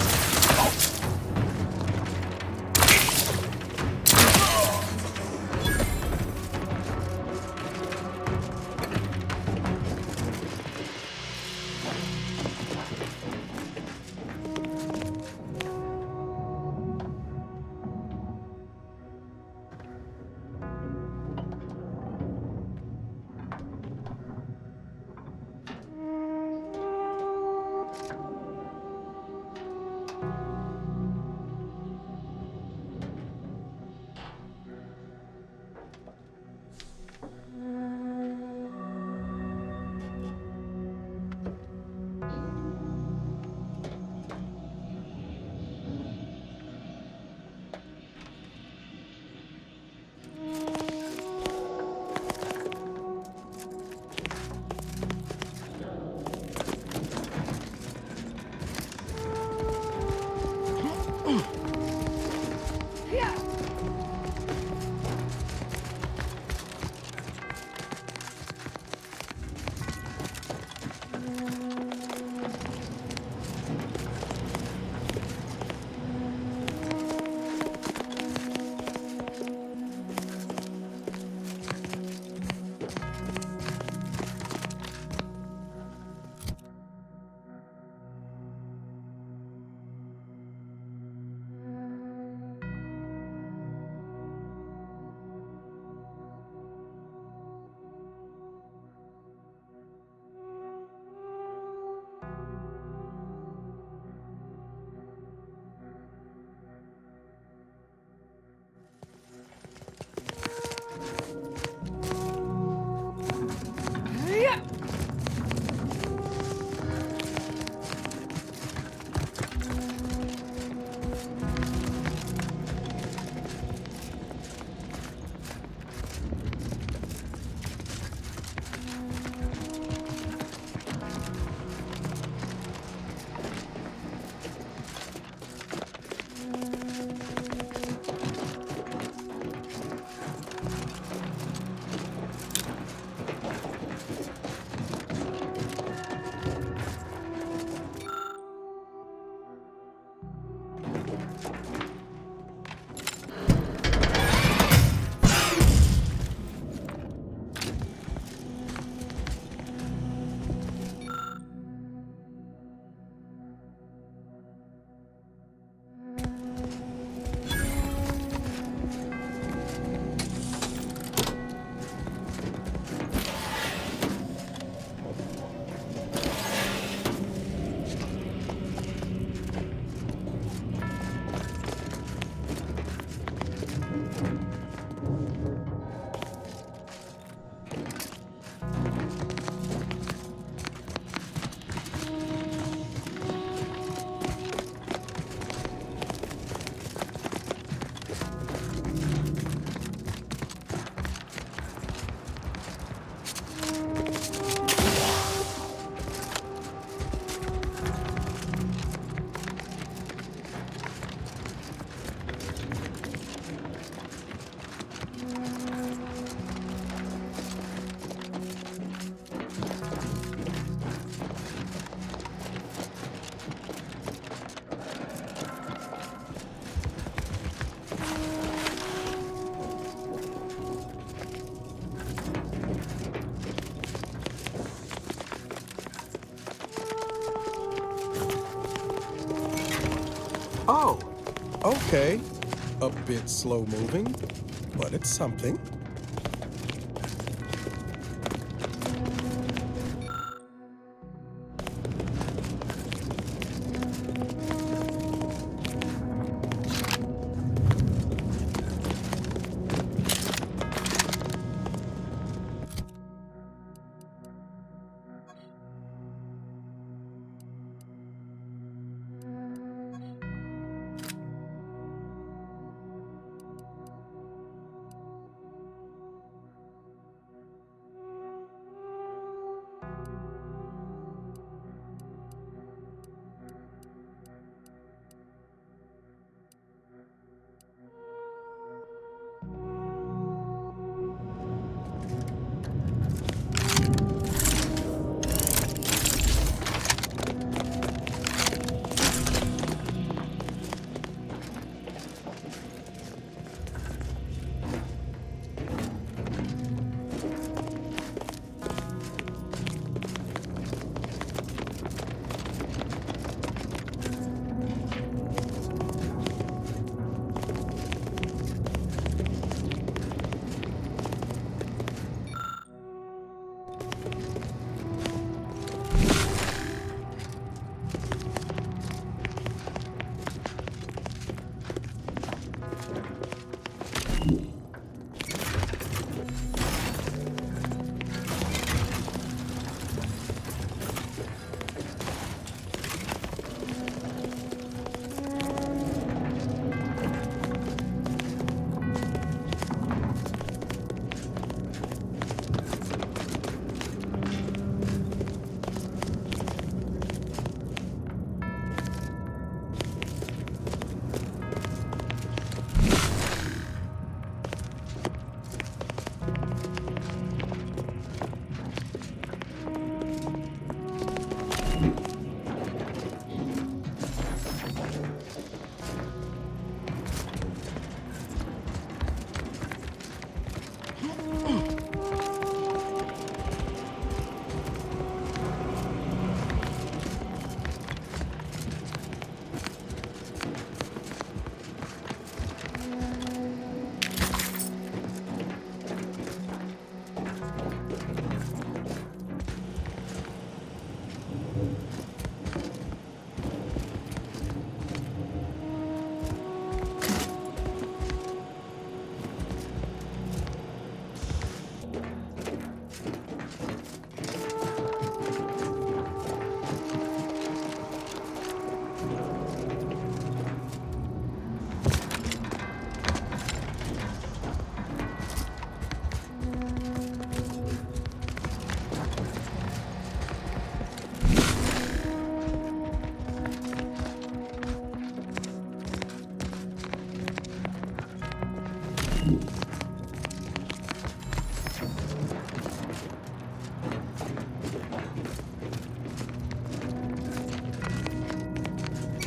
Oh, okay. A bit slow moving, but it's something.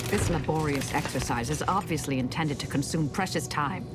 This laborious exercise is obviously intended to consume precious time.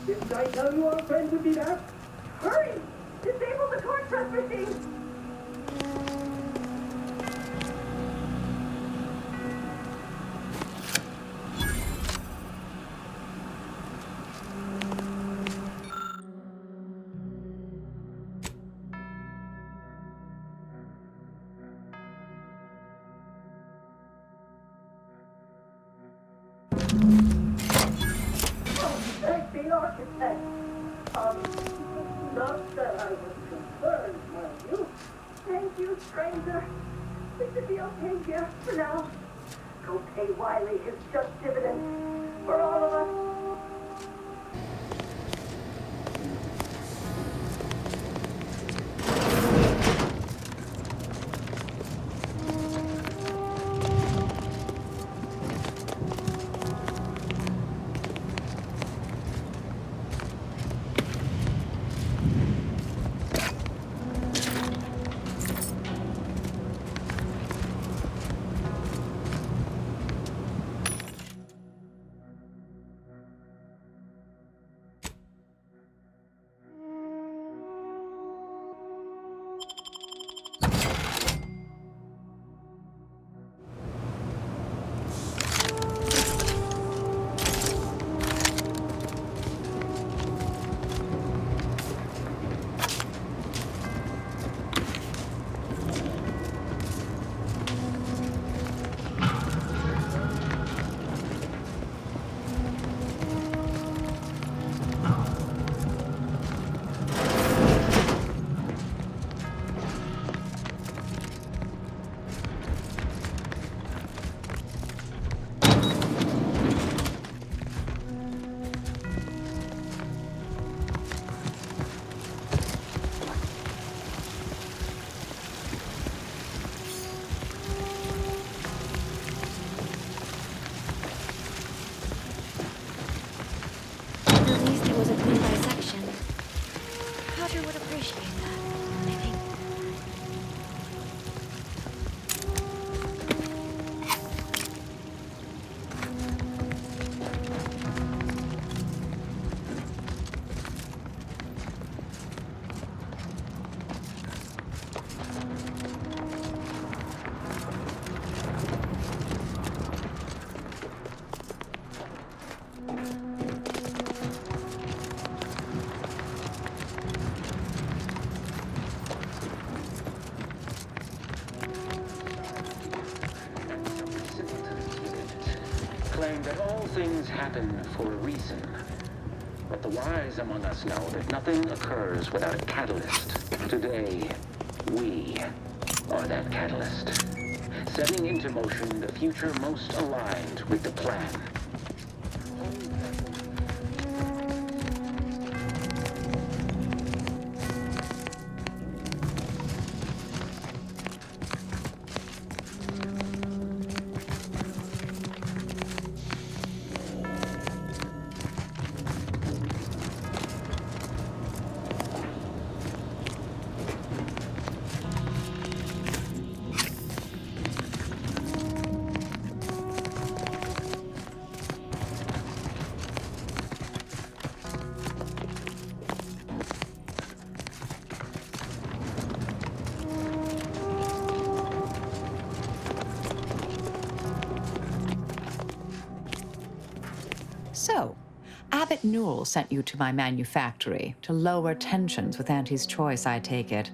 Didn't I tell you our friend would be there? Hurry! Disable the cord press machine! Architect. Not that I was concerned, mind you. Thank you, stranger. We should be okay here for now. Go pay Wiley his just dividends for all of us. That all things happen for a reason. But the wise among us know that nothing occurs without a catalyst. Today, we are that catalyst. setting into motion the future most aligned with the plan. So, Abbot Newell sent you to my manufactory to lower tensions with Auntie's choice, I take it.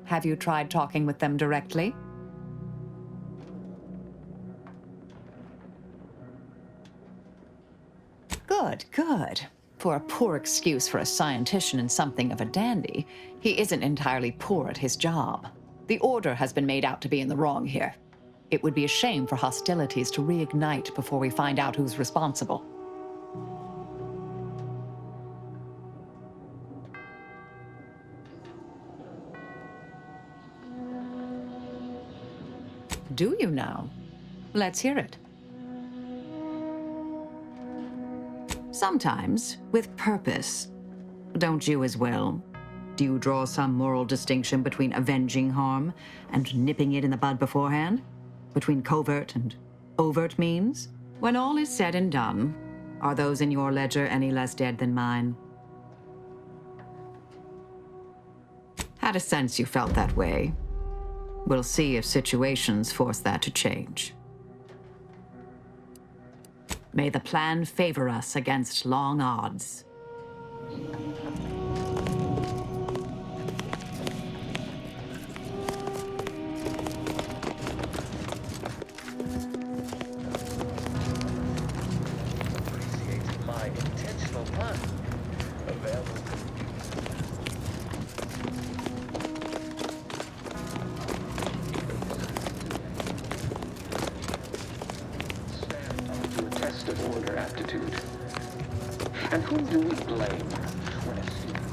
Have you tried talking with them directly? Good, good. For a poor excuse for a scientician and something of a dandy, he isn't entirely poor at his job. The order has been made out to be in the wrong here. It would be a shame for hostilities to reignite before we find out who's responsible. Do you now? Let's hear it. Sometimes, with purpose. Don't you as well? Do you draw some moral distinction between avenging harm and nipping it in the bud beforehand? Between covert and overt means? When all is said and done, are those in your ledger any less dead than mine? Had a sense you felt that way. We'll see if situations force that to change. May the plan favor us against long odds. Appreciate my intentional pun. Available. Of order aptitude. And whom do we blame when a student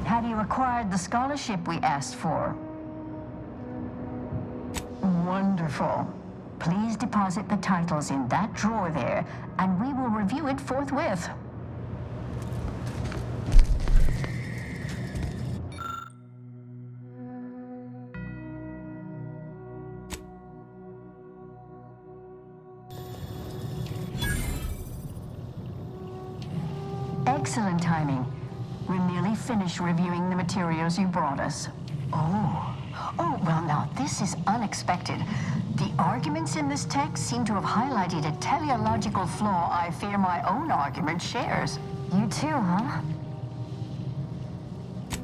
Have you acquired the scholarship we asked for? Wonderful. Please deposit the titles in that drawer there, and we will review it forthwith. Excellent timing. We're nearly finished reviewing the materials you brought us. Oh, well now, this is unexpected. The arguments in this text seem to have highlighted a teleological flaw I fear my own argument shares. You too, huh?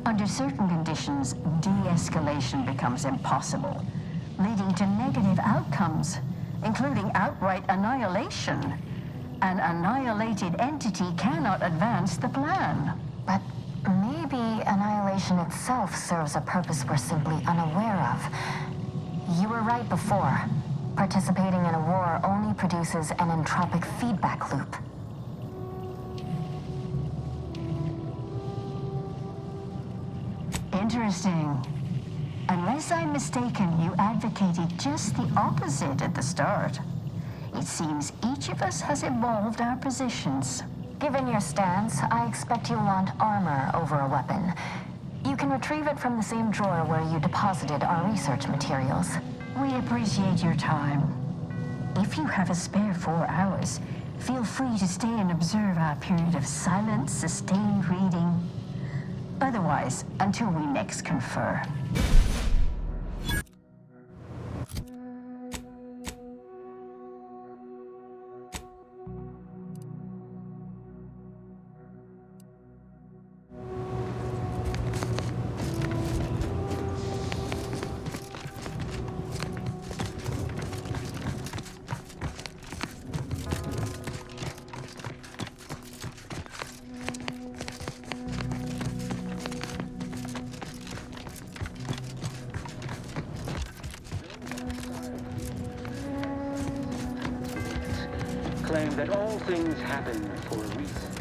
Under certain conditions, de-escalation becomes impossible, leading to negative outcomes, including outright annihilation. An annihilated entity cannot advance the plan. But maybe annihilation itself serves a purpose we're simply unaware of. You were right before. Participating in a war only produces an entropic feedback loop. Interesting. Unless I'm mistaken, you advocated just the opposite at the start. It seems each of us has evolved our positions. Given your stance, I expect you'll want armor over a weapon. You can retrieve it from the same drawer where you deposited our research materials. We appreciate your time. If you have a spare 4 hours, feel free to stay and observe our period of silent, sustained reading. Otherwise, until we next confer. Claim that all things happen for a reason.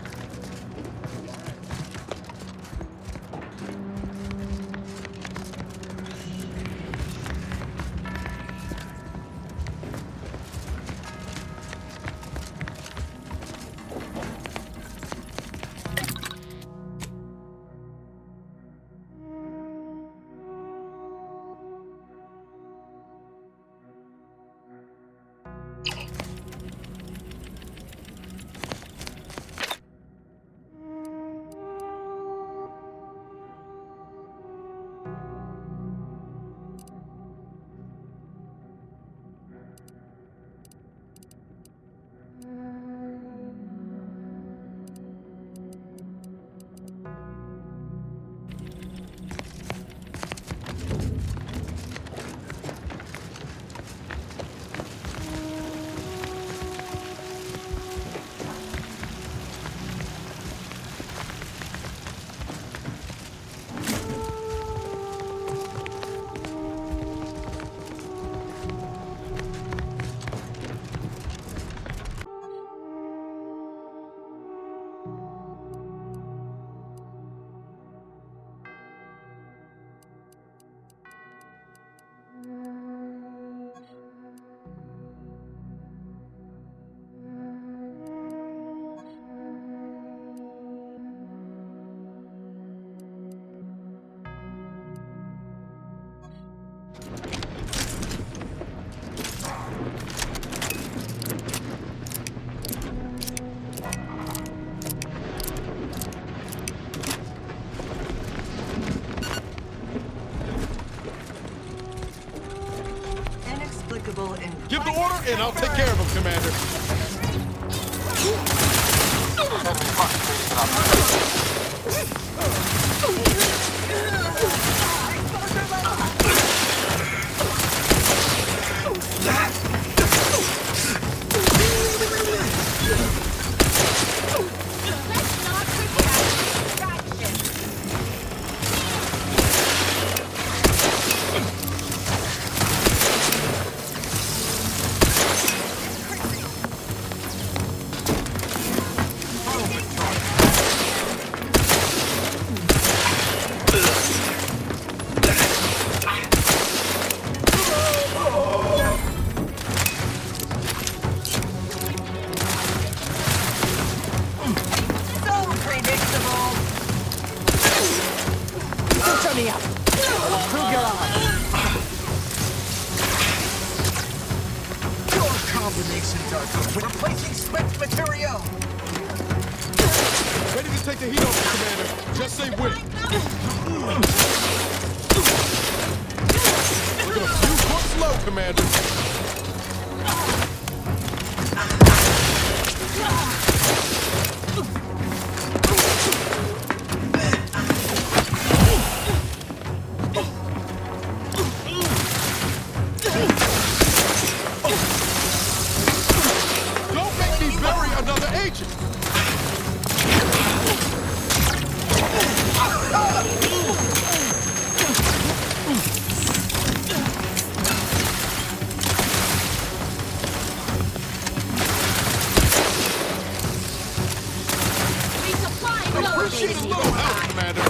Give the order, and I'll take care of him, Commander. Ready to take the heat off, Commander. Just say when. We're gonna fuse one slow, Commander. Don't make me bury another agent. Appreciate a little help, Commander.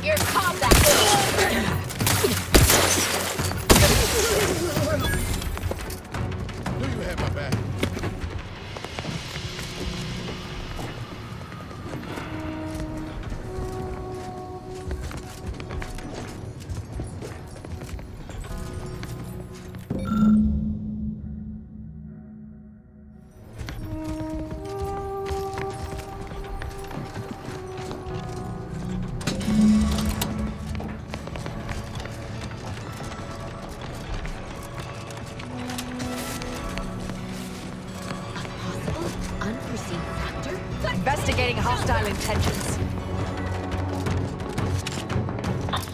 Your combat. Knew you had my back. Unforeseen factor? Investigating hostile intentions.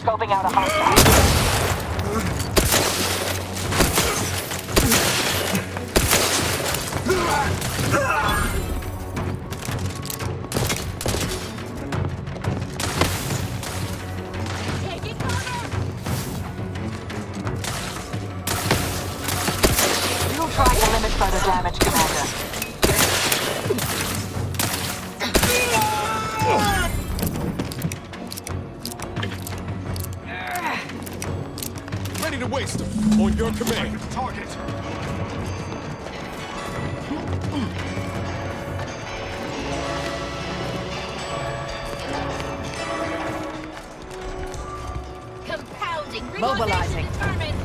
Scoping out a hostile. Taking cover! You'll try to limit further damage, Commander. Ready to waste them. On your command. Target. Compounding. Mobilizing. Determined.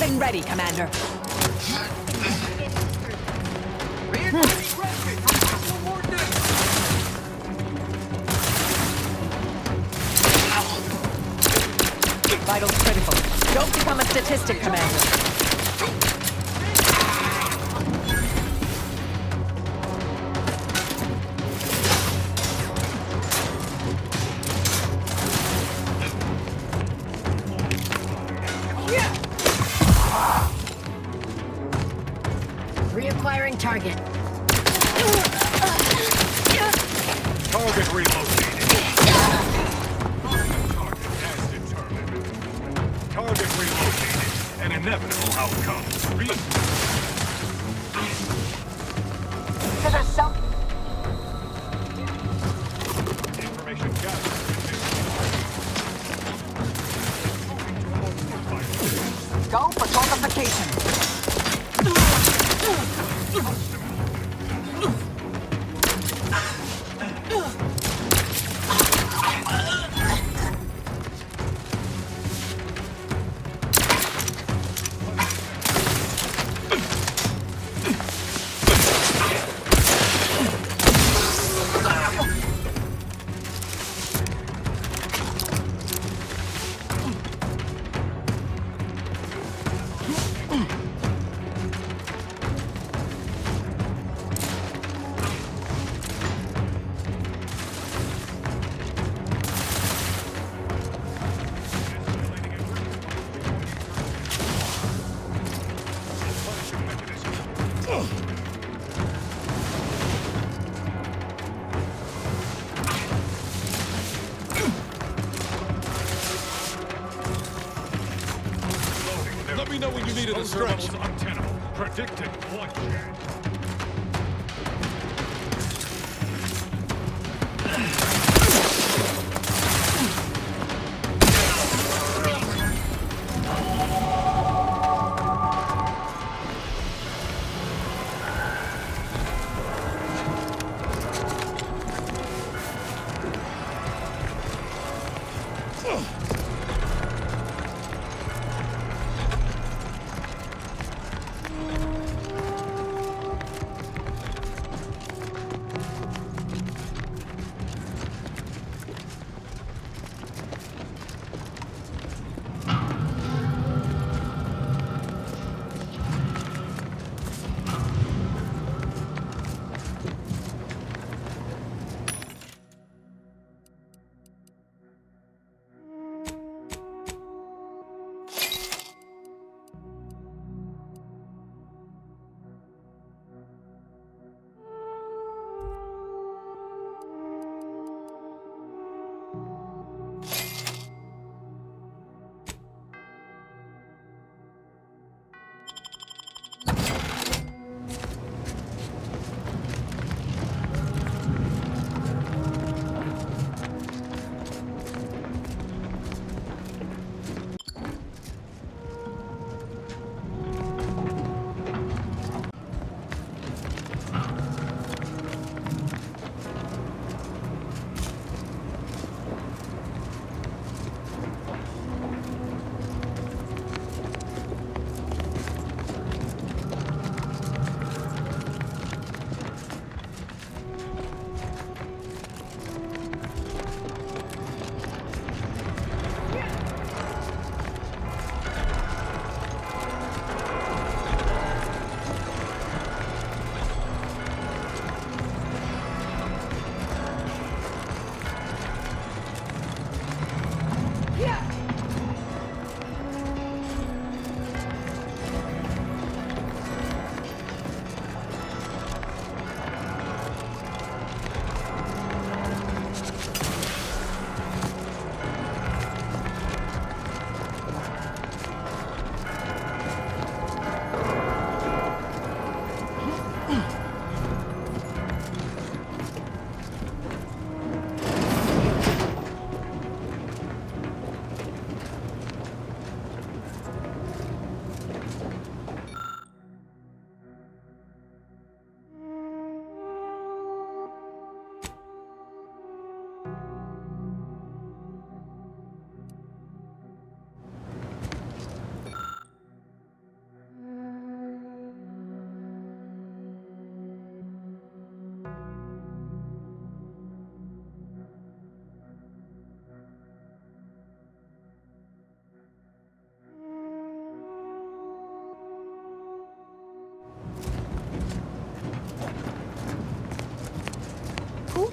Everything ready, Commander. Vitals critical. Don't become a statistic, Commander. Reacquiring target. Target relocated. Target relocated. An inevitable outcome. There's some... Information gathered. Go for fortification. Let me know when you needed a stretch. Untenable. Predicted bloodshed.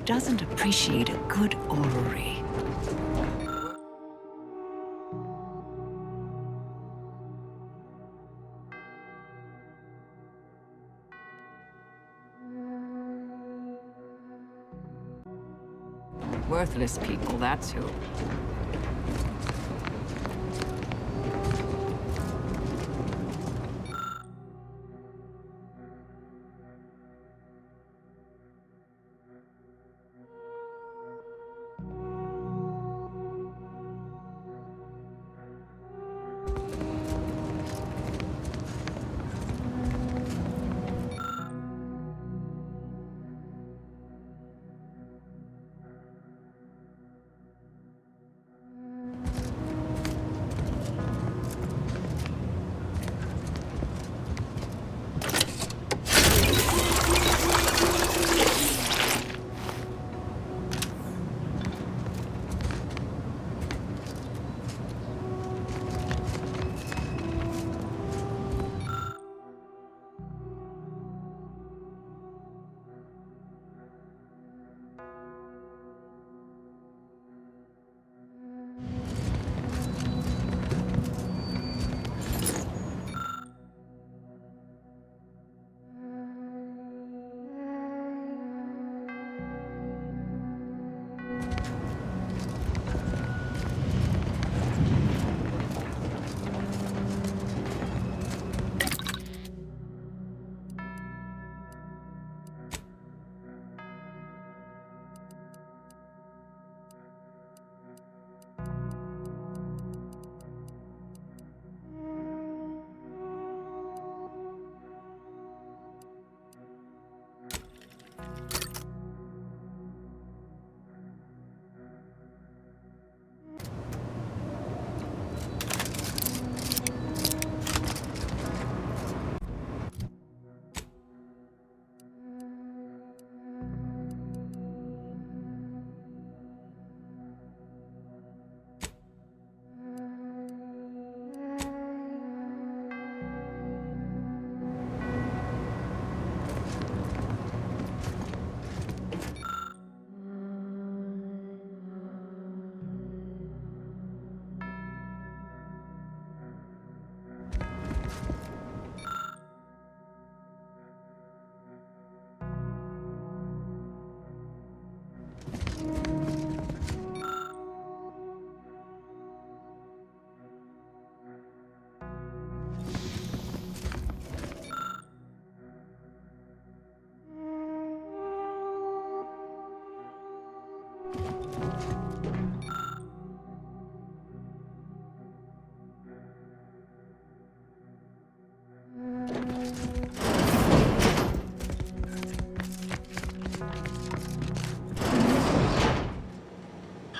doesn't appreciate a good orrery? Worthless people, that's who.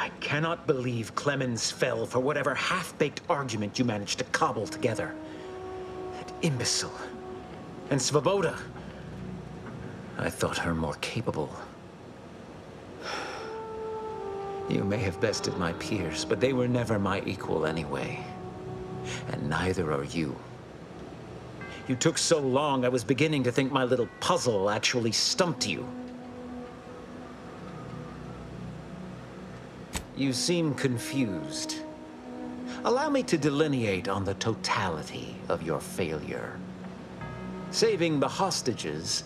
I cannot believe Clemens fell for whatever half-baked argument you managed to cobble together. That imbecile. And Svoboda. I thought her more capable. You may have bested my peers, but they were never my equal anyway. And neither are you. You took so long, I was beginning to think my little puzzle actually stumped you. You seem confused. Allow me to delineate on the totality of your failure. Saving the hostages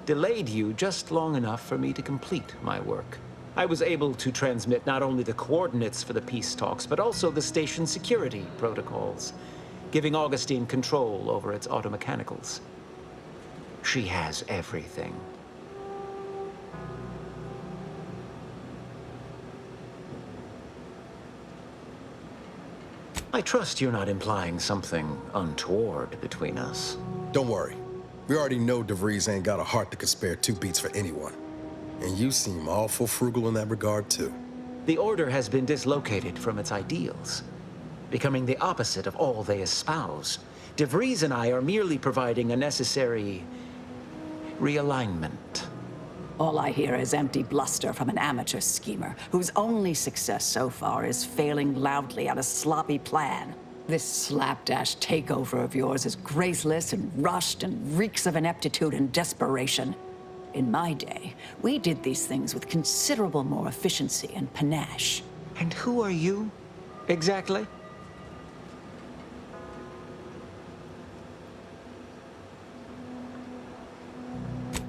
delayed you just long enough for me to complete my work. I was able to transmit not only the coordinates for the peace talks, but also the station security protocols, giving Augustine control over its automechanicals. She has everything. I trust you're not implying something untoward between us. Don't worry. We already know DeVries ain't got a heart that could spare 2 beats for anyone. And you seem awful frugal in that regard, too. The Order has been dislocated from its ideals, becoming the opposite of all they espouse. DeVries and I are merely providing a necessary realignment. All I hear is empty bluster from an amateur schemer whose only success so far is failing loudly at a sloppy plan. This slapdash takeover of yours is graceless and rushed and reeks of ineptitude and desperation. In my day, we did these things with considerable more efficiency and panache. And who are you, exactly?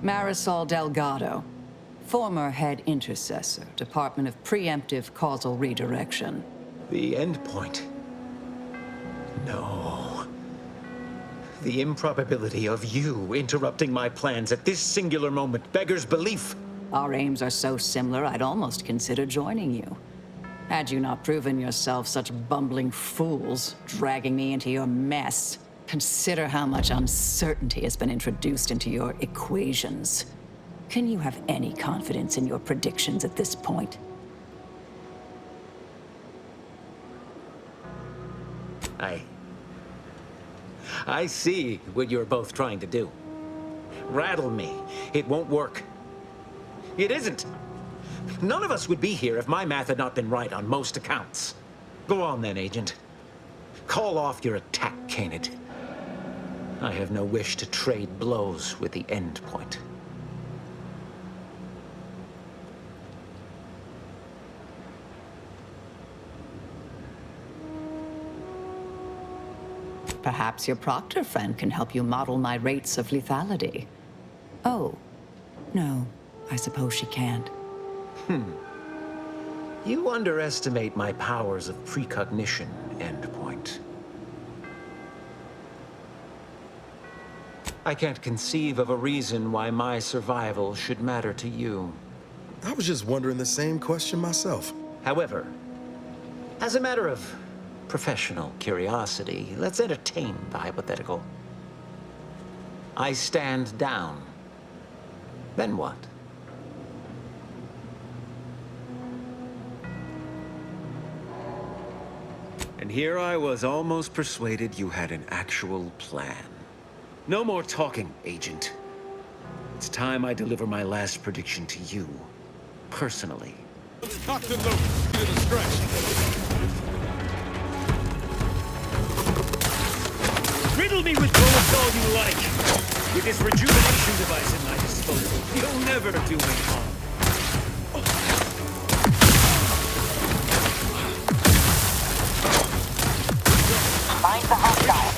Marisol Delgado, former head intercessor, Department of Preemptive Causal Redirection. The endpoint. No. The improbability of you interrupting my plans at this singular moment beggars belief. Our aims are so similar, I'd almost consider joining you. Had you not proven yourself such bumbling fools, dragging me into your mess. Consider how much uncertainty has been introduced into your equations. Can you have any confidence in your predictions at this point? I see what you're both trying to do. Rattle me. It won't work. It isn't. None of us would be here if my math had not been right on most accounts. Go on then, Agent. Call off your attack, Canid. I have no wish to trade blows with the endpoint. Perhaps your proctor friend can help you model my rates of lethality. Oh, no, I suppose she can't. You underestimate my powers of precognition, endpoint. I can't conceive of a reason why my survival should matter to you. I was just wondering the same question myself. However, as a matter of professional curiosity, let's entertain the hypothetical. I stand down. Then what? And here I was almost persuaded you had an actual plan. No more talking, Agent. It's time I deliver my last prediction to you, personally. Cocked and loaded to the stretch. Riddle me with bullets all you like. With this rejuvenation device at my disposal, you'll never do me harm. Find the hostile.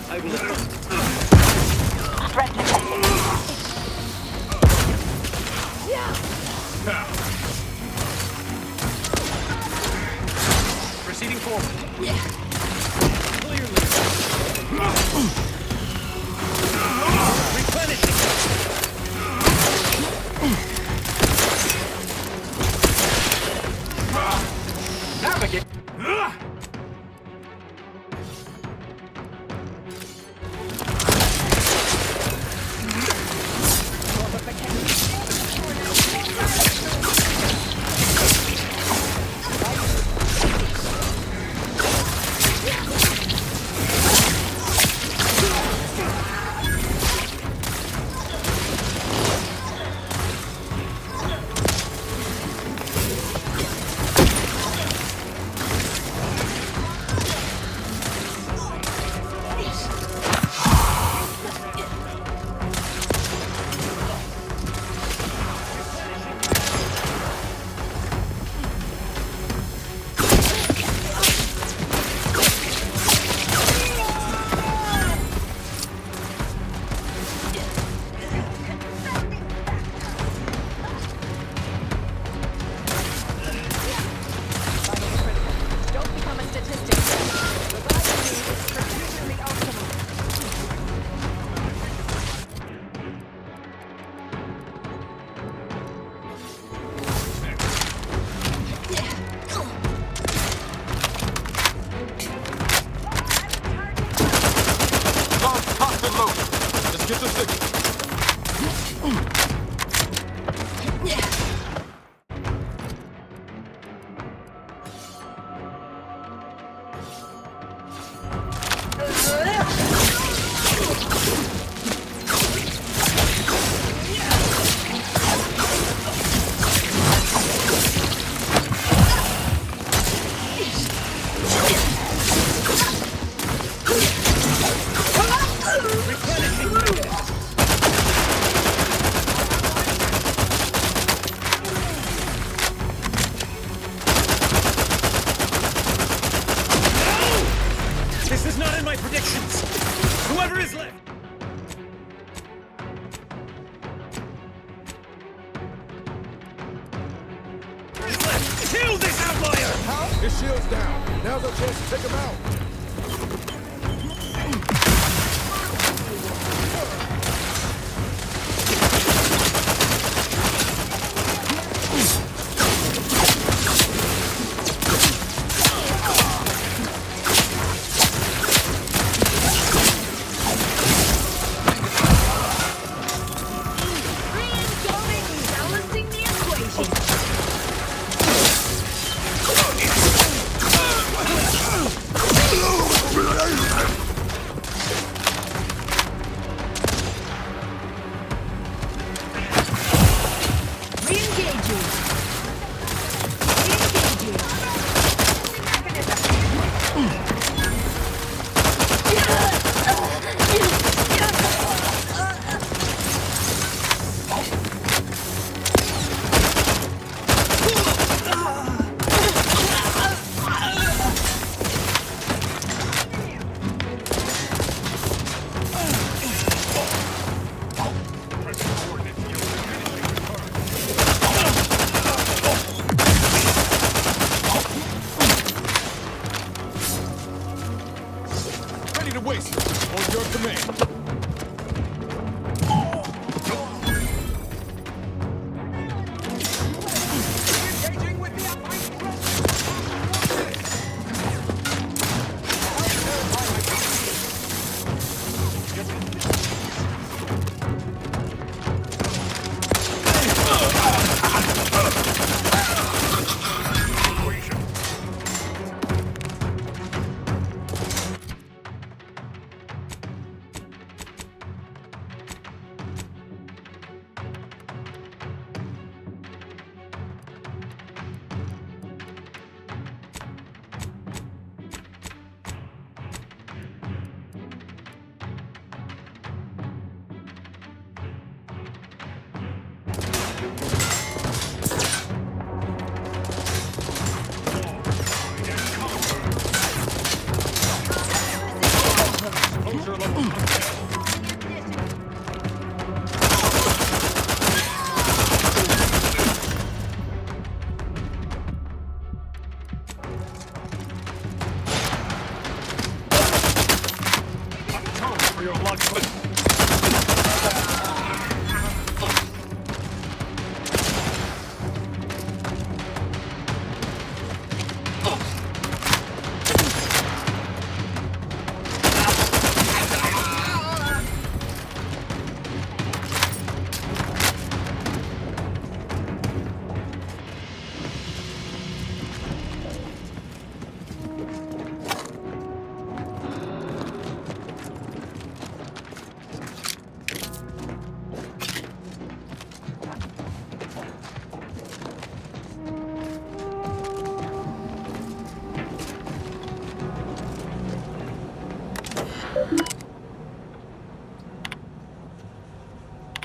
I will Threat detected. proceeding forward. Whoever is left! Kill this outlier! His shield's down. Now's our chance to take him out.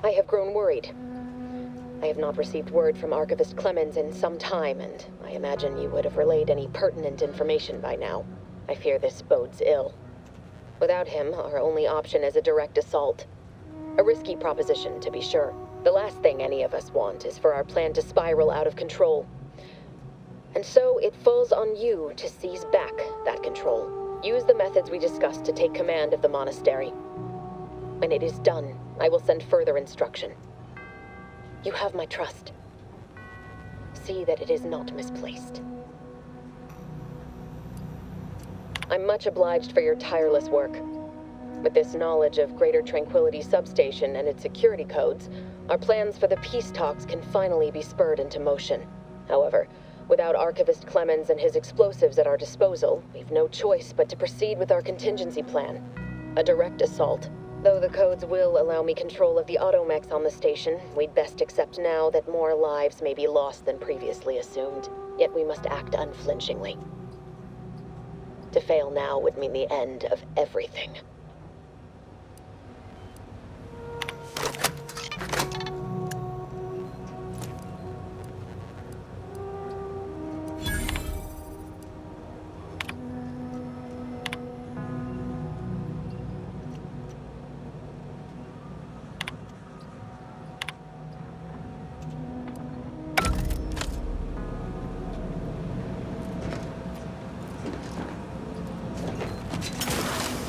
I have grown worried. I have not received word from Archivist Clemens in some time, and I imagine you would have relayed any pertinent information by now. I fear this bodes ill. Without him, our only option is a direct assault. A risky proposition, to be sure. The last thing any of us want is for our plan to spiral out of control. And so it falls on you to seize back that control. Use the methods we discussed to take command of the monastery. When it is done, I will send further instruction. You have my trust. See that it is not misplaced. I'm much obliged for your tireless work. With this knowledge of Greater Tranquility Substation and its security codes, our plans for the peace talks can finally be spurred into motion. However, without Archivist Clemens and his explosives at our disposal, we've no choice but to proceed with our contingency plan. A direct assault. Though the codes will allow me control of the automechs on the station, we'd best accept now that more lives may be lost than previously assumed. Yet we must act unflinchingly. To fail now would mean the end of everything.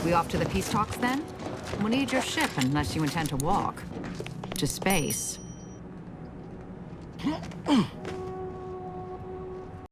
We off to the peace talks then? We'll need your ship unless you intend to walk. To space.